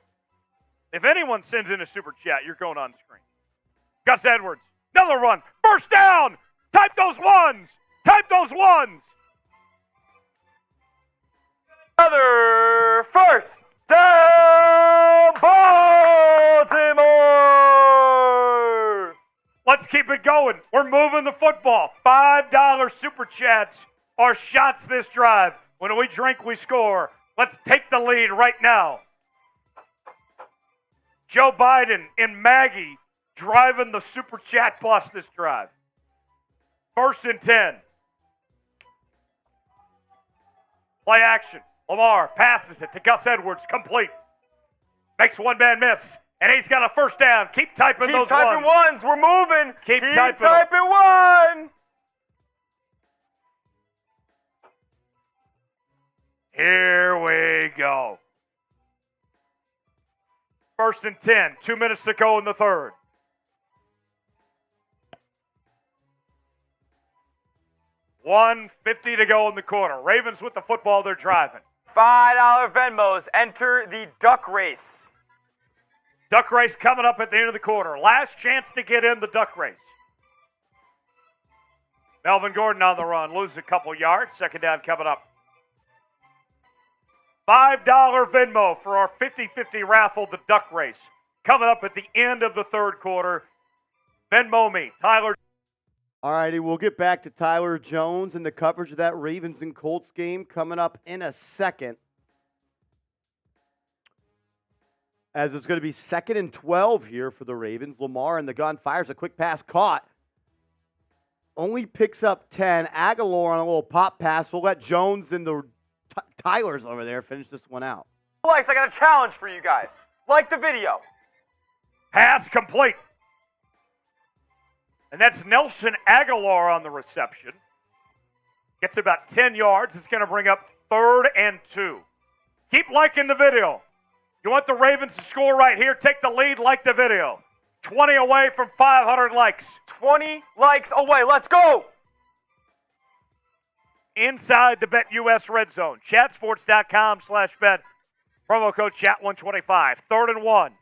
If anyone sends in a super chat, you're going on screen. Gus Edwards, another run. First down. Type those ones. Another first down, Baltimore! Let's keep it going. We're moving the football. $5 super chats are shots this drive. When we drink, we score. Let's take the lead right now. Joe Biden and Maggie driving the super chat bus this drive. 1st and 10. Play action. Lamar passes it to Gus Edwards, complete. Makes one man miss, and he's got a first down. Keep typing those ones. Keep typing ones. We're moving. Keep typing one. Here we go. 1st and 10, 2 minutes to go in the third. $1.50 to go in the quarter. Ravens with the football, they're driving. $5 Venmos enter the duck race. Duck race coming up at the end of the quarter. Last chance to get in the duck race. Melvin Gordon on the run, loses a couple yards. 2nd down coming up. $5 Venmo for our 50-50 raffle, the duck race. Coming up at the end of the third quarter. Venmo me, Tyler. All righty, we'll get back to Tyler Jones and the coverage of that Ravens and Colts game coming up in a second. As it's going to be 2nd and 12 here for the Ravens. Lamar in the gun fires a quick pass caught. Only picks up 10. Aguilar on a little pop pass. We'll let Jones and the Tyler's over there finish this one out. Likes, I got a challenge for you guys. Like the video. Pass complete. And that's Nelson Aguilar on the reception. Gets about 10 yards. It's going to bring up 3rd and 2. Keep liking the video. You want the Ravens to score right here? Take the lead, like the video. 20 away from 500 likes. 20 likes away. Let's go. Inside the BetUS Red Zone. Chatsports.com/bet. Promo code chat125. 3rd and 1.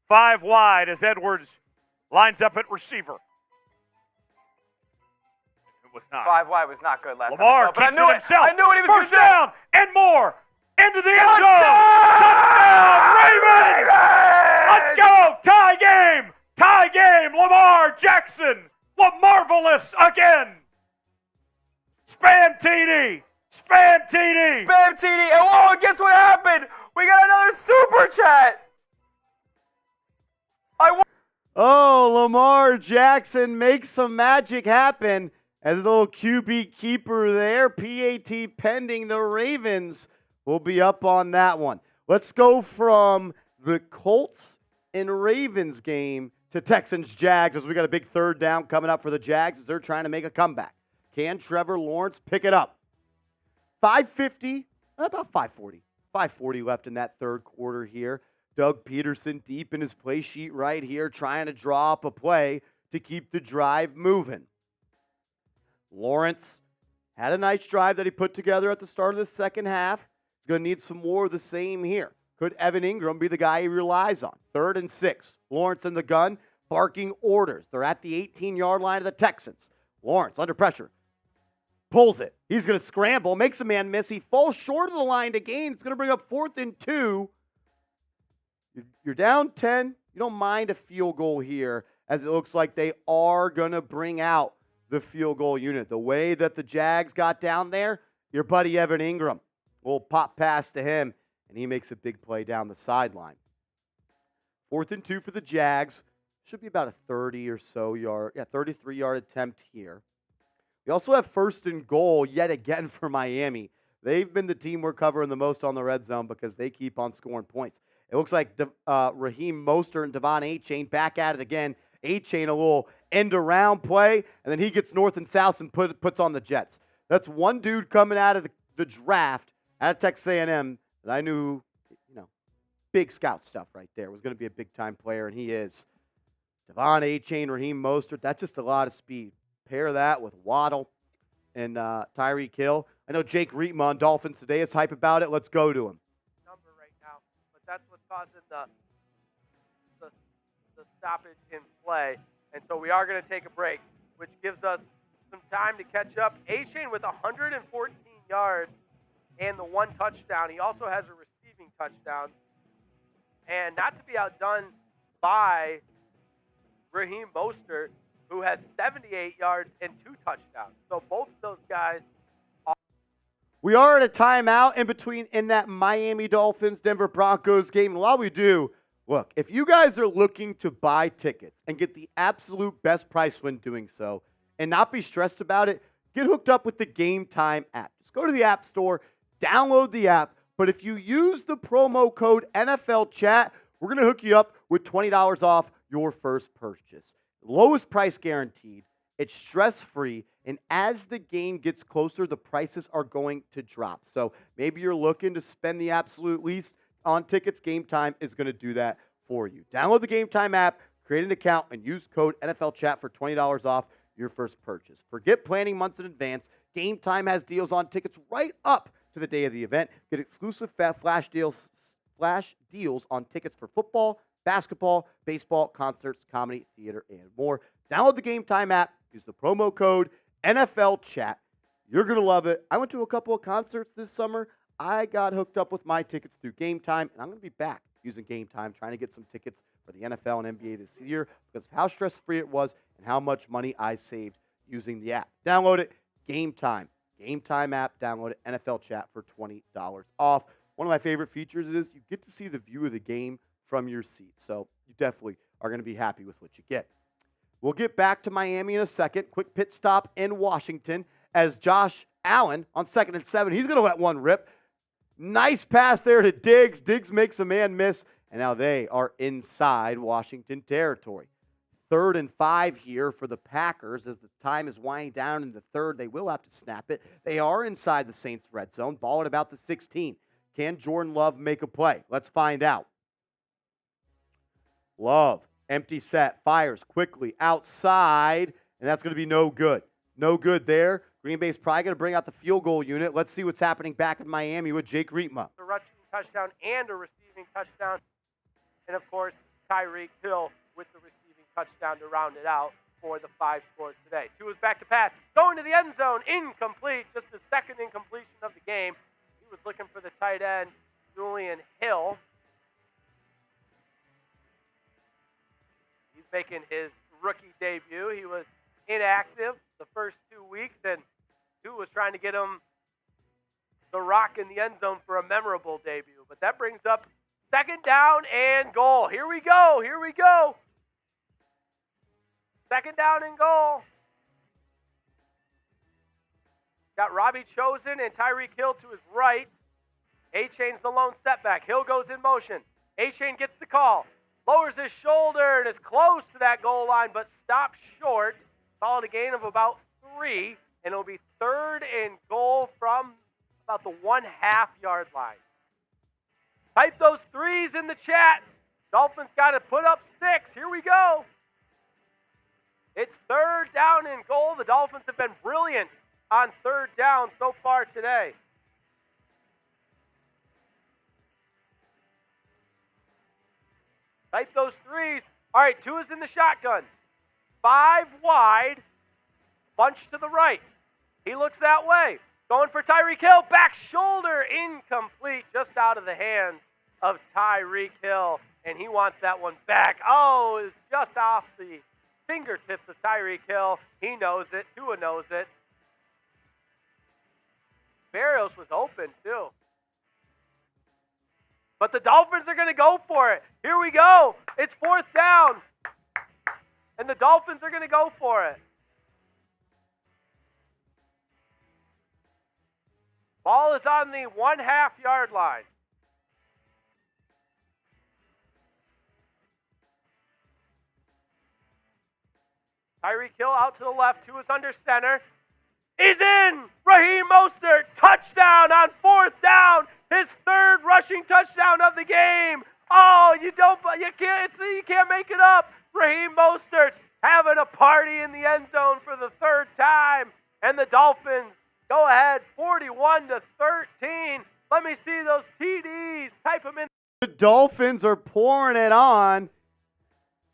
5 wide as Edwards lines up at receiver. It was not. 5 wide was not good last Lamar time. But I keeps knew it it. himself. I knew what he was going to First do. down and more. Into the end zone. Touchdown, Ravens! Let's go. Tie game. Tie game. Lamar Jackson. Marvelous again. Spam TD. Spam TD. Spam TD. And whoa, guess what happened? We got another super chat. Oh, Lamar Jackson makes some magic happen as his little QB keeper there. PAT pending. The Ravens will be up on that one. Let's go from the Colts and Ravens game to Texans-Jags as we got a big 3rd down coming up for the Jags as they're trying to make a comeback. Can Trevor Lawrence pick it up? 5:50, about 5:40. 5:40 left in that third quarter here. Doug Peterson deep in his play sheet right here, trying to draw up a play to keep the drive moving. Lawrence had a nice drive that he put together at the start of the second half. He's going to need some more of the same here. Could Evan Ingram be the guy he relies on? 3rd and 6. Lawrence in the gun, barking orders. They're at the 18-yard line of the Texans. Lawrence under pressure. Pulls it. He's going to scramble, makes a man miss. He falls short of the line to gain. It's going to bring up 4th and 2. You're down 10. You don't mind a field goal here, as it looks like they are going to bring out the field goal unit. The way that the Jags got down there, your buddy Evan Ingram will pop pass to him, and he makes a big play down the sideline. 4th and 2 for the Jags. Should be about a 30 or so yard, 33-yard attempt here. We also have 1st and goal yet again for Miami. They've been the team we're covering the most on the red zone because they keep on scoring points. It looks like Raheem Mostert and Devon A-Chain back at it again. A-Chain a little end-around play, and then he gets north and south and puts on the Jets. That's one dude coming out of the draft out of Texas A&M that I knew, big scout stuff right there. Was going to be a big-time player, and he is. Devon A-Chain, Raheem Mostert, that's just a lot of speed. Pair that with Waddle and Tyreek Hill. I know Jake Reitman on Dolphins Today is hype about it. Let's go to him. Number right now, but that's what's causing the stoppage in play. And so we are going to take a break, which gives us some time to catch up. A-Chain with 114 yards and the 1 touchdown. He also has a receiving touchdown. And not to be outdone by Raheem Mostert, who has 78 yards and 2 touchdowns. So both of those guys are. We are at a timeout in that Miami Dolphins Denver Broncos game. And while we do, look, if you guys are looking to buy tickets and get the absolute best price when doing so and not be stressed about it, get hooked up with the Game Time app. Just go to the App Store, download the app. But if you use the promo code NFL Chat, we're going to hook you up with $20 off your first purchase. Lowest price guaranteed. It's stress-free, and as the game gets closer, the prices are going to drop. So maybe you're looking to spend the absolute least on tickets. Game Time is going to do that for you. Download the Game Time app, create an account, and use code NFL Chat for $20 off your first purchase. Forget planning months in advance. Game Time has deals on tickets right up to the day of the event. Get exclusive flash deals on tickets for football, basketball, baseball, concerts, comedy, theater, and more. Download the Game Time app. Use the promo code NFL Chat. You're going to love it. I went to a couple of concerts this summer. I got hooked up with my tickets through Game Time, and I'm going to be back using Game Time, trying to get some tickets for the NFL and NBA this year because of how stress-free it was and how much money I saved using the app. Download it. Game Time. Game Time app. Download it. NFL Chat for $20 off. One of my favorite features is you get to see the view of the game from your seat. So you definitely are going to be happy with what you get. We'll get back to Miami in a second. Quick pit stop in Washington as Josh Allen on 2nd and 7. He's going to let one rip. Nice pass there to Diggs. Diggs makes a man miss, and now they are inside Washington territory. 3rd and 5 here for the Packers as the time is winding down in the third. They will have to snap it. They are inside the Saints' red zone, ball at about the 16. Can Jordan Love make a play? Let's find out. Love, empty set, fires quickly outside, and that's going to be no good. No good there. Green Bay's probably going to bring out the field goal unit. Let's see what's happening back in Miami with Jake Rietma. A rushing touchdown and a receiving touchdown. And, of course, Tyreek Hill with the receiving touchdown to round it out for the 5 scores today. 2 is back to pass. Going to the end zone. Incomplete. Just the second incompletion of the game. He was looking for the tight end, Julian Hill. He's making his rookie debut. He was inactive the first 2 weeks, and Tua was trying to get him the rock in the end zone for a memorable debut. But that brings up 2nd down and goal. Here we go. Here we go. 2nd down and goal. Got Robbie Chosen and Tyreek Hill to his right. A-Chain's the lone setback. Hill goes in motion. A-Chain gets the call. Lowers his shoulder and is close to that goal line, but stops short. Call it a gain of about 3, and it'll be 3rd and goal from about the 1/2-yard line. Type those 3s in the chat. Dolphins got to put up 6. Here we go. It's 3rd down and goal. The Dolphins have been brilliant on 3rd down so far today. Type those 3s. All right, 2 is in the shotgun. 5 wide. Bunch to the right. He looks that way. Going for Tyreek Hill. Back shoulder. Incomplete. Just out of the hands of Tyreek Hill. And he wants that one back. Oh, it's just off the fingertips of Tyreek Hill. He knows it. Tua knows it. Barrios was open, too. But the Dolphins are going to go for it. Here we go. It's 4th down. And the Dolphins are going to go for it. Ball is on the 1/2-yard line. Tyreek Hill out to the left. 2 is under center. He's in. Raheem Mostert, touchdown on 4th down. His 3rd rushing touchdown of the game. Oh, you can't make it up. Raheem Mostert's having a party in the end zone for the 3rd time, and the Dolphins go ahead 41-13. Let me see those TDs. Type them in. The Dolphins are pouring it on.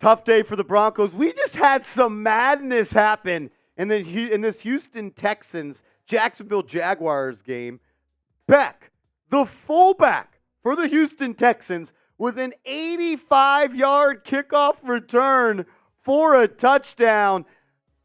Tough day for the Broncos. We just had some madness happen in this Houston Texans Jacksonville Jaguars game. Beck, the fullback for the Houston Texans, with an 85-yard kickoff return for a touchdown.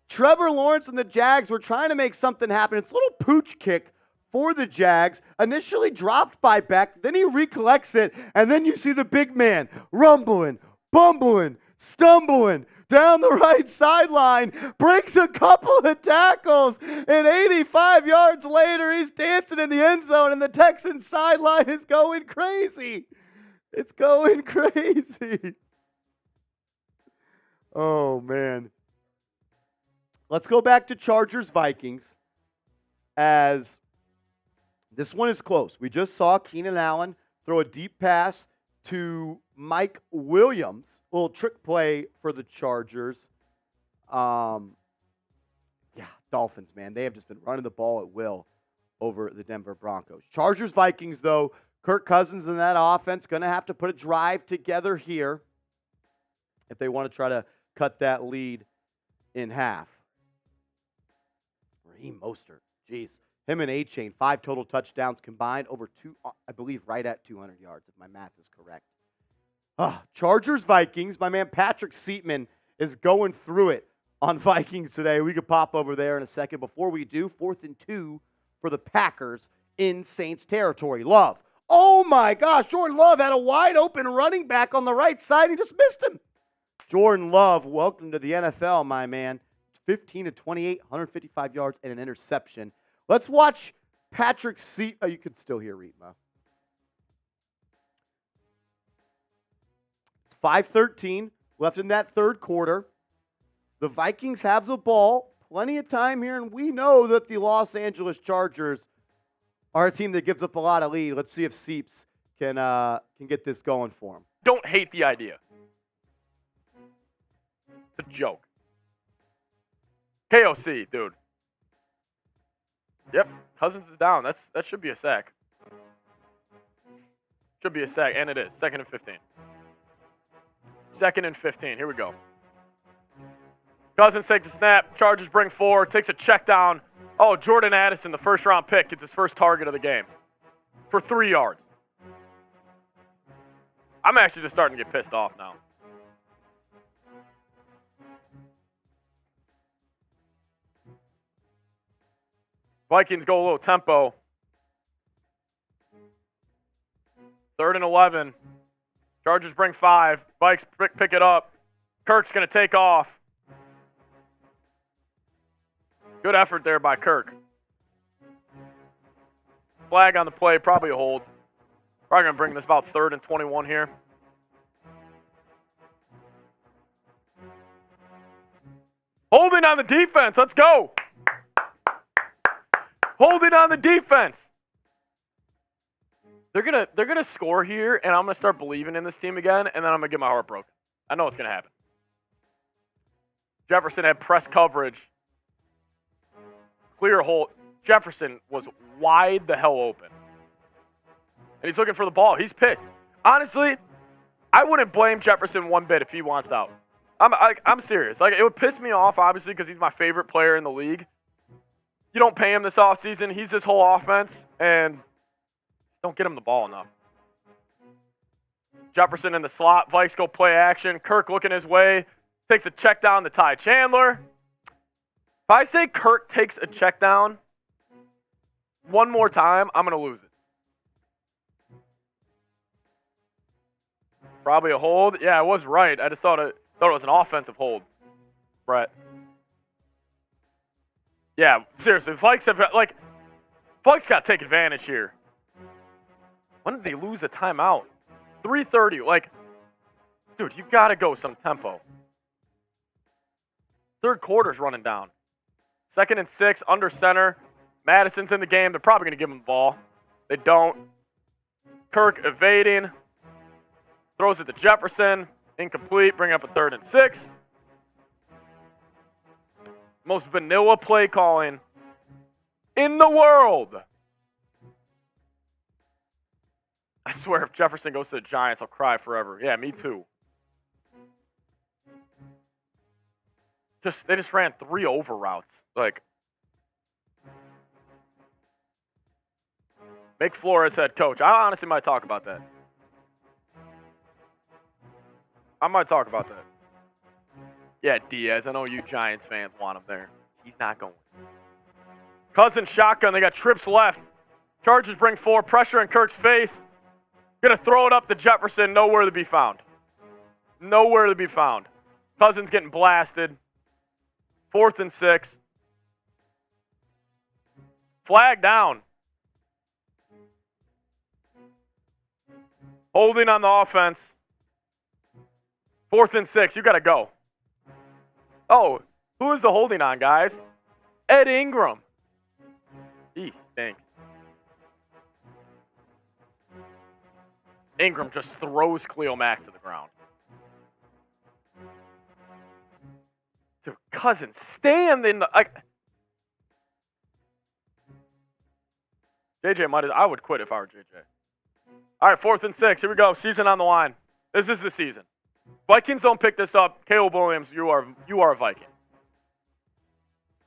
Trevor Lawrence and the Jags were trying to make something happen. It's a little pooch kick for the Jags, initially dropped by Beck, then he recollects it, and then you see the big man rumbling, bumbling, stumbling down the right sideline, breaks a couple of tackles, and 85 yards later, he's dancing in the end zone, and the Texans sideline is going crazy. It's going crazy. Oh, man. Let's go back to Chargers-Vikings, as this one is close. We just saw Keenan Allen throw a deep pass to Mike Williams. A little trick play for the Chargers. Dolphins, man. They have just been running the ball at will over the Denver Broncos. Chargers-Vikings, though, Kirk Cousins and that offense going to have to put a drive together here if they want to try to cut that lead in half. Raheem Mostert, jeez. Him and A-Chain, 5 total touchdowns combined, over 2, I believe right at 200 yards, if my math is correct. Chargers-Vikings, my man Patrick Seatman is going through it on Vikings today. We could pop over there in a second. Before we do, 4th and 2 for the Packers in Saints territory. Love. Oh my gosh, Jordan Love had a wide open running back on the right side. He just missed him. Jordan Love, welcome to the NFL, my man. 15 to 28, 155 yards and an interception. Let's watch Patrick Seatman. Oh, you can still hear Reetma. It's 5:13 left in that third quarter. The Vikings have the ball, plenty of time here, and we know that the Los Angeles Chargers are a team that gives up a lot of lead. Let's see if Seeps can get this going for him. Don't hate the idea. It's a joke. KOC, dude. Yep, Cousins is down. That should be a sack. Should be a sack, and it is. 2nd and 15. 2nd and 15. Here we go. Cousins takes a snap. Chargers bring 4. Takes a check down. Oh, Jordan Addison, the first-round pick, gets his first target of the game for 3 yards. I'm actually just starting to get pissed off now. Vikings go a little tempo. 3rd and 11. Chargers bring 5. Vikes pick it up. Kirk's going to take off. Good effort there by Kirk. Flag on the play, probably a hold. Probably going to bring this about 3rd and 21 here. Holding on the defense. Let's go. Holding on the defense. They're gonna score here, and I'm gonna start believing in this team again, and then I'm gonna get my heart broken. I know it's gonna happen. Jefferson had press coverage. Clear hole. Jefferson was wide the hell open. And he's looking for the ball. He's pissed. Honestly, I wouldn't blame Jefferson one bit if he wants out. I'm serious. Like, it would piss me off, obviously, because he's my favorite player in the league. You don't pay him this offseason. He's this whole offense, and don't get him the ball enough. Jefferson in the slot. Vikes go play action. Kirk looking his way. Takes a check down to Ty Chandler. If I say Kirk takes a check down one more time, I'm going to lose it. Probably a hold. Yeah, I was right. I just thought it was an offensive hold, Brett. Yeah, seriously, Vikes got to take advantage here. When did they lose a timeout? 3:30. Dude, you got to go some tempo. Third quarter's running down. 2nd and 6, under center. Madison's in the game. They're probably going to give him the ball. They don't. Kirk evading. Throws it to Jefferson. Incomplete. Bring up a 3rd and 6. Most vanilla play calling in the world. I swear, if Jefferson goes to the Giants, I'll cry forever. Yeah, me too. They just ran 3 over routes. Make Flores head coach. I honestly might talk about that. Yeah, Diaz. I know you Giants fans want him there. He's not going. Cousins shotgun. They got trips left. Chargers bring 4. Pressure in Kirk's face. Gonna throw it up to Jefferson. Nowhere to be found. Cousins getting blasted. 4th and 6. Flag down. Holding on the offense. 4th and 6. You got to go. Oh, Who is the holding on, guys? Ed Ingram. He stinks. Ingram just throws Khalil Mack to the ground. Dude, Cousins, stand in the... JJ might have... I would quit if I were JJ. All right, 4th and 6. Here we go. Season on the line. This is the season. Vikings don't pick this up. Caleb Williams, you are a Viking.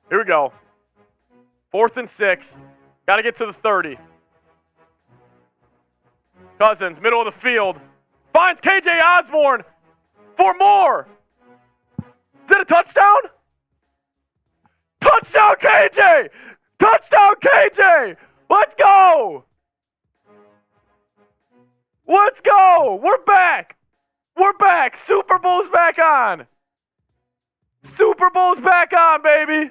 Here we go. 4th and 6. Got to get to the 30. Cousins, middle of the field. Finds KJ Osborne for more. Is it a touchdown? Touchdown, KJ! Touchdown, KJ! Let's go! Let's go! We're back! We're back! Super Bowl's back on! Super Bowl's back on, baby!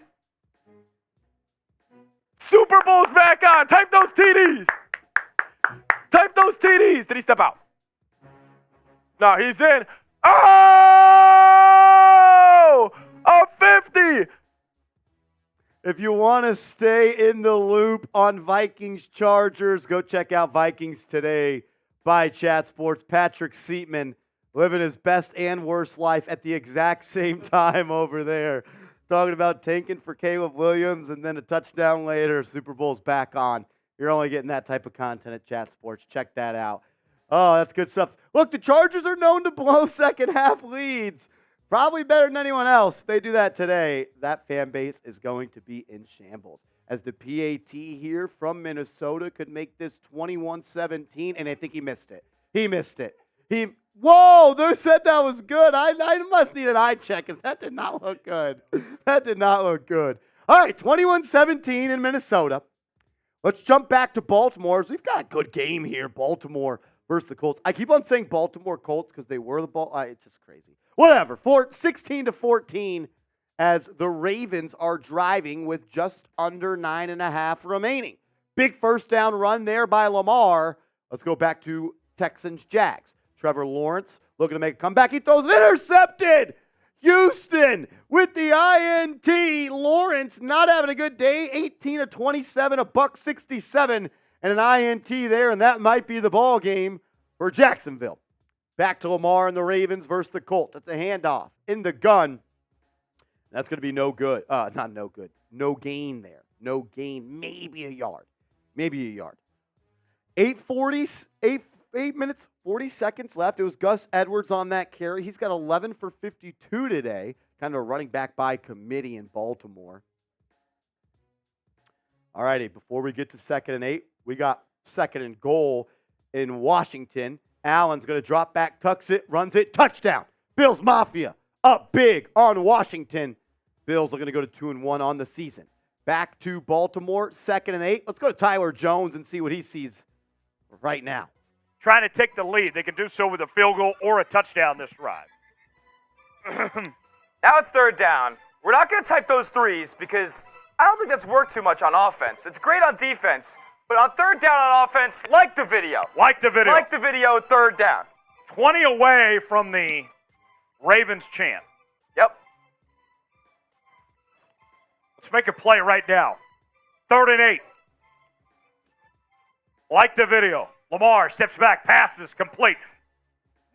Super Bowl's back on! Type those TDs! Type those TDs! Did he step out? No, he's in. Oh! A 50! If you want to stay in the loop on Vikings Chargers, go check out Vikings Today by Chat Sports. Patrick Seatman living his best and worst life at the exact same time over there. Talking about tanking for Caleb Williams and then a touchdown later. Super Bowl's back on. You're only getting that type of content at Chat Sports. Check that out. Oh, that's good stuff. Look, the Chargers are known to blow second half leads. Probably better than anyone else. If they do that today, that fan base is going to be in shambles. As the PAT here from Minnesota could make this 21-17, and I think he missed it. He missed it. Whoa, they said that was good. I must need an eye check because that did not look good. That did not look good. All right, 21-17 in Minnesota. Let's jump back to Baltimore. We've got a good game here, Baltimore versus the Colts. I keep on saying Baltimore Colts because they were the ball. It's just crazy. Whatever. 16-14 as the Ravens are driving with just under 9.5 remaining. Big first down run there by Lamar. Let's go back to Texans Jags. Trevor Lawrence looking to make a comeback. He throws it intercepted. Houston with the INT. Lawrence not having a good day. 18 of 27, $167, and an INT there, and that might be the ball game for Jacksonville. Back to Lamar and the Ravens versus the Colts. It's a handoff in the gun. That's going to be no good. Not no good. No gain there. No gain. Maybe a yard. Maybe a yard. 8 minutes, 40 seconds left. It was Gus Edwards on that carry. He's got 11 for 52 today. Kind of a running back by committee in Baltimore. All righty, before we get to 2nd and 8, we got 2nd and goal in Washington. Allen's going to drop back, tucks it, runs it, touchdown. Bills Mafia up big on Washington. Bills are going to go to 2-1 on the season. Back to Baltimore, 2nd and 8. Let's go to Tyler Jones and see what he sees right now. Trying to take the lead. They can do so with a field goal or a touchdown this drive. Now it's 3rd down. We're not going to type those threes because I don't think that's worked too much on offense. It's great on defense, but on 3rd down on offense, like the video. Like the video. Like the video, 3rd down. 20 away from the Ravens chant. Yep. Let's make a play right now. 3rd and 8. Like the video. Lamar steps back, passes complete.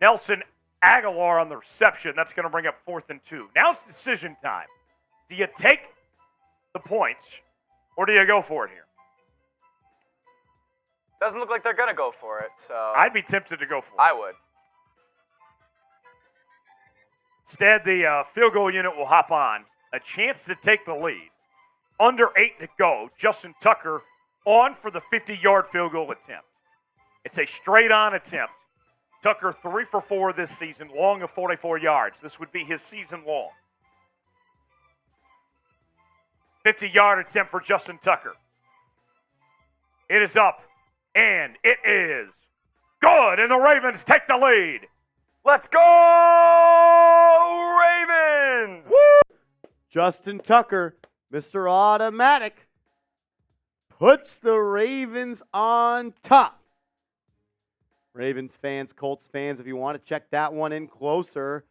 Nelson Aguilar on the reception. That's going to bring up 4th and 2. Now it's decision time. Do you take the points or do you go for it here? Doesn't look like they're going to go for it, so... I'd be tempted to go for it. I would. Instead, the field goal unit will hop on. A chance to take the lead. Under 8 to go. Justin Tucker on for the 50-yard field goal attempt. It's a straight-on attempt. Tucker 3 for 4 this season, long of 44 yards. This would be his season long. 50-yard attempt for Justin Tucker. It is up, and it is good, and the Ravens take the lead. Let's go, Ravens! Woo! Justin Tucker, Mr. Automatic, puts the Ravens on top. Ravens fans, Colts fans, if you want to check that one in closer,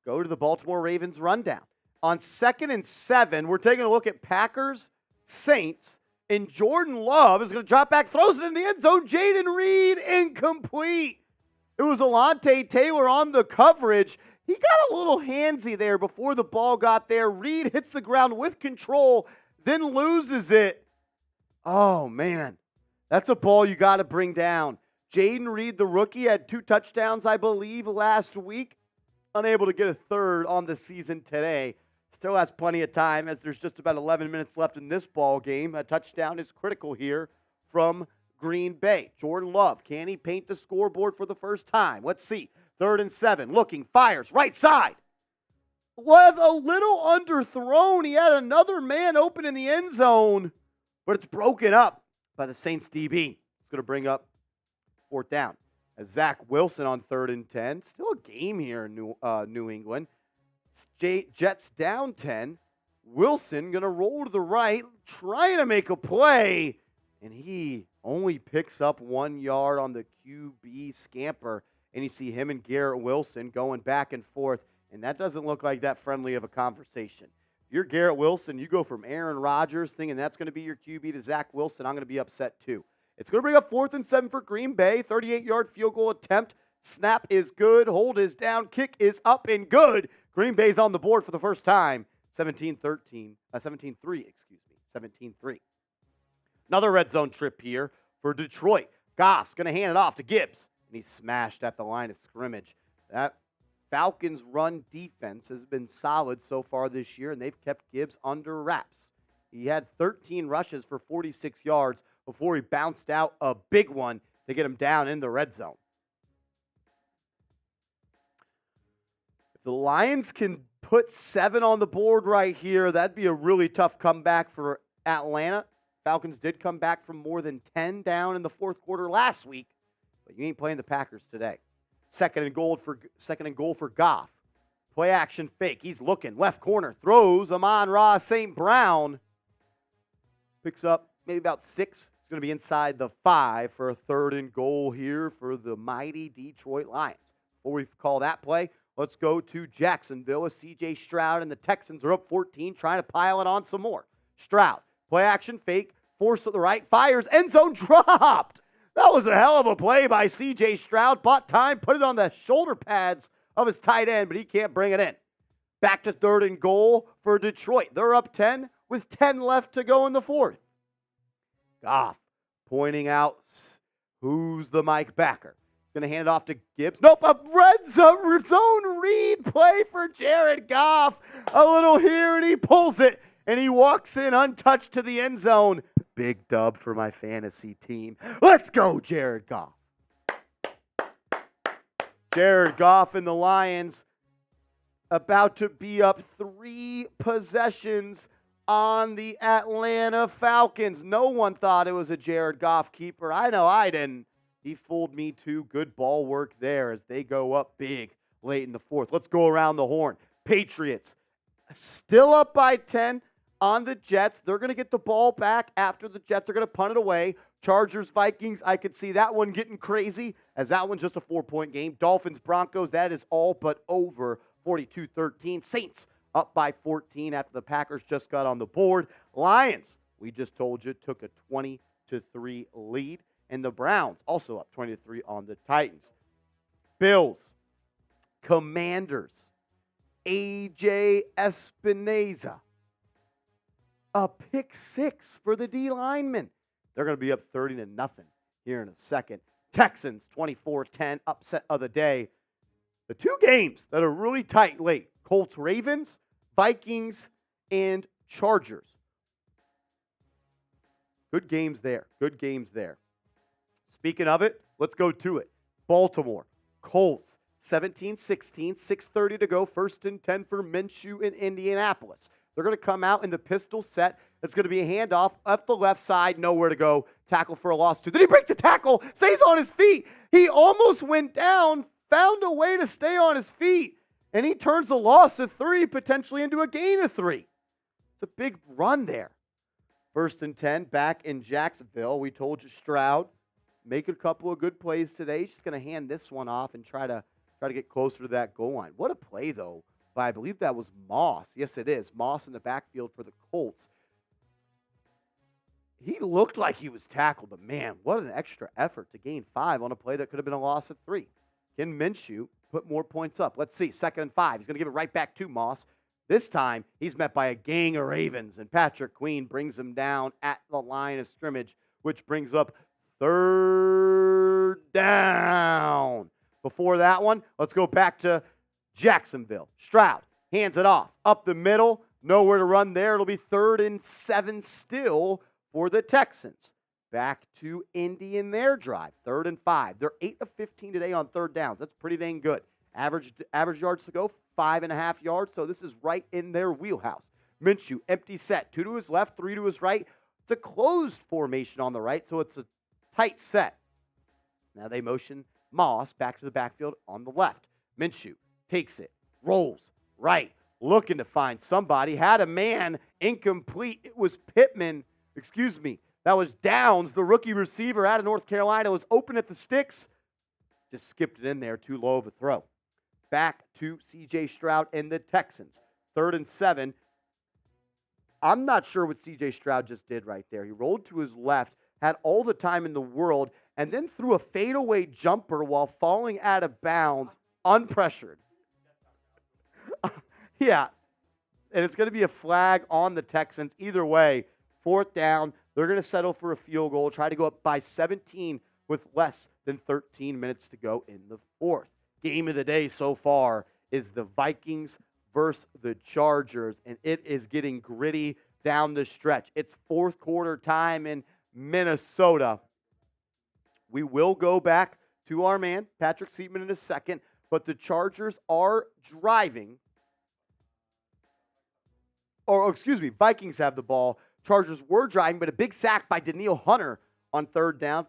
go to the Baltimore Ravens rundown. On 2nd and 7, we're taking a look at Packers, Saints, and Jordan Love is going to drop back, throws it in the end zone. Jaden Reed, incomplete. It was Alontae Taylor on the coverage. He got a little handsy there before the ball got there. Reed hits the ground with control, then loses it. Oh, man. That's a ball you got to bring down. Jaden Reed, the rookie, had 2 touchdowns, I believe, last week. Unable to get a third on the season today. Still has plenty of time as there's just about 11 minutes left in this ball game. A touchdown is critical here from Green Bay. Jordan Love, can he paint the scoreboard for the first time? Let's see. 3rd and 7, looking, fires, right side. With a little underthrown. He had another man open in the end zone, but it's broken up by the Saints DB. It's going to bring up 4th down. As Zach Wilson on 3rd and 10. Still a game here in New England. Jets down 10. Wilson going to roll to the right, trying to make a play, and he only picks up 1 yard on the QB scamper, and you see him and Garrett Wilson going back and forth, and that doesn't look like that friendly of a conversation. If you're Garrett Wilson, you go from Aaron Rodgers thinking that's going to be your QB to Zach Wilson, I'm going to be upset too. It's going to bring up 4th and 7 for Green Bay, 38-yard field goal attempt. Snap is good, hold is down, kick is up and good. Green Bay's on the board for the first time. 17-3. Another red zone trip here for Detroit. Goff's going to hand it off to Gibbs, and he's smashed at the line of scrimmage. That Falcons' run defense has been solid so far this year, and they've kept Gibbs under wraps. He had 13 rushes for 46 yards before he bounced out a big one to get him down in the red zone. If the Lions can put 7 on the board right here, that'd be a really tough comeback for Atlanta. Falcons did come back from more than 10 down in the 4th quarter last week, but you ain't playing the Packers today. Second and goal for Goff. Play action fake. He's looking. Left corner. Throws. Amon-Ra St. Brown. Picks up maybe about 6. It's going to be inside the 5 for a 3rd and goal here for the mighty Detroit Lions. Before we call that play, let's go to Jacksonville as C.J. Stroud and the Texans are up 14, trying to pile it on some more. Stroud. Play action fake. Forced to the right. Fires. End zone dropped. That was a hell of a play by C.J. Stroud. Bought time, put it on the shoulder pads of his tight end, but he can't bring it in. Back to 3rd and goal for Detroit. They're up 10 with 10 left to go in the 4th. Goff pointing out who's the Mike backer. Going to hand it off to Gibbs. Nope, a red zone read play for Jared Goff. A little here, and he pulls it, and he walks in untouched to the end zone. Big dub for my fantasy team. Let's go, Jared Goff. Jared Goff and the Lions about to be up 3 possessions on the Atlanta Falcons. No one thought it was a Jared Goff keeper. I know I didn't. He fooled me too. Good ball work there as they go up big late in the 4th. Let's go around the horn. Patriots still up by 10 on the Jets. They're going to get the ball back after the Jets are going to punt it away. Chargers, Vikings, I could see that one getting crazy as that one's just a 4-point game. Dolphins, Broncos, that is all but over. 42-13. Saints up by 14 after the Packers just got on the board. Lions, we just told you, took a 20-3 lead. And the Browns also up 20-3 on the Titans. Bills, Commanders, A.J. Espinoza. A pick 6 for the D linemen. They're going to be up 30-0 here in a second. Texans, 24-10, upset of the day. The 2 games that are really tight late, Colts, Ravens, Vikings, and Chargers. Good games there. Good games there. Speaking of it, let's go to it. Baltimore, Colts, 17-16, 6:30 to go. 1st and 10 for Minshew in Indianapolis. They're going to come out in the pistol set. It's going to be a handoff up the left side, nowhere to go. Tackle for a loss 2. Then he breaks a tackle, stays on his feet. He almost went down, found a way to stay on his feet, and he turns the loss of 3 potentially into a gain of 3. It's a big run there. 1st and 10 back in Jacksonville. We told you Stroud make a couple of good plays today. He's just going to hand this one off and try to get closer to that goal line. What a play, though, but I believe that was Moss. Yes, it is. Moss in the backfield for the Colts. He looked like he was tackled, but man, what an extra effort to gain 5 on a play that could have been a loss of 3. Can Minshew put more points up? Let's see. 2nd and 5. He's going to give it right back to Moss. This time, he's met by a gang of Ravens, and Patrick Queen brings him down at the line of scrimmage, which brings up 3rd down. Before that one, let's go back to Jacksonville. Stroud hands it off. Up the middle. Nowhere to run there. It'll be 3rd and 7 still for the Texans. Back to Indy in their drive. 3rd and 5. They're 8 of 15 today on 3rd downs. That's pretty dang good. Average yards to go, 5.5 yards. So this is right in their wheelhouse. Minshew, empty set. 2 to his left, 3 to his right. It's a closed formation on the right, so it's a tight set. Now they motion Moss back to the backfield on the left. Minshew takes it, rolls right, looking to find somebody. Had a man incomplete. It was Pittman. Excuse me. That was Downs, the rookie receiver out of North Carolina, was open at the sticks. Just skipped it in there. Too low of a throw. Back to C.J. Stroud and the Texans. 3rd and 7. I'm not sure what C.J. Stroud just did right there. He rolled to his left, had all the time in the world, and then threw a fadeaway jumper while falling out of bounds, unpressured. Yeah. And it's going to be a flag on the Texans. Either way, 4th down. They're going to settle for a field goal, try to go up by 17 with less than 13 minutes to go in the 4th. Game of the day so far is the Vikings versus the Chargers, and it is getting gritty down the stretch. It's 4th quarter time in Minnesota. We will go back to our man, Patrick Seaman, in a second, but the Chargers are driving. Vikings have the ball. Chargers were driving, but a big sack by Danielle Hunter on 3rd down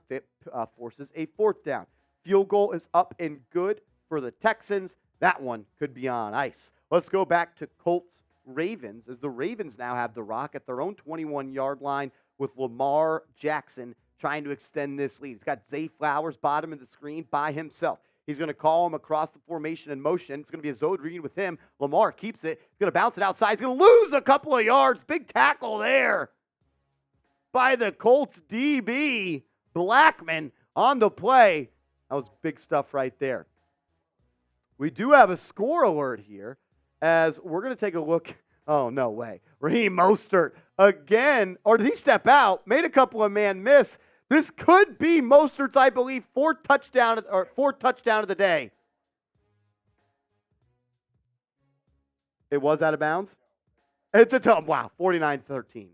forces a 4th down. Field goal is up and good for the Texans. That one could be on ice. Let's go back to Colts Ravens, as the Ravens now have the rock at their own 21-yard line with Lamar Jackson trying to extend this lead. He's got Zay Flowers bottom of the screen by himself. He's going to call him across the formation in motion. It's going to be a zone read with him. Lamar keeps it. He's going to bounce it outside. He's going to lose a couple of yards. Big tackle there by the Colts DB. Blackman on the play. That was big stuff right there. We do have a score alert here, as we're going to take a look. Oh, no way. Raheem Mostert again. Or did he step out? Made a couple of man miss. This could be Mostert's, I believe, 4th touchdown of the day. It was out of bounds? It's a tough. Wow, 49-13.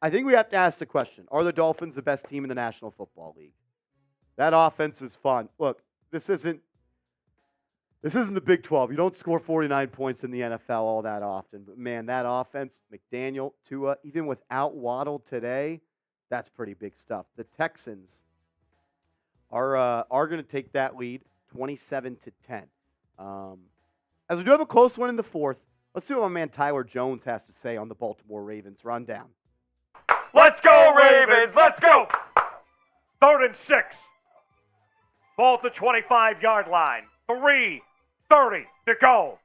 I think we have to ask the question, are the Dolphins the best team in the National Football League? That offense is fun. Look, this isn't the Big 12. You don't score 49 points in the NFL all that often. But, man, that offense, McDaniel, Tua, even without Waddle today, that's pretty big stuff. The Texans are going to take that lead 27-10. As we do have a close one in the 4th, let's see what my man Tyler Jones has to say on the Baltimore Ravens rundown. Let's go, Ravens! Let's go! 3rd and 6. Ball at the 25-yard line. 3:30 to go.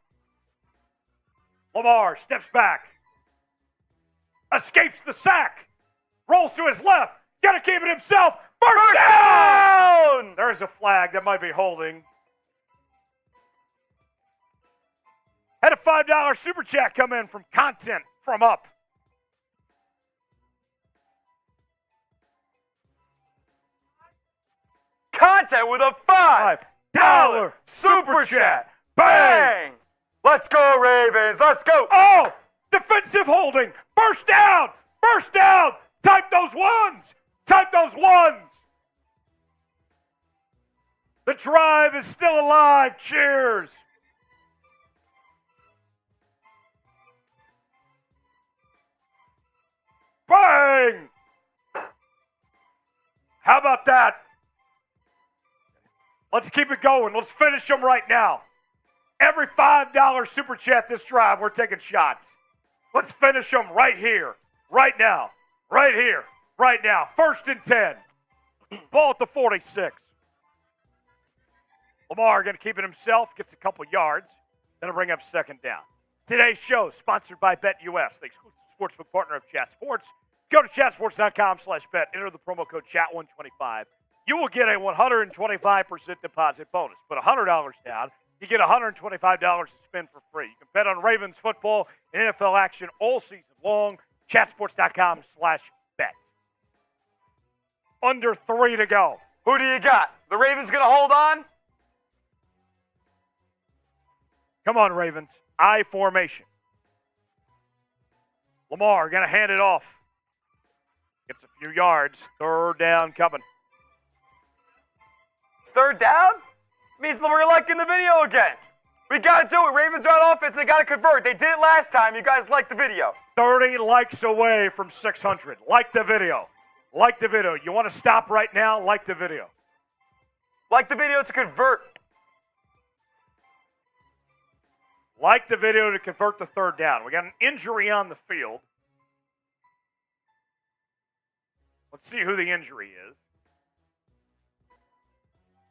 Lamar steps back. Escapes the sack. Rolls to his left. Gotta keep it himself. First down! There's a flag that might be holding. Had a $5 super chat come in from Content from Up. Content with a $5 super chat. Bang! Let's go, Ravens. Let's go. Oh! Defensive holding. First down! First down! Type those ones! Type those ones! The drive is still alive. Cheers! Bang! How about that? Let's keep it going. Let's finish them right now. Every $5 super chat this drive, we're taking shots. Let's finish them right here, right now, right here, right now. 1st and 10. Ball at the 46. Lamar going to keep it himself, gets a couple yards. That'll bring up second down. Today's show is sponsored by BetUS, the exclusive sportsbook partner of Chat Sports. Go to chatsports.com/bet. Enter the promo code CHAT125. You will get a 125% deposit bonus. Put $100 down. You get $125 to spend for free. You can bet on Ravens football and NFL action all season long. Chatsports.com/bet. Under 3 to go. Who do you got? The Ravens going to hold on? Come on, Ravens. I formation. Lamar going to hand it off. Gets a few yards. Third down coming. It's third down? Means we're liking the video again. We got to do it. Ravens are on offense. They got to convert. They did it last time. You guys liked the video. 30 likes away from 600. Like the video. Like the video. You want to stop right now? Like the video. Like the video to convert. Like the video to convert the third down. We got an injury on the field. Let's see who the injury is.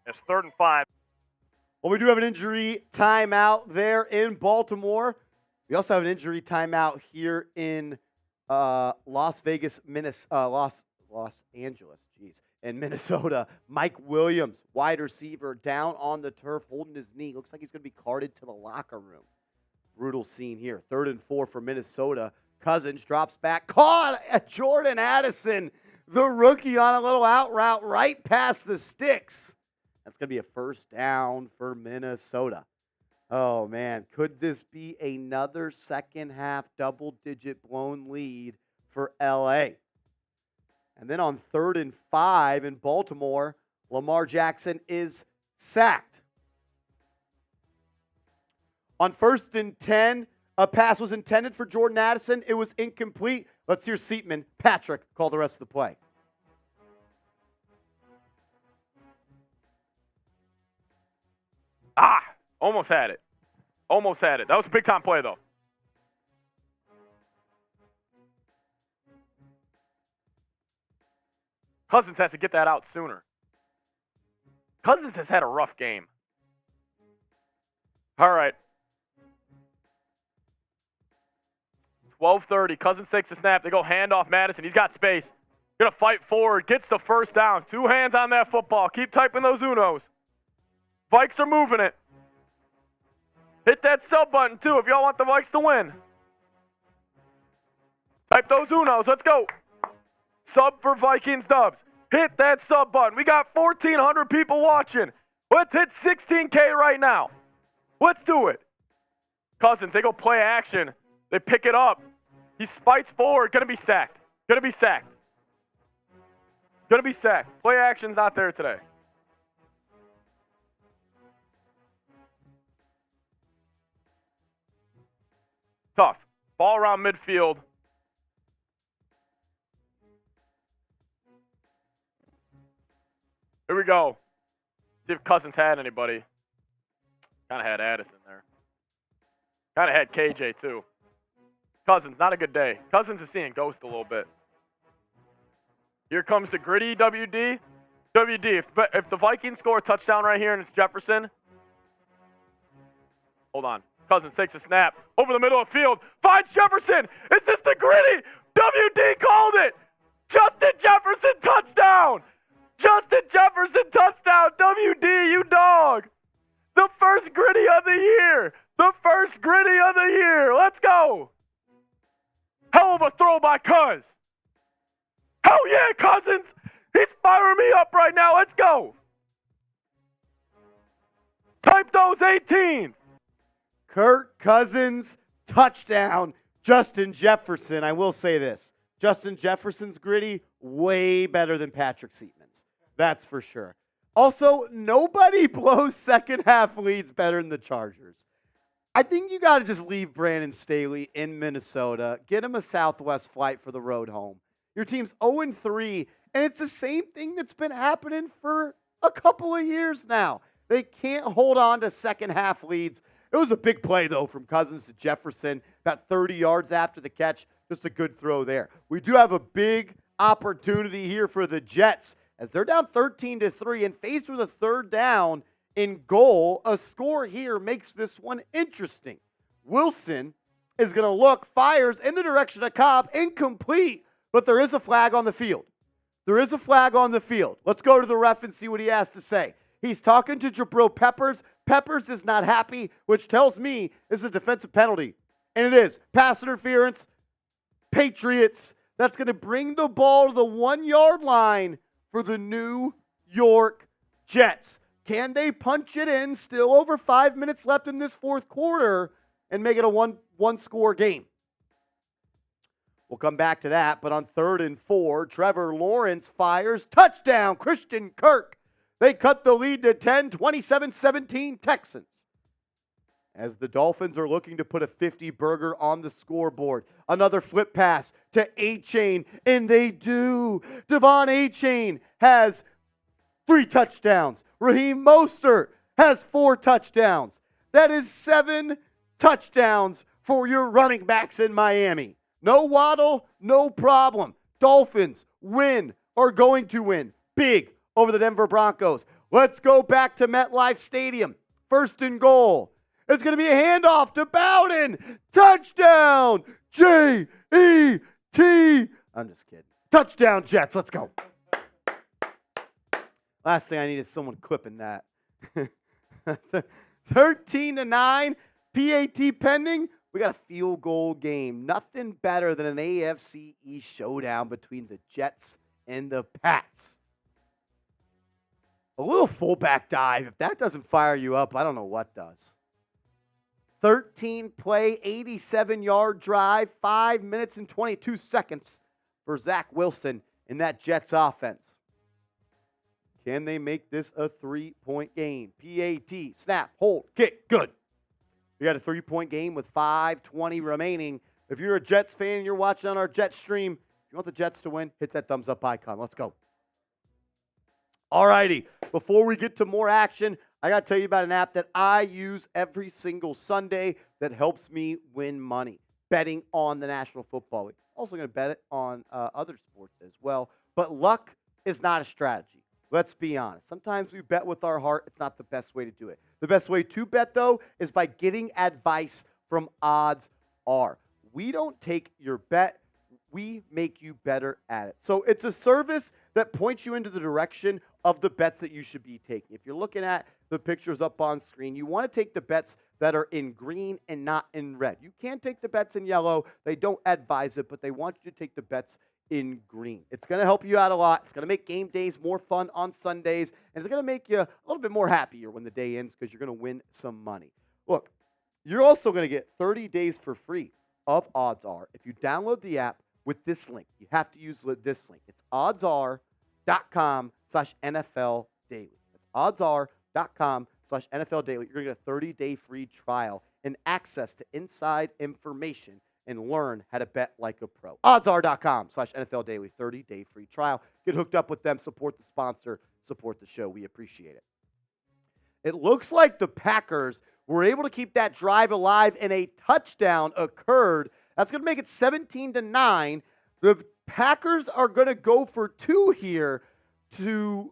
It's 3rd and 5. Well, we do have an injury timeout there in Baltimore. We also have an injury timeout here in Las Vegas, Los Angeles, in Minnesota. Mike Williams, wide receiver, down on the turf, holding his knee. Looks like he's going to be carted to the locker room. Brutal scene here. 3rd and 4 for Minnesota. Cousins drops back. Caught at Jordan Addison, the rookie, on a little out route right past the sticks. That's going to be a first down for Minnesota. Oh, man. Could this be another second half double-digit blown lead for L.A.? And then on 3rd and 5 in Baltimore, Lamar Jackson is sacked. On 1st and 10, a pass was intended for Jordan Addison. It was incomplete. Let's hear Seatman, Patrick, call the rest of the play. Almost had it. Almost had it. That was a big-time play, though. Cousins has to get that out sooner. Cousins has had a rough game. All right. 12:30. Cousins takes the snap. They go handoff Madison. He's got space. Going to fight forward. Gets the first down. 2 hands on that football. Keep typing those Unos. Vikes are moving it. Hit that sub button, too, if y'all want the Vikes to win. Type those Unos. Let's go. Sub for Vikings dubs. Hit that sub button. We got 1,400 people watching. Let's hit 16K right now. Let's do it. Cousins, they go play action. They pick it up. He spites forward. Going to be sacked. Going to be sacked. Going to be sacked. Play action's not there today. Tough. Ball around midfield. Here we go. See if Cousins had anybody. Kind of had Addison there. Kind of had KJ too. Cousins, not a good day. Cousins is seeing ghost a little bit. Here comes the gritty WD. WD, if the Vikings score a touchdown right here and it's Jefferson. Hold on. Cousins takes a snap. Over the middle of the field. Finds Jefferson. Is this the gritty? WD called it. Justin Jefferson touchdown. Justin Jefferson touchdown. WD, you dog. The first gritty of the year. The first gritty of the year. Let's go. Hell of a throw by Cuz. Hell yeah, Cousins. He's firing me up right now. Let's go. Type those 18s. Kirk Cousins, touchdown. Justin Jefferson. I will say this. Justin Jefferson's gritty, way better than Patrick Seatman's. That's for sure. Also, nobody blows second half leads better than the Chargers. I think you got to just leave Brandon Staley in Minnesota. Get him a Southwest flight for the road home. Your team's 0-3, and it's the same thing that's been happening for a couple of years now. They can't hold on to second half leads. It was a big play, though, from Cousins to Jefferson, about 30 yards after the catch. Just a good throw there. We do have a big opportunity here for the Jets as they're down 13-3 and faced with a third down in goal. A score here makes this one interesting. Wilson is going to look, fires in the direction of Cobb, incomplete, but there is a flag on the field. There is a flag on the field. Let's go to the ref and see what he has to say. He's talking to Jabril Peppers. Peppers is not happy, which tells me this is a defensive penalty. And it is. Pass interference, Patriots. That's going to bring the ball to the 1-yard line for the New York Jets. Can they punch it in? Still over 5 minutes left in this fourth quarter and make it a one-score game. We'll come back to that, but on 3rd and 4, Trevor Lawrence fires. Touchdown, Christian Kirk. They cut the lead to 10, 27-17 Texans. As the Dolphins are looking to put a 50-burger on the scoreboard. Another flip pass to A-Chain, and they do. Devon A-Chain has 3 touchdowns. Raheem Mostert has 4 touchdowns. That is 7 touchdowns for your running backs in Miami. No Waddle, no problem. Dolphins win, or going to win big over the Denver Broncos. Let's go back to MetLife Stadium. 1st and goal. It's going to be a handoff to Bowden. Touchdown, J-E-T. I'm just kidding. Touchdown, Jets. Let's go. Last thing I need is someone clipping that. 13-9, PAT pending. We got a field goal game. Nothing better than an AFC East showdown between the Jets and the Pats. A little fullback dive. If that doesn't fire you up, I don't know what does. 13-play, 87-yard drive, 5 minutes and 22 seconds for Zach Wilson in that Jets offense. Can they make this a 3-point game? PAT, snap, hold, kick, good. We got a 3-point game with 5:20 remaining. If you're a Jets fan and you're watching on our Jets stream, if you want the Jets to win, hit that thumbs up icon. Let's go. All righty. Before we get to more action, I got to tell you about an app that I use every single Sunday that helps me win money, betting on the National Football League. Also going to bet it on other sports as well. But luck is not a strategy. Let's be honest. Sometimes we bet with our heart. It's not the best way to do it. The best way to bet, though, is by getting advice from Odds R. We don't take your bet. We make you better at it. So it's a service that points you into the direction of the bets that you should be taking. If you're looking at the pictures up on screen, you want to take the bets that are in green and not in red. You can't take the bets in yellow. They don't advise it, but they want you to take the bets in green. It's going to help you out a lot. It's going to make game days more fun on Sundays, and it's going to make you a little bit more happier when the day ends because you're going to win some money. Look, you're also going to get 30 days for free of Odds R if you download the app with this link. You have to use this link. It's oddsr.com/NFL daily. That's oddsr.com/NFL daily. You're going to get a 30-day free trial and access to inside information and learn how to bet like a pro. Oddsr.com/NFL daily, 30-day free trial. Get hooked up with them, support the sponsor, support the show. We appreciate it. It looks like the Packers were able to keep that drive alive and a touchdown occurred. That's going to make it 17-9. The Packers are going to go for 2 here to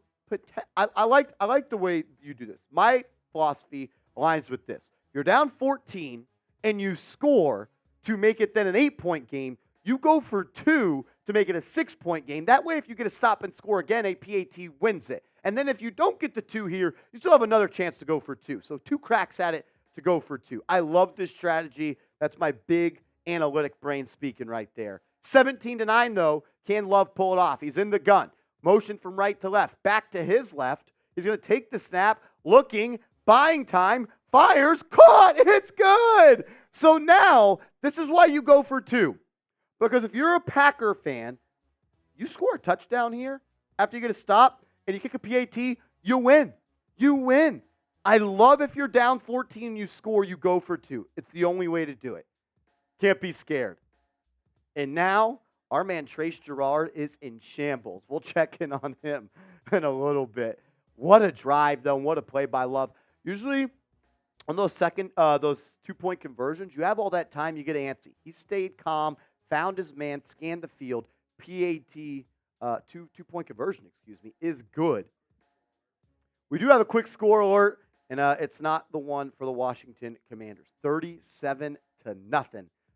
I like the way you do this. My philosophy aligns with this. You're down 14 and you score to make it then an 8-point game. You go for 2 to make it a 6-point game. That way, if you get a stop and score again, a PAT wins it. And then if you don't get the 2 here, you still have another chance to go for 2. So 2 cracks at it to go for 2. I love this strategy. That's my big analytic brain speaking right there. 17-9, though. Can Love pull it off? He's in the gun. Motion from right to left. Back to his left. He's going to take the snap. Looking. Buying time. Fires. Caught. It's good. So now, this is why you go for 2. Because if you're a Packer fan, you score a touchdown here after you get a stop and you kick a PAT, you win. You win. I love if you're down 14 and you score, you go for 2. It's the only way to do it. Can't be scared. And now, our man Trace Gerard is in shambles. We'll check in on him in a little bit. What a drive, though, and what a play by Love. Usually, on those 2-point conversions, you have all that time, you get antsy. He stayed calm, found his man, scanned the field. PAT, two-point conversion, is good. We do have a quick score alert. And it's not the one for the Washington Commanders. 37-0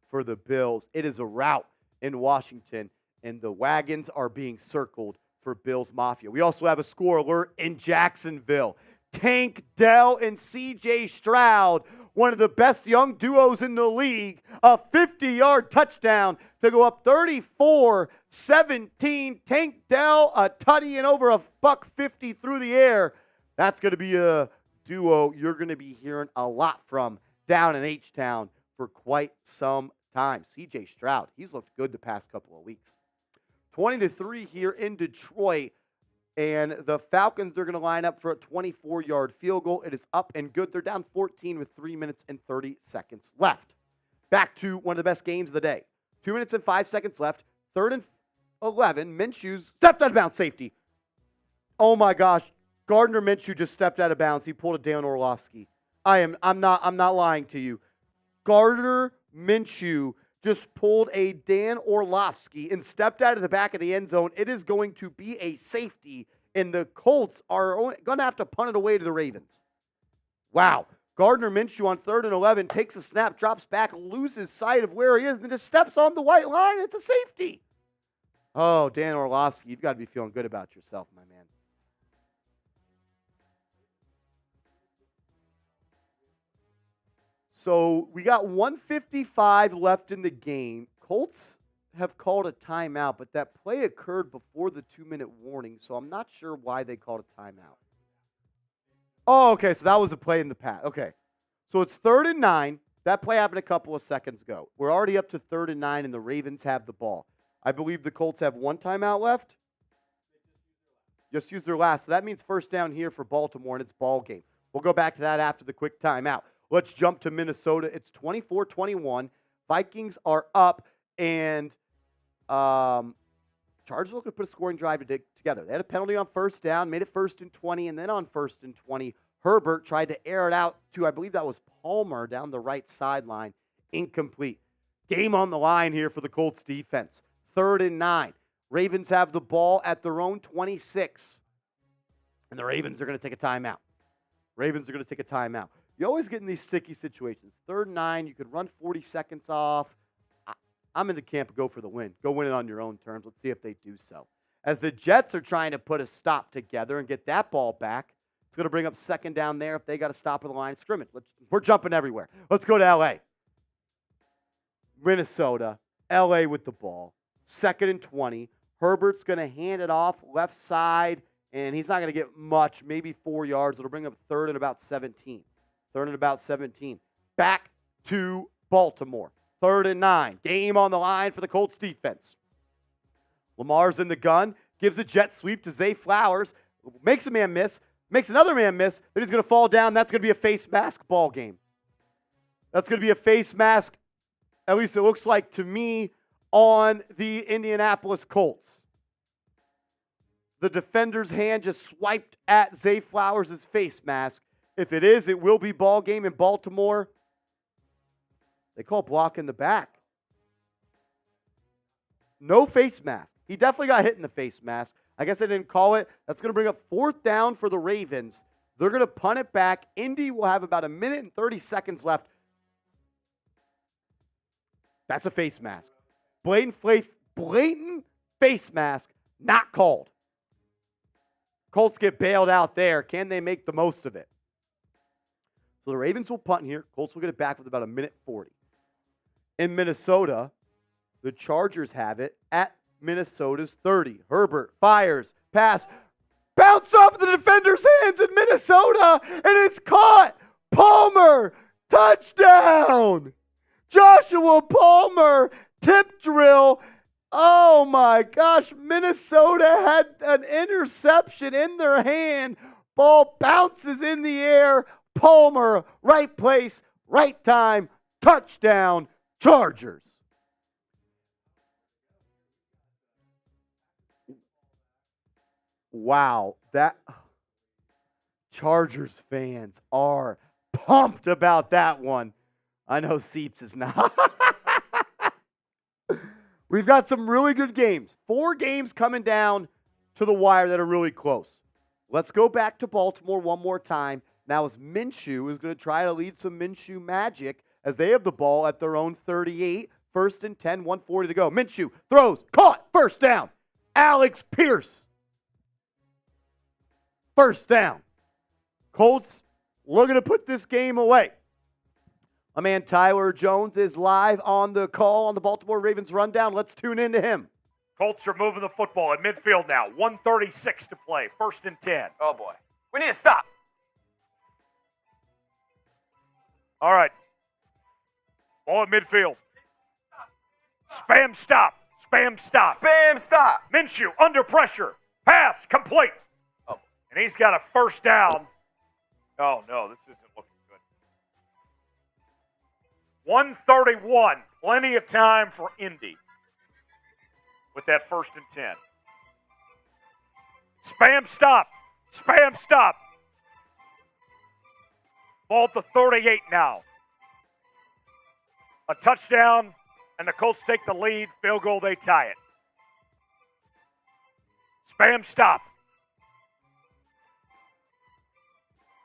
for the Bills. It is a rout in Washington, and the wagons are being circled for Bills Mafia. We also have a score alert in Jacksonville. Tank Dell and C.J. Stroud, one of the best young duos in the league, a 50-yard touchdown to go up 34-17. Tank Dell, a tutty and over a $150 through the air. That's going to be a duo you're going to be hearing a lot from down in H-Town for quite some time. C.J. Stroud, he's looked good the past couple of weeks. 20-3 here in Detroit, and the Falcons are going to line up for a 24-yard field goal. It is up and good. They're down 14 with 3 minutes and 30 seconds left. Back to one of the best games of the day. 2 minutes and 5 seconds left. 3rd and 11. Minshew's stepped out of bounds. Safety. Oh my gosh. Gardner Minshew just stepped out of bounds. He pulled a Dan Orlovsky. I'm not lying to you. Gardner Minshew just pulled a Dan Orlovsky and stepped out of the back of the end zone. It is going to be a safety, and the Colts are going to have to punt it away to the Ravens. Wow. Gardner Minshew on 3rd and 11 takes a snap, drops back, loses sight of where he is, and then just steps on the white line. It's a safety. Oh, Dan Orlovsky, you've got to be feeling good about yourself, my man. So we got 1:55 left in the game. Colts have called a timeout, but that play occurred before the 2-minute warning, so I'm not sure why they called a timeout. Oh, okay, so that was a play in the past. Okay, so it's 3rd and 9. That play happened a couple of seconds ago. We're already up to 3rd and 9, and the Ravens have the ball. I believe the Colts have one timeout left. Just used their last, so that means first down here for Baltimore, and it's ball game. We'll go back to that after the quick timeout. Let's jump to Minnesota. It's 24-21. Vikings are up, and Chargers looking to put a scoring drive together. They had a penalty on first down, made it 1st and 20, and then on 1st and 20, Herbert tried to air it out to, I believe that was Palmer down the right sideline. Incomplete. Game on the line here for the Colts defense. 3rd and 9. Ravens have the ball at their own 26, and the Ravens are going to take a timeout. You always get in these sticky situations. 3rd and 9, you could run 40 seconds off. I'm in the camp of go for the win. Go win it on your own terms. Let's see if they do so. As the Jets are trying to put a stop together and get that ball back, it's going to bring up 2nd down there if they got to stop at the line of scrimmage. We're jumping everywhere. Let's go to L.A. Minnesota, L.A. with the ball. 2nd and 20. Herbert's going to hand it off left side, and he's not going to get much, maybe 4 yards. It'll bring up 3rd and about 17. Back to Baltimore. 3rd and 9. Game on the line for the Colts defense. Lamar's in the gun. Gives a jet sweep to Zay Flowers. Makes a man miss. Makes another man miss. Then he's going to fall down. That's going to be a face mask ball game. That's going to be a face mask, at least it looks like to me, on the Indianapolis Colts. The defender's hand just swiped at Zay Flowers' face mask. If it is, it will be ball game in Baltimore. They call block in the back. No face mask. He definitely got hit in the face mask. I guess I didn't call it. That's going to bring up 4th down for the Ravens. They're going to punt it back. Indy will have about 1 minute and 30 seconds left. That's a face mask. Blatant face mask, not called. Colts get bailed out there. Can they make the most of it? So the Ravens will punt here. Colts will get it back with about 1 minute 40. In Minnesota, the Chargers have it at Minnesota's 30. Herbert fires, pass, bounce off the defender's hands in Minnesota, and it's caught. Palmer, touchdown. Joshua Palmer, tip drill. Oh my gosh, Minnesota had an interception in their hand. Ball bounces in the air. Palmer, right place, right time, touchdown, Chargers. Wow, that Chargers fans are pumped about that one. I know Seeps is not. We've got some really good games. 4 games coming down to the wire that are really close. Let's go back to Baltimore one more time Now it's Minshew who's going to try to lead some Minshew magic as they have the ball at their own 38. 1st and 10, 1:40 to go. Minshew throws, caught, first down. Alex Pierce. First down. Colts looking to put this game away. My man Tyler Jones is live on the call on the Baltimore Ravens rundown. Let's tune in to him. Colts are moving the football at midfield now. 1:36 to play. 1st and 10. Oh, boy. We need to stop. All right. Ball at midfield. Spam stop. Spam stop. Spam stop. Minshew under pressure. Pass complete. Oh. And he's got a first down. Oh, no, this isn't looking good. 1:31. Plenty of time for Indy with that 1st and 10. Spam stop. Spam stop. Ball at the 38 now. A touchdown, and the Colts take the lead. Field goal, they tie it. Spam stop.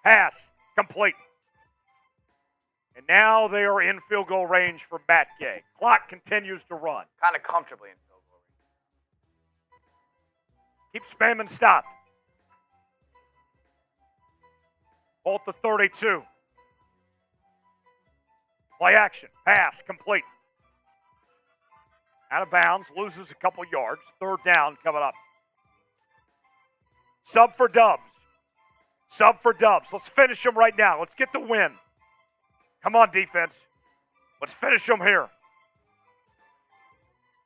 Pass complete. And now they are in field goal range for Matt Gay. Clock continues to run. Kind of comfortably in field goal. Keep spamming stop. Ball at the 32. Play action. Pass complete. Out of bounds. Loses a couple yards. 3rd down coming up. Sub for Dubs. Sub for Dubs. Let's finish them right now. Let's get the win. Come on, defense. Let's finish them here.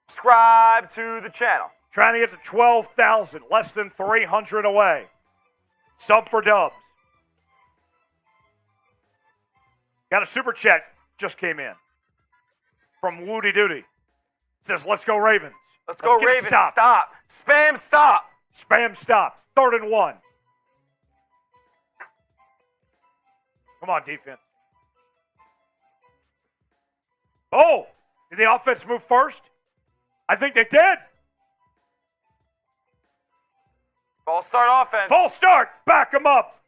Subscribe to the channel. Trying to get to 12,000. Less than 300 away. Sub for Dubs. Got a super chat just came in from Woody Doody. Says, let's go Ravens. Let's go get a Ravens. Stop. Spam stop. Spam stop. 3rd and 1. Come on, defense. Oh, did the offense move first? I think they did. False start offense. False start. Back them up.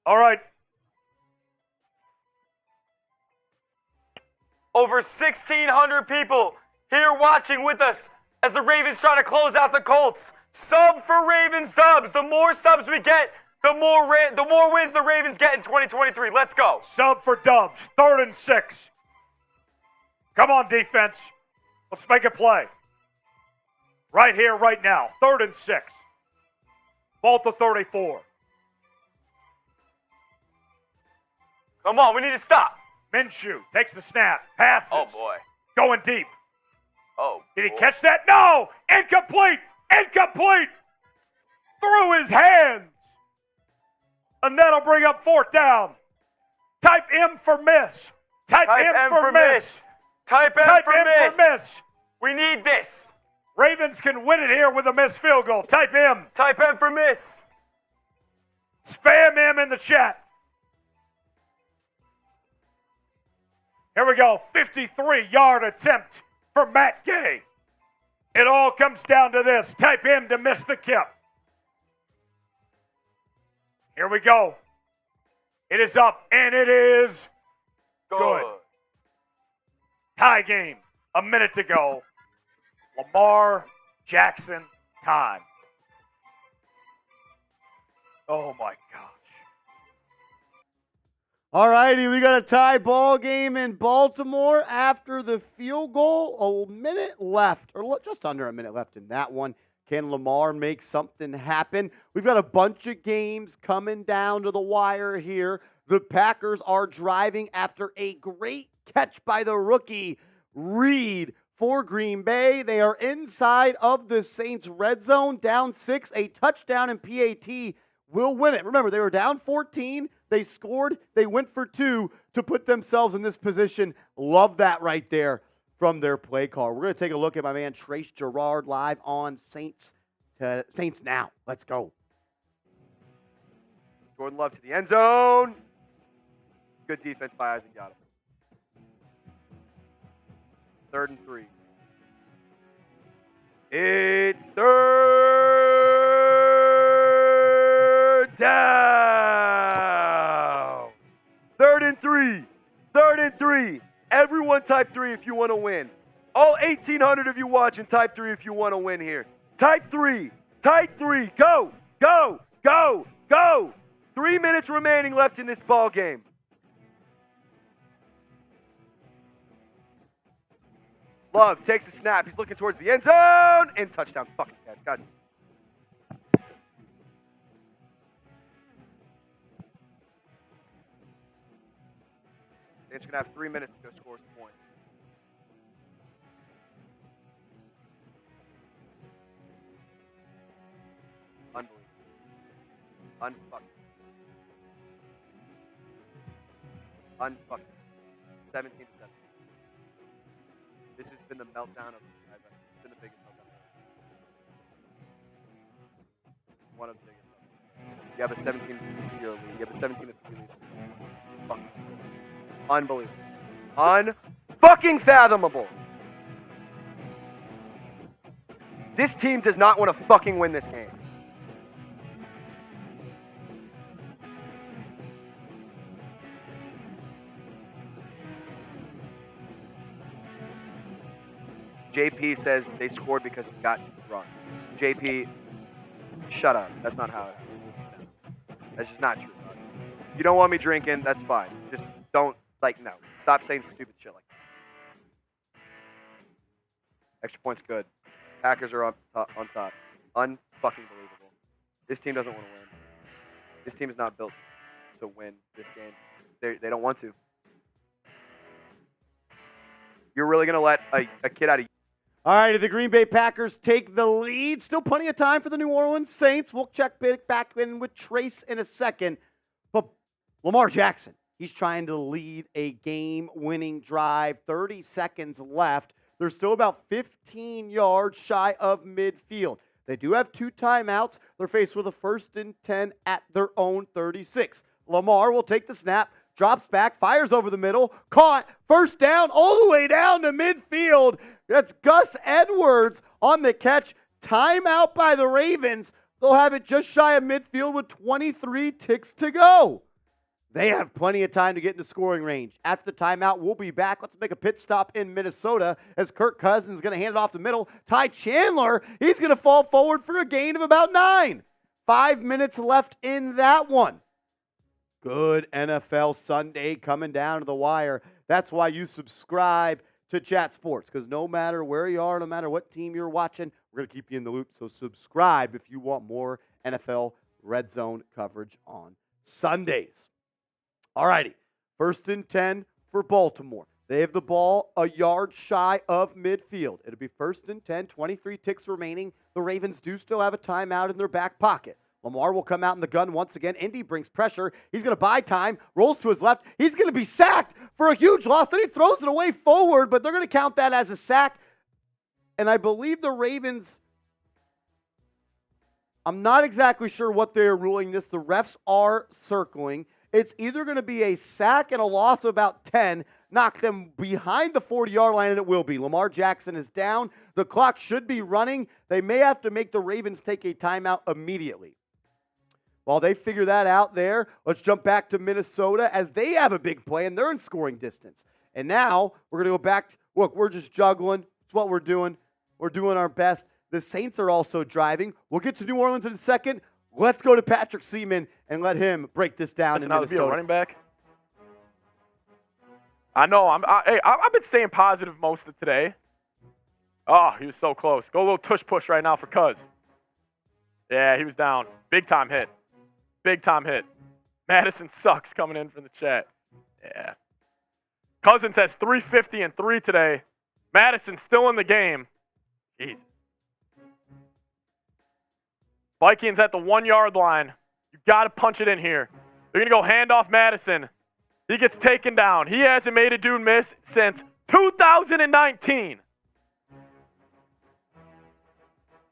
All right. Over 1,600 people here watching with us as the Ravens try to close out the Colts. Sub for Ravens Dubs. The more subs we get, the more wins the Ravens get in 2023. Let's go. Sub for Dubs. 3rd and 6. Come on, defense. Let's make a play. Right here, right now. 3rd and 6. Ball at the 34. Come on, we need to stop. Minshew takes the snap. Passes. Oh, boy. Going deep. Oh, Did he catch that? No! Incomplete! Incomplete! Through his hands. And that'll bring up 4th down. Type M for miss. Type M for miss. Type M Type for M miss. for miss. We need this. Ravens can win it here with a missed field goal. Type M. Type M for miss. Spam M in the chat. Here we go. 53-yard attempt for Matt Gay. It all comes down to this. Type M to miss the kip. Here we go. It is up, and it is good. Tie game. A minute to go. Lamar Jackson time. Oh, my gosh. All righty, we got a tie ball game in Baltimore after the field goal. A minute left, or just under a minute left in that one. Can Lamar make something happen? We've got a bunch of games coming down to the wire here. The Packers are driving after a great catch by the rookie, Reed, for Green Bay. They are inside of the Saints' red zone, down 6. A touchdown and PAT will win it. Remember, they were down 14. They scored. They went for 2 to put themselves in this position. Love that right there from their play call. We're going to take a look at my man Trace Gerard live on Saints Now. Let's go. Jordan Love to the end zone. Good defense by Eisen. Got it. 3rd and 3. It's 3rd down. 3rd and 3. 3rd and 3. Everyone type 3 if you want to win. All 1,800 of you watching, type 3 if you want to win here. Type 3. Type 3. Go. Go. Go. Go. 3 minutes remaining left in this ball game. Love takes a snap. He's looking towards the end zone. And touchdown. Fucking dead. God. Saints are going to have 3 minutes to go score some points. Unbelievable. Unfucking. 17-7. This has been the meltdown of it's been the biggest meltdown. One of the biggest meltdowns. You have a 17-0 lead. You have a 17-3 lead. Fucking unbelievable. Unfucking fathomable. This team does not want to fucking win this game. JP says they scored because he got to the run. JP, shut up. That's not how it happened. That's just not true. You don't want me drinking, that's fine. Just don't, no. Stop saying stupid shit like that. Extra point's good. Packers are on top. Unfucking believable. This team doesn't want to win. This team is not built to win this game. They don't want to. You're really going to let a kid out of... All right, the Green Bay Packers take the lead. Still plenty of time for the New Orleans Saints. We'll check back in with Trace in a second. But Lamar Jackson, he's trying to lead a game-winning drive. 30 seconds left. They're still about 15 yards shy of midfield. They do have 2 timeouts. They're faced with a 1st and 10 at their own 36. Lamar will take the snap, drops back, fires over the middle, caught, 1st down, all the way down to midfield. That's Gus Edwards on the catch. Timeout by the Ravens. They'll have it just shy of midfield with 23 ticks to go. They have plenty of time to get into scoring range. After the timeout, we'll be back. Let's make a pit stop in Minnesota as Kirk Cousins is going to hand it off the middle. Ty Chandler, he's going to fall forward for a gain of about 9. 5 minutes left in that one. Good NFL Sunday coming down to the wire. That's why you subscribe to Chat Sports, because no matter where you are, no matter what team you're watching, we're going to keep you in the loop. So subscribe if you want more NFL Red Zone coverage on Sundays. All righty, 1st and 10 for Baltimore. They have the ball a yard shy of midfield. It'll be 1st and 10, 23 ticks remaining. The Ravens do still have a timeout in their back pocket. Lamar will come out in the gun once again. Indy brings pressure. He's going to buy time, rolls to his left. He's going to be sacked for a huge loss. Then he throws it away forward, but they're going to count that as a sack. And I believe the Ravens, I'm not exactly sure what they're ruling this. The refs are circling. It's either going to be a sack and a loss of about 10, knock them behind the 40-yard line, and it will be. Lamar Jackson is down. The clock should be running. They may have to make the Ravens take a timeout immediately. While they figure that out there, let's jump back to Minnesota as they have a big play and they're in scoring distance. And now we're going to go back. Look, we're just juggling. It's what we're doing. We're doing our best. The Saints are also driving. We'll get to New Orleans in a second. Let's go to Patrick Seaman and let him break this down in Minnesota. Be a running back. I know. I've been staying positive most of today. Oh, he was so close. Go a little tush push right now for Cuz. Yeah, he was down. Big time hit. Big time hit. Madison sucks coming in from the chat. Yeah. Cousins has 350 and 3 today. Madison's still in the game. Jesus. Vikings at the 1-yard line. You got to punch it in here. They're going to go hand off Madison. He gets taken down. He hasn't made a dude miss since 2019.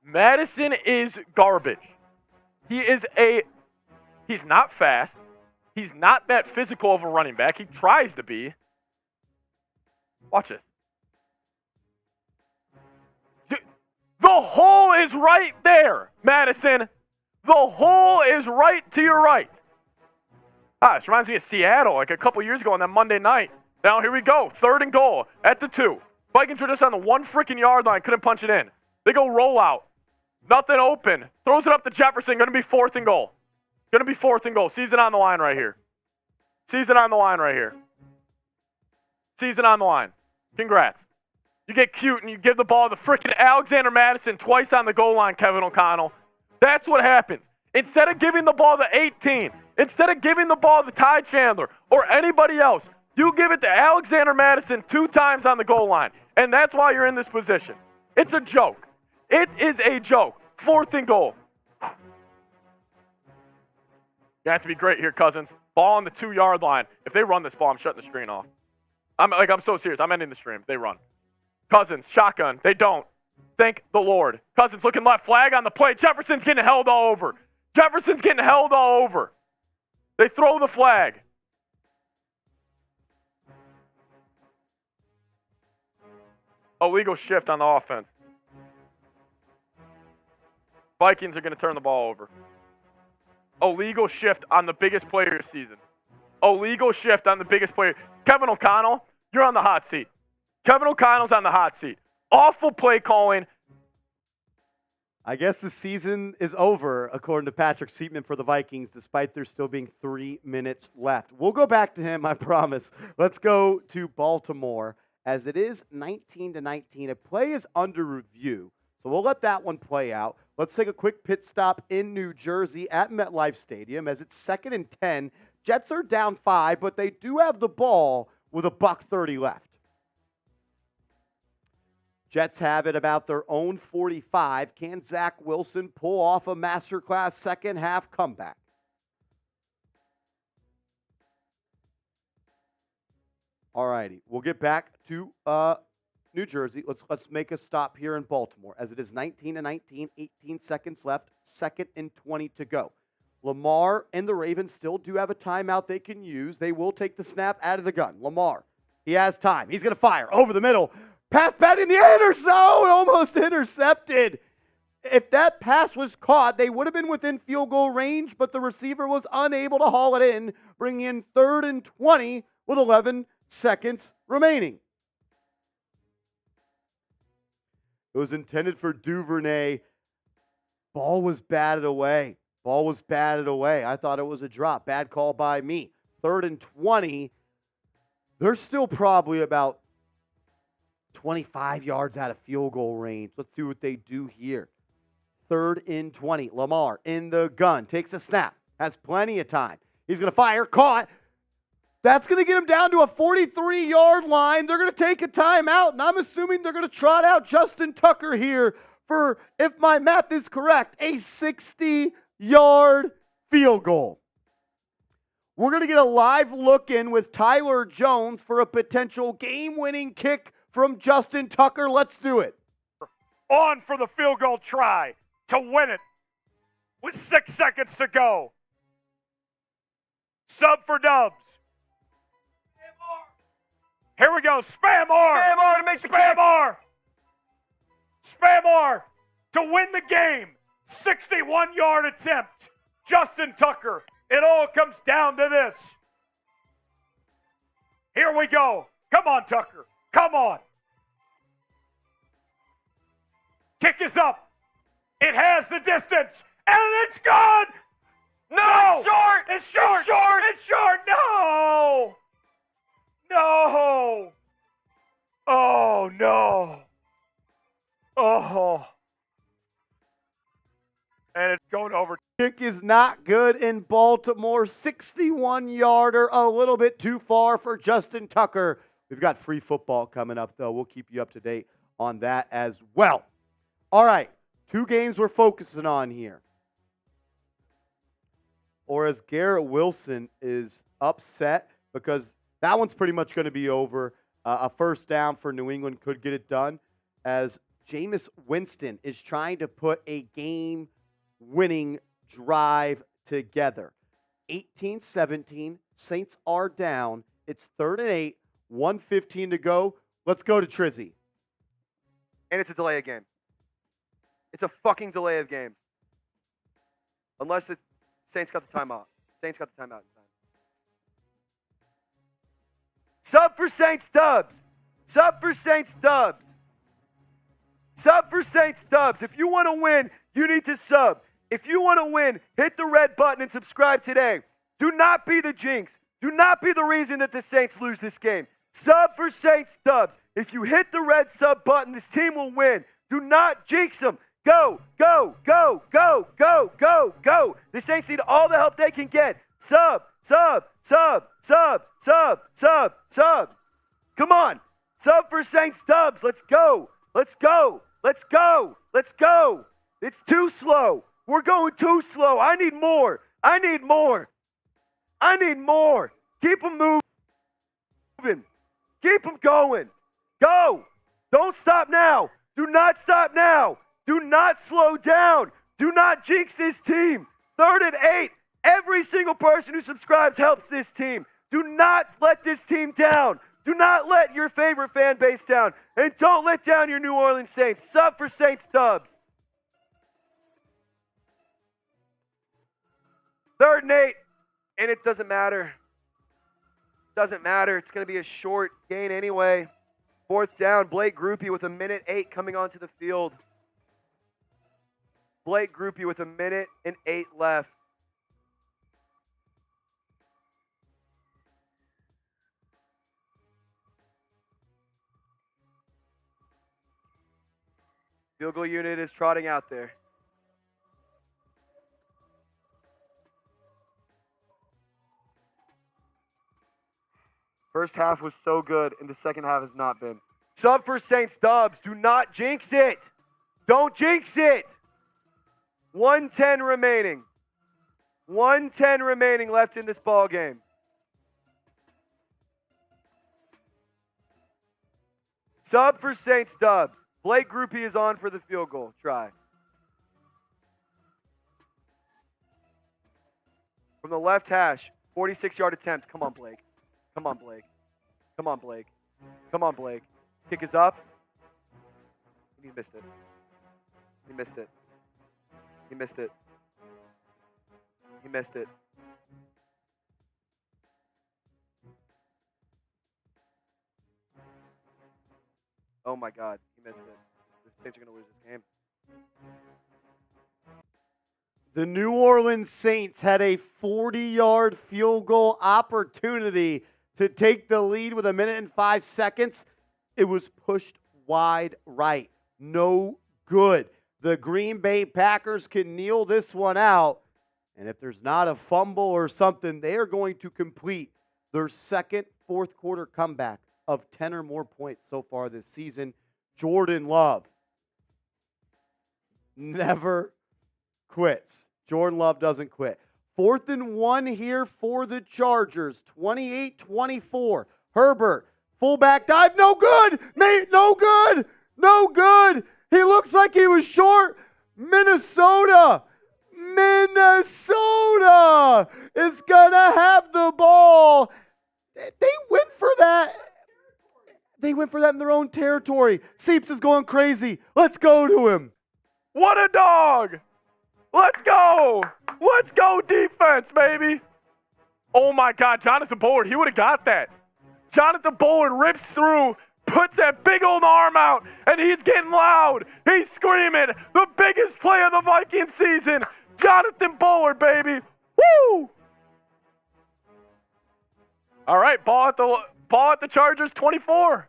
Madison is garbage. He's not fast. He's not that physical of a running back. He tries to be. Watch this. The hole is right there, Madison. The hole is right to your right. This reminds me of Seattle, like a couple years ago on that Monday night. Now here we go, 3rd and goal at the 2. Vikings were just on the 1 freaking yard line, couldn't punch it in. They go rollout, nothing open. Throws it up to Jefferson, going to be 4th and goal. Going to be 4th and goal. Season on the line right here. Season on the line right here. Season on the line. Congrats. You get cute and you give the ball to freaking Alexander Madison twice on the goal line, Kevin O'Connell. That's what happens. Instead of giving the ball to 18, instead of giving the ball to Ty Chandler or anybody else, you give it to Alexander Madison 2 times on the goal line. And that's why you're in this position. It's a joke. It is a joke. 4th and goal. You have to be great here, Cousins. Ball on the 2-yard line. If they run this ball, I'm shutting the screen off. I'm so serious. I'm ending the stream. They run. Cousins, shotgun. They don't. Thank the Lord. Cousins looking left, flag on the play. Jefferson's getting held all over. Jefferson's getting held all over. They throw the flag. Illegal shift on the offense. Vikings are going to turn the ball over. Illegal shift on the biggest player of the season. Illegal shift on the biggest player. Kevin O'Connell, you're on the hot seat. Kevin O'Connell's on the hot seat. Awful play calling. I guess the season is over, according to Patrick Seatman for the Vikings, despite there still being 3 minutes left. We'll go back to him, I promise. Let's go to Baltimore, as it is 19-19. A play is under review, so we'll let that one play out. Let's take a quick pit stop in New Jersey at MetLife Stadium, as it's 2nd and 10. Jets are down 5, but they do have the ball with $1:30 left. Jets have it about their own 45. Can Zach Wilson pull off a masterclass second-half comeback? All righty. We'll get back to New Jersey. Let's make a stop here in Baltimore, as it is 19-19, 18 seconds left, 2nd and 20 to go. Lamar and the Ravens still do have a timeout they can use. They will take the snap out of the gun. Lamar, he has time. He's going to fire over the middle. Pass back in the end zone, almost intercepted. If that pass was caught, they would have been within field goal range, but the receiver was unable to haul it in, bringing in 3rd and 20 with 11 seconds remaining. It was intended for Duvernay. Ball was batted away. Ball was batted away. I thought it was a drop. Bad call by me. 3rd and 20. They're still probably about 25 yards out of field goal range. Let's see what they do here. 3rd and 20. Lamar in the gun. Takes a snap. Has plenty of time. He's going to fire. Caught. That's going to get him down to a 43-yard line. They're going to take a timeout, and I'm assuming they're going to trot out Justin Tucker here for, if my math is correct, a 60-yard field goal. We're going to get a live look in with Tyler Jones for a potential game-winning kick from Justin Tucker. Let's do it. On for the field goal try to win it with 6 seconds to go. Sub for Dubs. Here we go. Spam R. Spam R to make the Spam kick. R. Spam R to win the game. 61-yard attempt. Justin Tucker. It all comes down to this. Here we go. Come on, Tucker. Come on. Kick is up. It has the distance. And it's gone. No, it's short. It's short. It's short. It's short. No. No. Oh, no. Oh. And it's going over. Kick is not good in Baltimore. 61-yarder, a little bit too far for Justin Tucker. We've got free football coming up, though. We'll keep you up to date on that as well. All right, 2 games we're focusing on here. Or as Garrett Wilson is upset because that one's pretty much going to be over. A first down for New England could get it done, as Jameis Winston is trying to put a game-winning drive together. 18-17, Saints are down. It's 3rd and 8, 1:15 to go. Let's go to Trizzy. And it's a delay of game. It's a fucking delay of game. Unless the Saints got the timeout. Saints got the timeout in time. Sub for Saints dubs. Sub for Saints dubs. Sub for Saints dubs. If you want to win, you need to sub. If you want to win, hit the red button and subscribe today. Do not be the jinx. Do not be the reason that the Saints lose this game. Sub for Saints dubs. If you hit the red sub button, this team will win. Do not jinx them. Go, go, go, go, go, go, go. The Saints need all the help they can get. Sub, sub, sub, sub, sub, sub, sub. Come on. Sub for Saints dubs. Let's go. Let's go. Let's go. Let's go. It's too slow. We're going too slow. I need more. I need more. I need more. Keep them moving. Keep them going. Go. Don't stop now. Do not stop now. Do not slow down. Do not jinx this team. 3rd and 8. Every single person who subscribes helps this team. Do not let this team down. Do not let your favorite fan base down. And don't let down your New Orleans Saints. Sub for Saints dubs. 3rd and 8. And it doesn't matter. Doesn't matter. It's going to be a short gain anyway. 4th down. Blake Groupie with 1:08 coming onto the field. Blake Groupie with 1:08 left. Field goal unit is trotting out there. First half was so good, and the second half has not been. Sub for Saints dubs. Do not jinx it. Don't jinx it. 1:10 remaining. 1:10 remaining left in this ball game. Sub for Saints dubs. Blake Groupie is on for the field goal try. From the left hash, 46-yard attempt. Come on, Blake. Come on, Blake. Come on, Blake. Come on, Blake. Kick is up. He missed it. He missed it. He missed it. He missed it. Oh my God, he missed it. The Saints are going to lose this game. The New Orleans Saints had a 40-yard field goal opportunity to take the lead with 1:05. It was pushed wide right. No good. The Green Bay Packers can kneel this one out. And if there's not a fumble or something, they are going to complete their second fourth quarter comeback of 10 or more points so far this season. Jordan Love never quits. Jordan Love doesn't quit. 4th and 1 here for the Chargers. 28-24. Herbert, fullback dive. No good. Mate, no good. No good. He looks like he was short. Minnesota is going to have the ball. They went for that. They went for that in their own territory. Seeps is going crazy. Let's go to him. What a dog! Let's go! Let's go defense, baby! Oh my God, Jonathan Bullard, he would have got that. Jonathan Bullard rips through, puts that big old arm out, and he's getting loud. He's screaming, the biggest play of the Vikings season. Jonathan Bullard, baby. Woo! All right, ball at the Chargers, 24.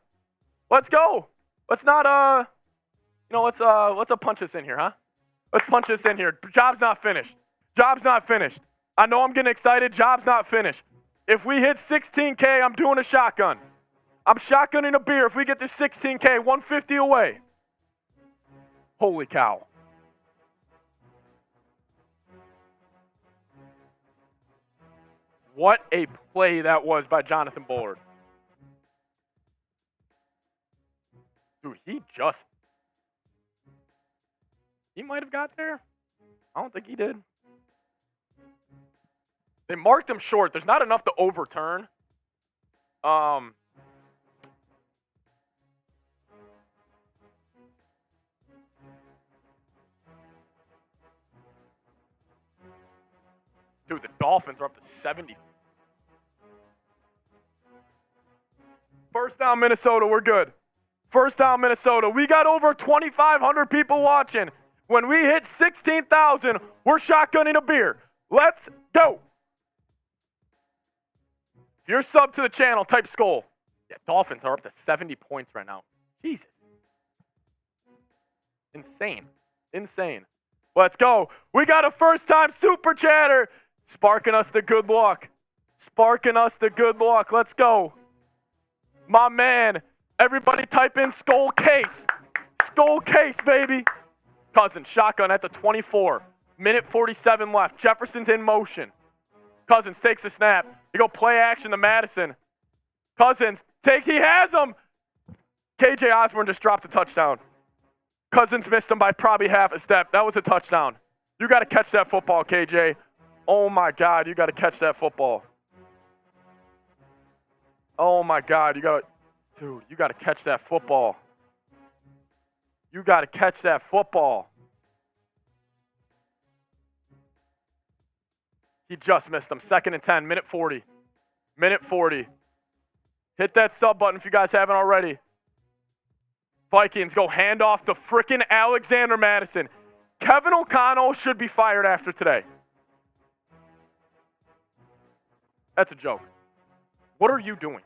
Let's go. Let's not let's punch us in here, huh? Let's punch this in here. Job's not finished. Job's not finished. I know I'm getting excited. Job's not finished. If we hit 16K, I'm doing a shotgun. I'm shotgunning a beer if we get to 16K, 150 away. Holy cow. What a play that was by Jonathan Bullard. Dude, he might have got there. I don't think he did. They marked him short. There's not enough to overturn. Dude, the Dolphins are up to 70. First down, Minnesota. We're good. First down, Minnesota. We got over 2,500 people watching. When we hit 16,000, we're shotgunning a beer. Let's go. If you're sub to the channel, type Skull. Yeah, Dolphins are up to 70 points right now. Jesus. Insane. Insane. Let's go. We got a first-time super chatter. Sparking us the good luck. Sparking us the good luck. Let's go. My man. Everybody type in Skull Case. Skull Case, baby. Cousins, shotgun at the 24. Minute 47 left. Jefferson's in motion. Cousins takes the snap. You go play action to Madison. Cousins takes, he has him. KJ Osborne just dropped a touchdown. Cousins missed him by probably half a step. That was a touchdown. You got to catch that football, KJ. Oh, my God, you got to catch that football. Oh, my God, you got to catch that football. You got to catch that football. He just missed him. 2nd and 10, minute 40. Minute 40. Hit that sub button if you guys haven't already. Vikings go hand off to frickin' Alexander Madison. Kevin O'Connell should be fired after today. That's a joke. What are you doing?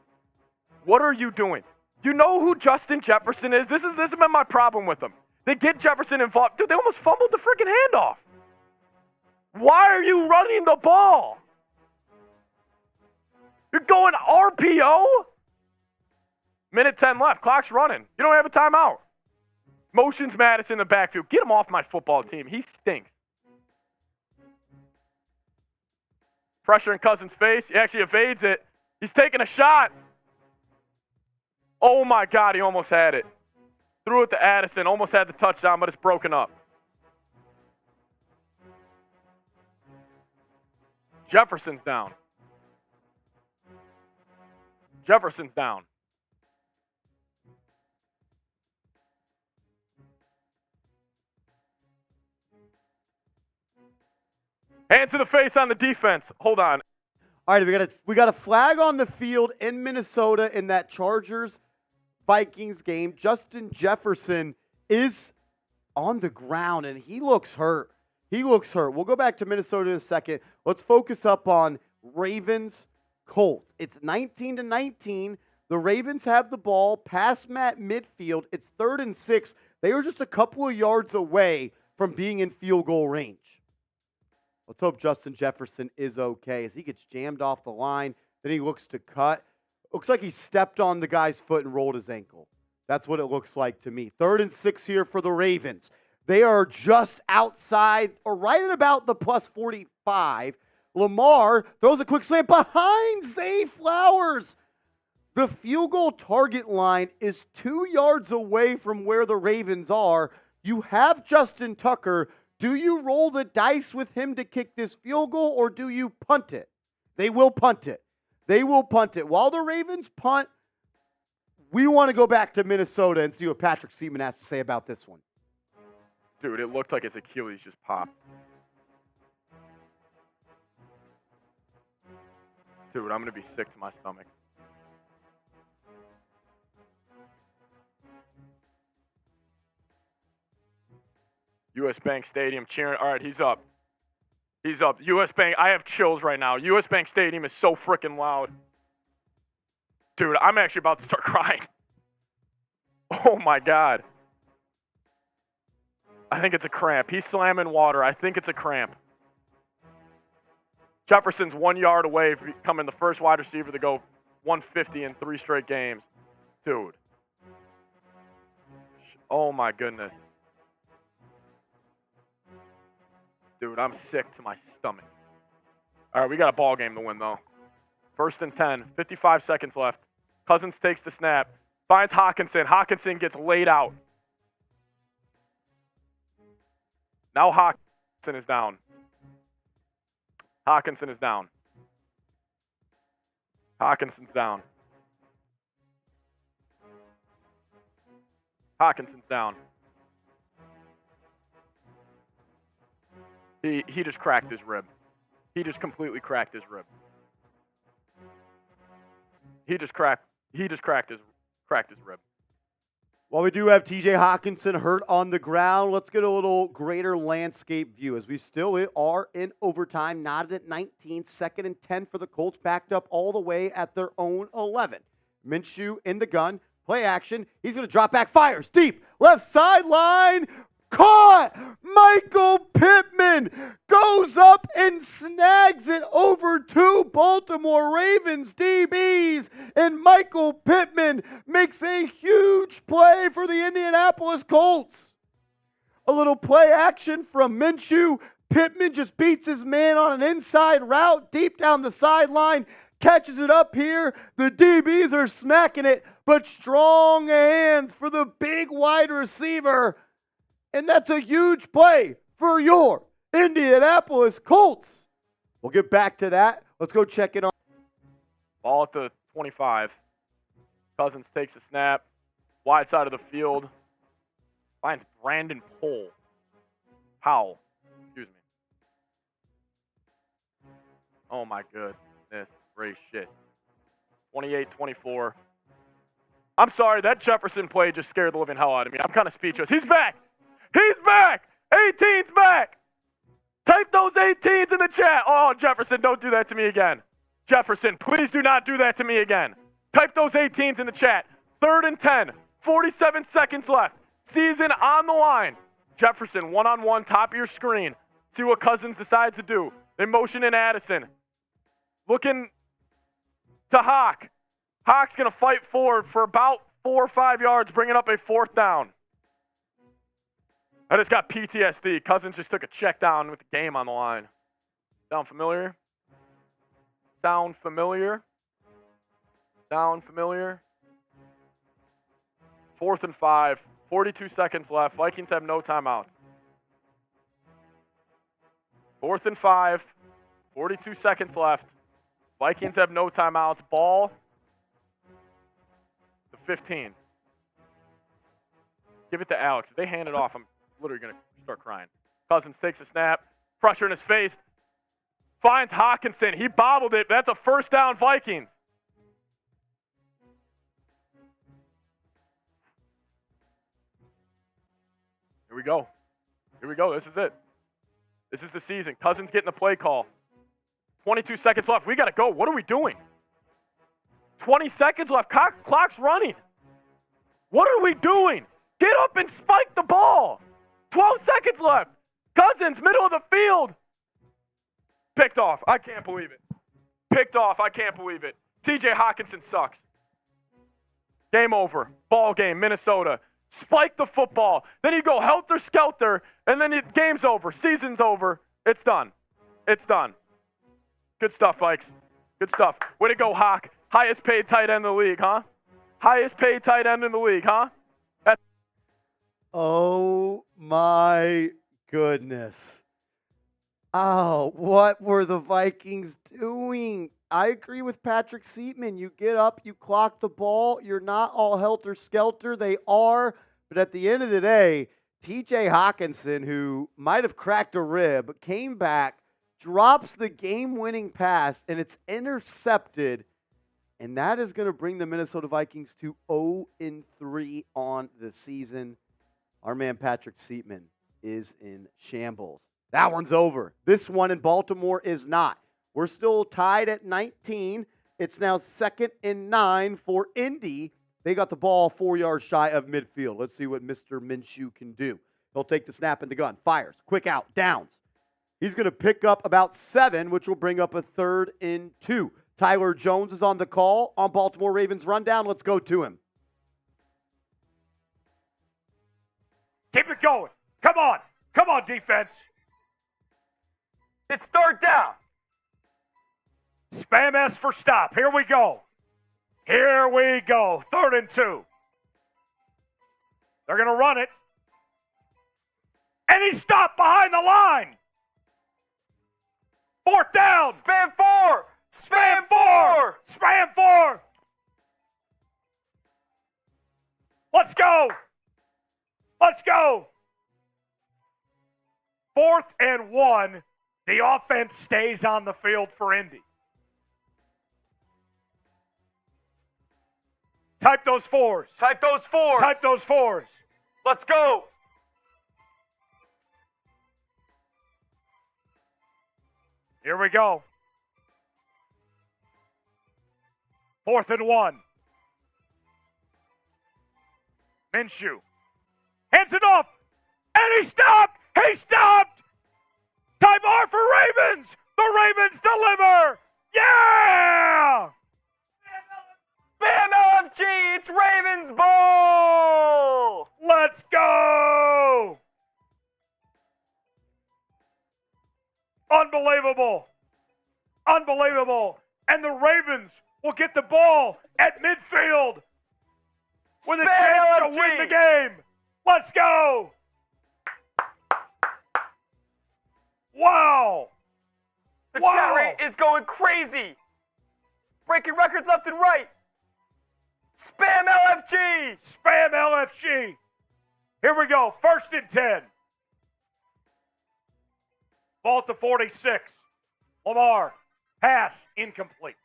What are you doing? You know who Justin Jefferson is? This has been my problem with them. They get Jefferson involved. Dude, they almost fumbled the freaking handoff. Why are you running the ball? You're going RPO? Minute 10 left. Clock's running. You don't have a timeout. Motions Madison in the backfield. Get him off my football team. He stinks. Pressure in Cousins' face. He actually evades it. He's taking a shot. Oh, my God, he almost had it. Threw it to Addison. Almost had the touchdown, but it's broken up. Jefferson's down. Jefferson's down. Hands to the face on the defense. Hold on. All right, we got a flag on the field in Minnesota in that Chargers-Vikings game. Justin Jefferson is on the ground, and he looks hurt. He looks hurt. We'll go back to Minnesota in a second. Let's focus up on Ravens-Colts. It's 19-19. The Ravens have the ball past Matt midfield. It's 3rd and 6. They are just a couple of yards away from being in field goal range. Let's hope Justin Jefferson is okay as he gets jammed off the line. Then he looks to cut. Looks like he stepped on the guy's foot and rolled his ankle. That's what it looks like to me. 3rd and 6 here for the Ravens. They are just outside or right at about the plus 45. Lamar throws a quick slant behind Zay Flowers. The field goal target line is 2 yards away from where the Ravens are. You have Justin Tucker. Do you roll the dice with him to kick this field goal, or do you punt it? They will punt it. They will punt it. While the Ravens punt, we want to go back to Minnesota and see what Patrick Seaman has to say about this one. Dude, it looked like his Achilles just popped. Dude, I'm going to be sick to my stomach. U.S. Bank Stadium cheering. All right, he's up. He's up. U.S. Bank. I have chills right now. U.S. Bank Stadium is so freaking loud. Dude, I'm actually about to start crying. Oh, my God. I think it's a cramp. He's slamming water. I think it's a cramp. Jefferson's 1 yard away from becoming the first wide receiver to go 150 in 3 straight games. Dude. Oh, my goodness. Dude, I'm sick to my stomach. All right, we got a ball game to win, though. 1st and 10, 55 seconds left. Cousins takes the snap, finds Hawkinson. Hawkinson gets laid out. Now Hawkinson is down. Hawkinson is down. Hawkinson's down. Hawkinson's down. He just cracked his rib. He just completely cracked his rib. He just cracked his rib. Well, we do have TJ Hawkinson hurt on the ground. Let's get a little greater landscape view as we still are in overtime, knotted at 19, 2nd and 10 for the Colts, backed up all the way at their own 11. Minshew in the gun, play action. He's going to drop back, fires deep, left sideline, caught! Michael Pittman goes up and snags it over two Baltimore Ravens DBs, and Michael Pittman makes a huge play for the Indianapolis Colts. A little play action from Minshew. Pittman just beats his man on an inside route deep down the sideline, catches it up here. The DBs are smacking it, but strong hands for the big wide receiver. And that's a huge play for your Indianapolis Colts. We'll get back to that. Let's go check it on. Ball at the 25. Cousins takes a snap. Wide side of the field. Finds Brandon Powell. Excuse me. Oh my goodness gracious. 28-24. I'm sorry, that Jefferson play just scared the living hell out of me. I'm kind of speechless. He's back. He's back! 18's back! Type those 18s in the chat. Oh, Jefferson, don't do that to me again. Jefferson, please do not do that to me again. Type those 18s in the chat. 3rd and 10. 47 seconds left. Season on the line. Jefferson, one-on-one, top of your screen. See what Cousins decides to do. They motion in Addison. Looking to Hawk. Hawk's going to fight forward for about 4 or 5 yards, bringing up a 4th down. I just got PTSD. Cousins just took a check down with the game on the line. Sound familiar? Sound familiar? Sound familiar? 4th and 5. 42 seconds left. Vikings have no timeouts. 4th and 5. 42 seconds left. Vikings have no timeouts. Ball to 15. Give it to Alex. If they hand it off, I'm literally going to start crying. Cousins takes a snap. Pressure in his face. Finds Hawkinson. He bobbled it. That's a 1st down Vikings. Here we go. Here we go. This is it. This is the season. Cousins getting the play call. 22 seconds left. We got to go. What are we doing? 20 seconds left. Clock's running. What are we doing? Get up and spike the ball. 12 seconds left. Cousins, middle of the field. Picked off. I can't believe it. Picked off. I can't believe it. TJ Hawkinson sucks. Game over. Ball game, Minnesota. Spike the football. Then you go helter-skelter, and then the game's over. Season's over. It's done. It's done. Good stuff, Vikes. Good stuff. Way to go, Hawk. Highest paid tight end in the league, huh? Highest paid tight end in the league, huh? Oh my goodness. Oh, what were the Vikings doing? I agree with Patrick Seatman. You get up, you clock the ball. You're not all helter-skelter. They are. But at the end of the day, TJ Hawkinson, who might have cracked a rib, came back, drops the game-winning pass, and it's intercepted. And that is going to bring the Minnesota Vikings to 0-3 on the season. Our man Patrick Seatman is in shambles. That one's over. This one in Baltimore is not. We're still tied at 19. It's now 2nd and 9 for Indy. They got the ball 4 yards shy of midfield. Let's see what Mr. Minshew can do. He'll take the snap in the gun. Fires. Quick out. Downs. He's going to pick up about 7, which will bring up a 3rd and 2. Tyler Jones is on the call on Baltimore Ravens rundown. Let's go to him. Keep it going. Come on. Come on, defense. It's 3rd down. Spam S for stop. Here we go. Here we go. 3rd and 2. They're going to run it. And he stopped behind the line. 4th down. Spam 4. Spam 4. Spam 4. Let's go. Let's go. 4th and 1 The offense stays on the field for Indy. Type those fours. Type those fours. Type those fours. Let's go. Here we go. 4th and 1. Minshew. Hands it off. And he stopped. He stopped. Time R for Ravens. The Ravens deliver. Yeah! Bam LFG. It's Ravens Bowl. Let's go. Unbelievable. Unbelievable. And the Ravens will get the ball at midfield with a chance to win the game. Let's go. Wow. The chat rate is going crazy. Breaking records left and right. Spam LFG. Spam LFG. Here we go. 1st and 10. Ball at the 46. Lamar. Pass. Incomplete.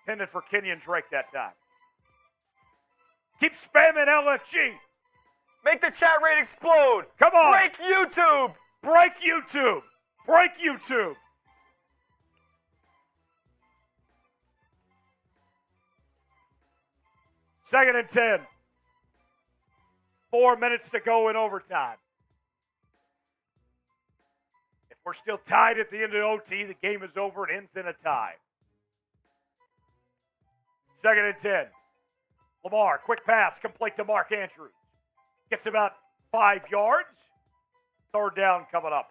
Intended for Kenyon Drake that time. Keep spamming LFG. Make the chat rate explode. Come on. Break YouTube. Break YouTube. Break YouTube. Second and 10. 4 minutes to go in overtime. If we're still tied at the end of OT, the game is over and ends in a tie. 2nd and 10. Lamar, quick pass, complete to Mark Andrews. Gets about 5 yards. 3rd down coming up.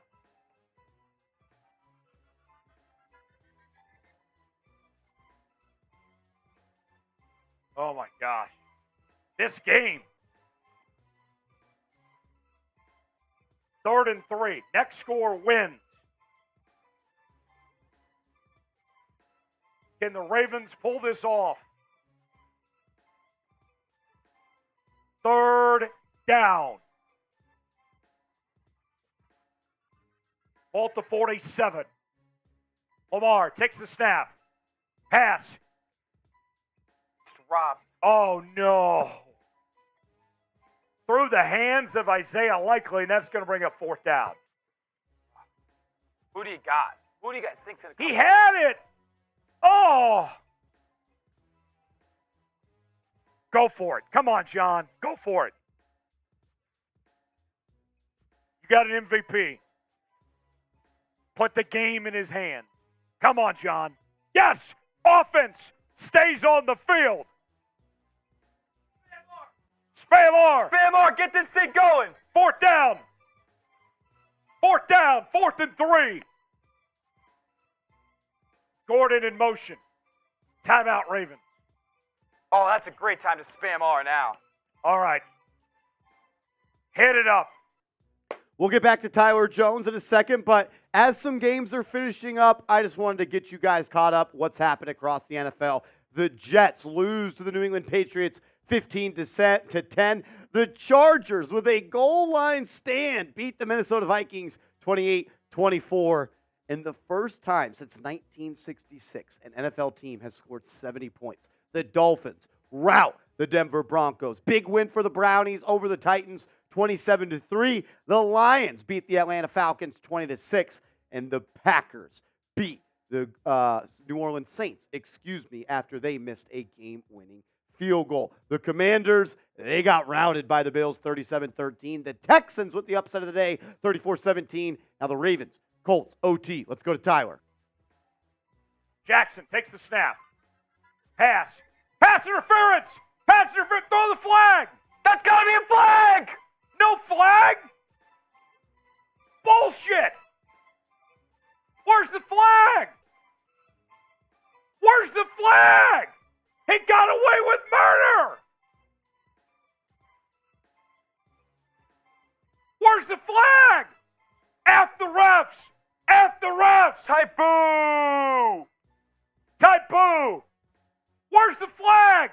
Oh my gosh. This game. 3rd and 3. Next score wins. Can the Ravens pull this off? 3rd down. Ball at the 47. Lamar takes the snap. Pass. It's dropped. Oh, no. Through the hands of Isaiah Likely, and that's going to bring up 4th down. Who do you got? Who do you guys think's going to come? He had it. Oh. Go for it. Come on, John. Go for it. You got an MVP. Put the game in his hand. Come on, John. Yes! Offense stays on the field. Spam R. Spam R, get this thing going. 4th down. 4th down. 4th and 3. Gordon in motion. Timeout, Ravens. Oh, that's a great time to spam R now. All right. Hit it up. We'll get back to Tyler Jones in a second, but as some games are finishing up, I just wanted to get you guys caught up what's happened across the NFL. The Jets lose to the New England Patriots 15-10. The Chargers, with a goal line stand, beat the Minnesota Vikings 28-24. And the first time since 1966 an NFL team has scored 70 points. The Dolphins rout the Denver Broncos. Big win for the Brownies over the Titans, 27-3. The Lions beat the Atlanta Falcons 20-6. And the Packers beat the New Orleans Saints, after they missed a game-winning field goal. The Commanders, they got routed by the Bills 37-13. The Texans with the upset of the day, 34-17. Now the Ravens, Colts OT. Let's go to Tyler. Jackson takes the snap. Pass. Pass interference. Pass interference. Throw the flag. That's got to be a flag. No flag. Bullshit. Where's the flag? Where's the flag? He got away with murder. Where's the flag? F the refs. F the refs. Type boo. Type boo. Where's the flag?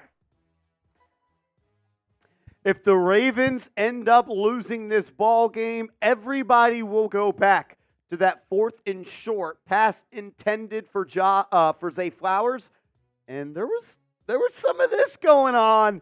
If the Ravens end up losing this ball game, everybody will go back to that 4th and short pass intended for Zay Flowers, and there was some of this going on.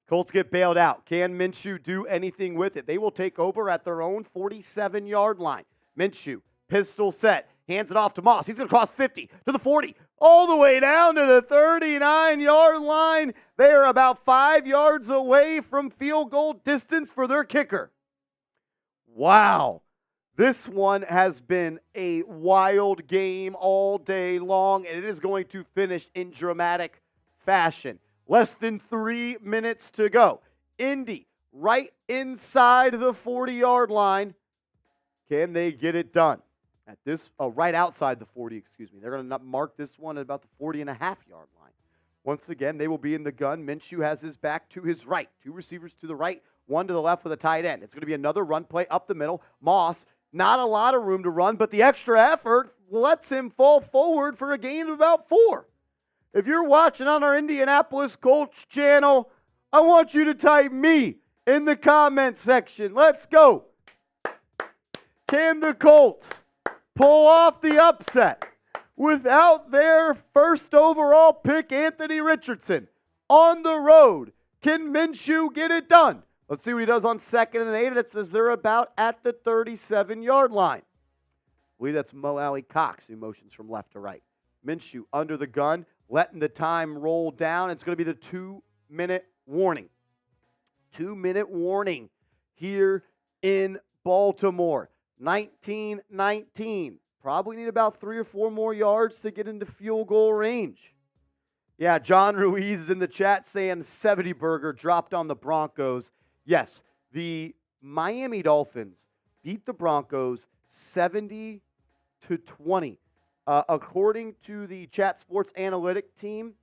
Colts get bailed out. Can Minshew do anything with it? They will take over at their own 47-yard line. Minshew, pistol set, hands it off to Moss. He's going to cross 50 to the 40, all the way down to the 39-yard line. They are about 5 yards away from field goal distance for their kicker. Wow. This one has been a wild game all day long, and it is going to finish in dramatic fashion. Less than 3 minutes to go. Indy right inside the 40-yard line. Can they get it done? At this, right outside the 40, excuse me. They're going to mark this one at about the 40.5-yard line. Once again, they will be in the gun. Minshew has his back to his right. 2 receivers to the right, 1 to the left with a tight end. It's going to be another run play up the middle. Moss, not a lot of room to run, but the extra effort lets him fall forward for a gain of about 4. If you're watching on our Indianapolis Colts channel, I want you to type me in the comment section. Let's go. Can the Colts pull off the upset without their first overall pick, Anthony Richardson, on the road? Can Minshew get it done? Let's see what he does on 2nd and 8. It says they're about at the 37-yard line. I believe that's Mo Alley Cox who motions from left to right. Minshew under the gun, letting the time roll down. It's going to be the 2-minute warning. 2-minute warning here in Baltimore. 19-19. Probably need about 3 or 4 more yards to get into field goal range. Yeah, John Ruiz is in the chat saying 70 burger dropped on the Broncos. Yes, the Miami Dolphins beat the Broncos 70-20. According to the Chat Sports Analytic team,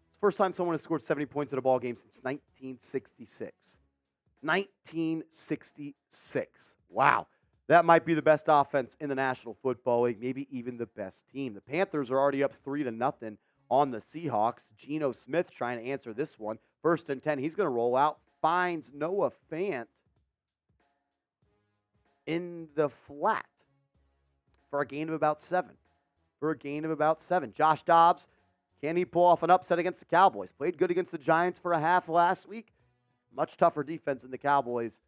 it's the first time someone has scored 70 points in a ball game since 1966. 1966. Wow. That might be the best offense in the National Football League, maybe even the best team. The Panthers are already up 3-0 on the Seahawks. Geno Smith trying to answer this one. 1st and 10. He's going to roll out. Finds Noah Fant in the flat for a gain of about 7. Josh Dobbs, can he pull off an upset against the Cowboys? Played good against the Giants for a half last week. Much tougher defense than the Cowboys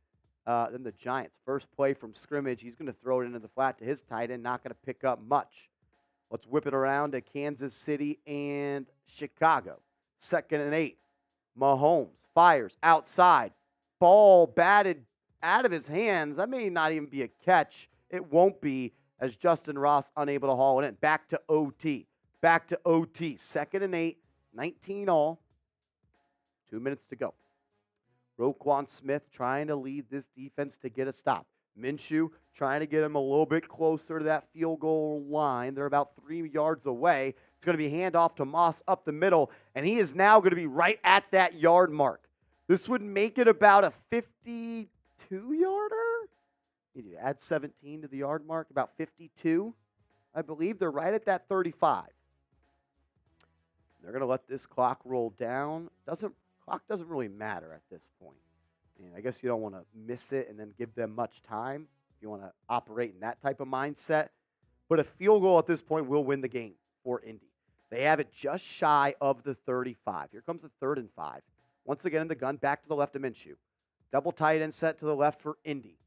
than the Giants. First play from scrimmage, he's going to throw it into the flat to his tight end, not going to pick up much. Let's whip it around to Kansas City and Chicago. 2nd and 8. Mahomes fires outside. Ball batted out of his hands. That may not even be a catch. It won't be, as Justin Ross unable to haul it in. Back to OT. 2nd and 8. 19 all. 2 minutes to go. Roquan Smith trying to lead this defense to get a stop. Minshew trying to get him a little bit closer to that field goal line. They're about 3 yards away. It's going to be handoff to Moss up the middle, and he is now going to be right at that yard mark. This would make it about a 52-yarder. You add 17 to the yard mark, about 52. I believe they're right at that 35. They're going to let this clock roll down. Clock doesn't really matter at this point. I guess you don't want to miss it and then give them much time if you want to operate in that type of mindset. But a field goal at this point will win the game for Indy. They have it just shy of the 35. Here comes the 3rd and 5. Once again in the gun, back to the left of Minshew. Double tight end set to the left for Indy.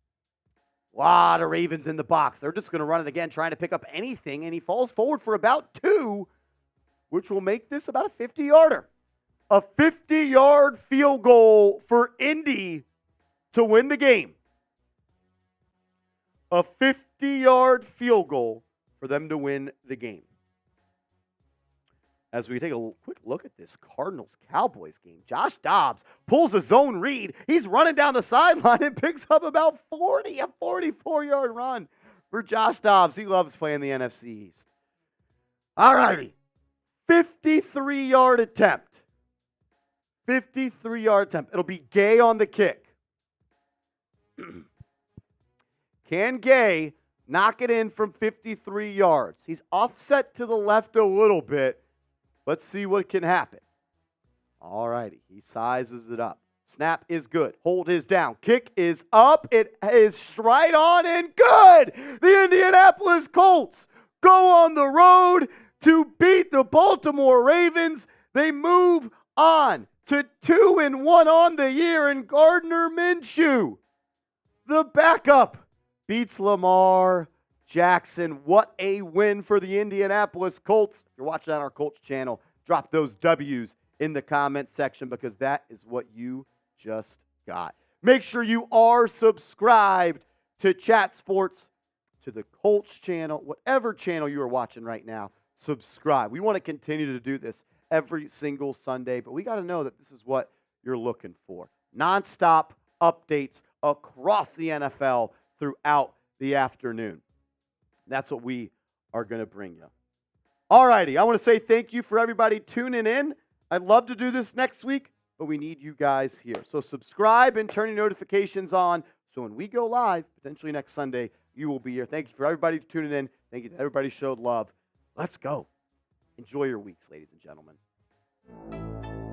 A lot of Ravens in the box. They're just going to run it again, trying to pick up anything, and he falls forward for about 2, which will make this about a 50-yarder. A 50-yard field goal for Indy to win the game. A 50-yard field goal for them to win the game. As we take a quick look at this Cardinals-Cowboys game, Josh Dobbs pulls a zone read. He's running down the sideline and picks up about 40, a 44-yard run for Josh Dobbs. He loves playing the NFC East. All righty. 53-yard attempt. 53-yard attempt. It'll be Gay on the kick. Can Gay knock it in from 53 yards? He's offset to the left a little bit. Let's see what can happen. All righty. He sizes it up. Snap is good. Hold is down. Kick is up. It is right on and good. The Indianapolis Colts go on the road to beat the Baltimore Ravens. They move on to 2-1 on the year, and Gardner Minshew, the backup, beats Lamar Jackson. What a win for the Indianapolis Colts. If you're watching on our Colts channel, drop those W's in the comment section because that is what you just got. Make sure you are subscribed to Chat Sports, to the Colts channel, whatever channel you are watching right now. Subscribe. We want to continue to do this every single Sunday, but we got to know that this is what you're looking for. Non-stop updates across the NFL throughout the afternoon. That's what we are going to bring you. All righty. I want to say thank you for everybody tuning in. I'd love to do this next week, but we need you guys here. So subscribe and turn your notifications on so when we go live, potentially next Sunday, you will be here. Thank you for everybody tuning in. Thank you to everybody who showed love. Let's go. Enjoy your weeks, ladies and gentlemen.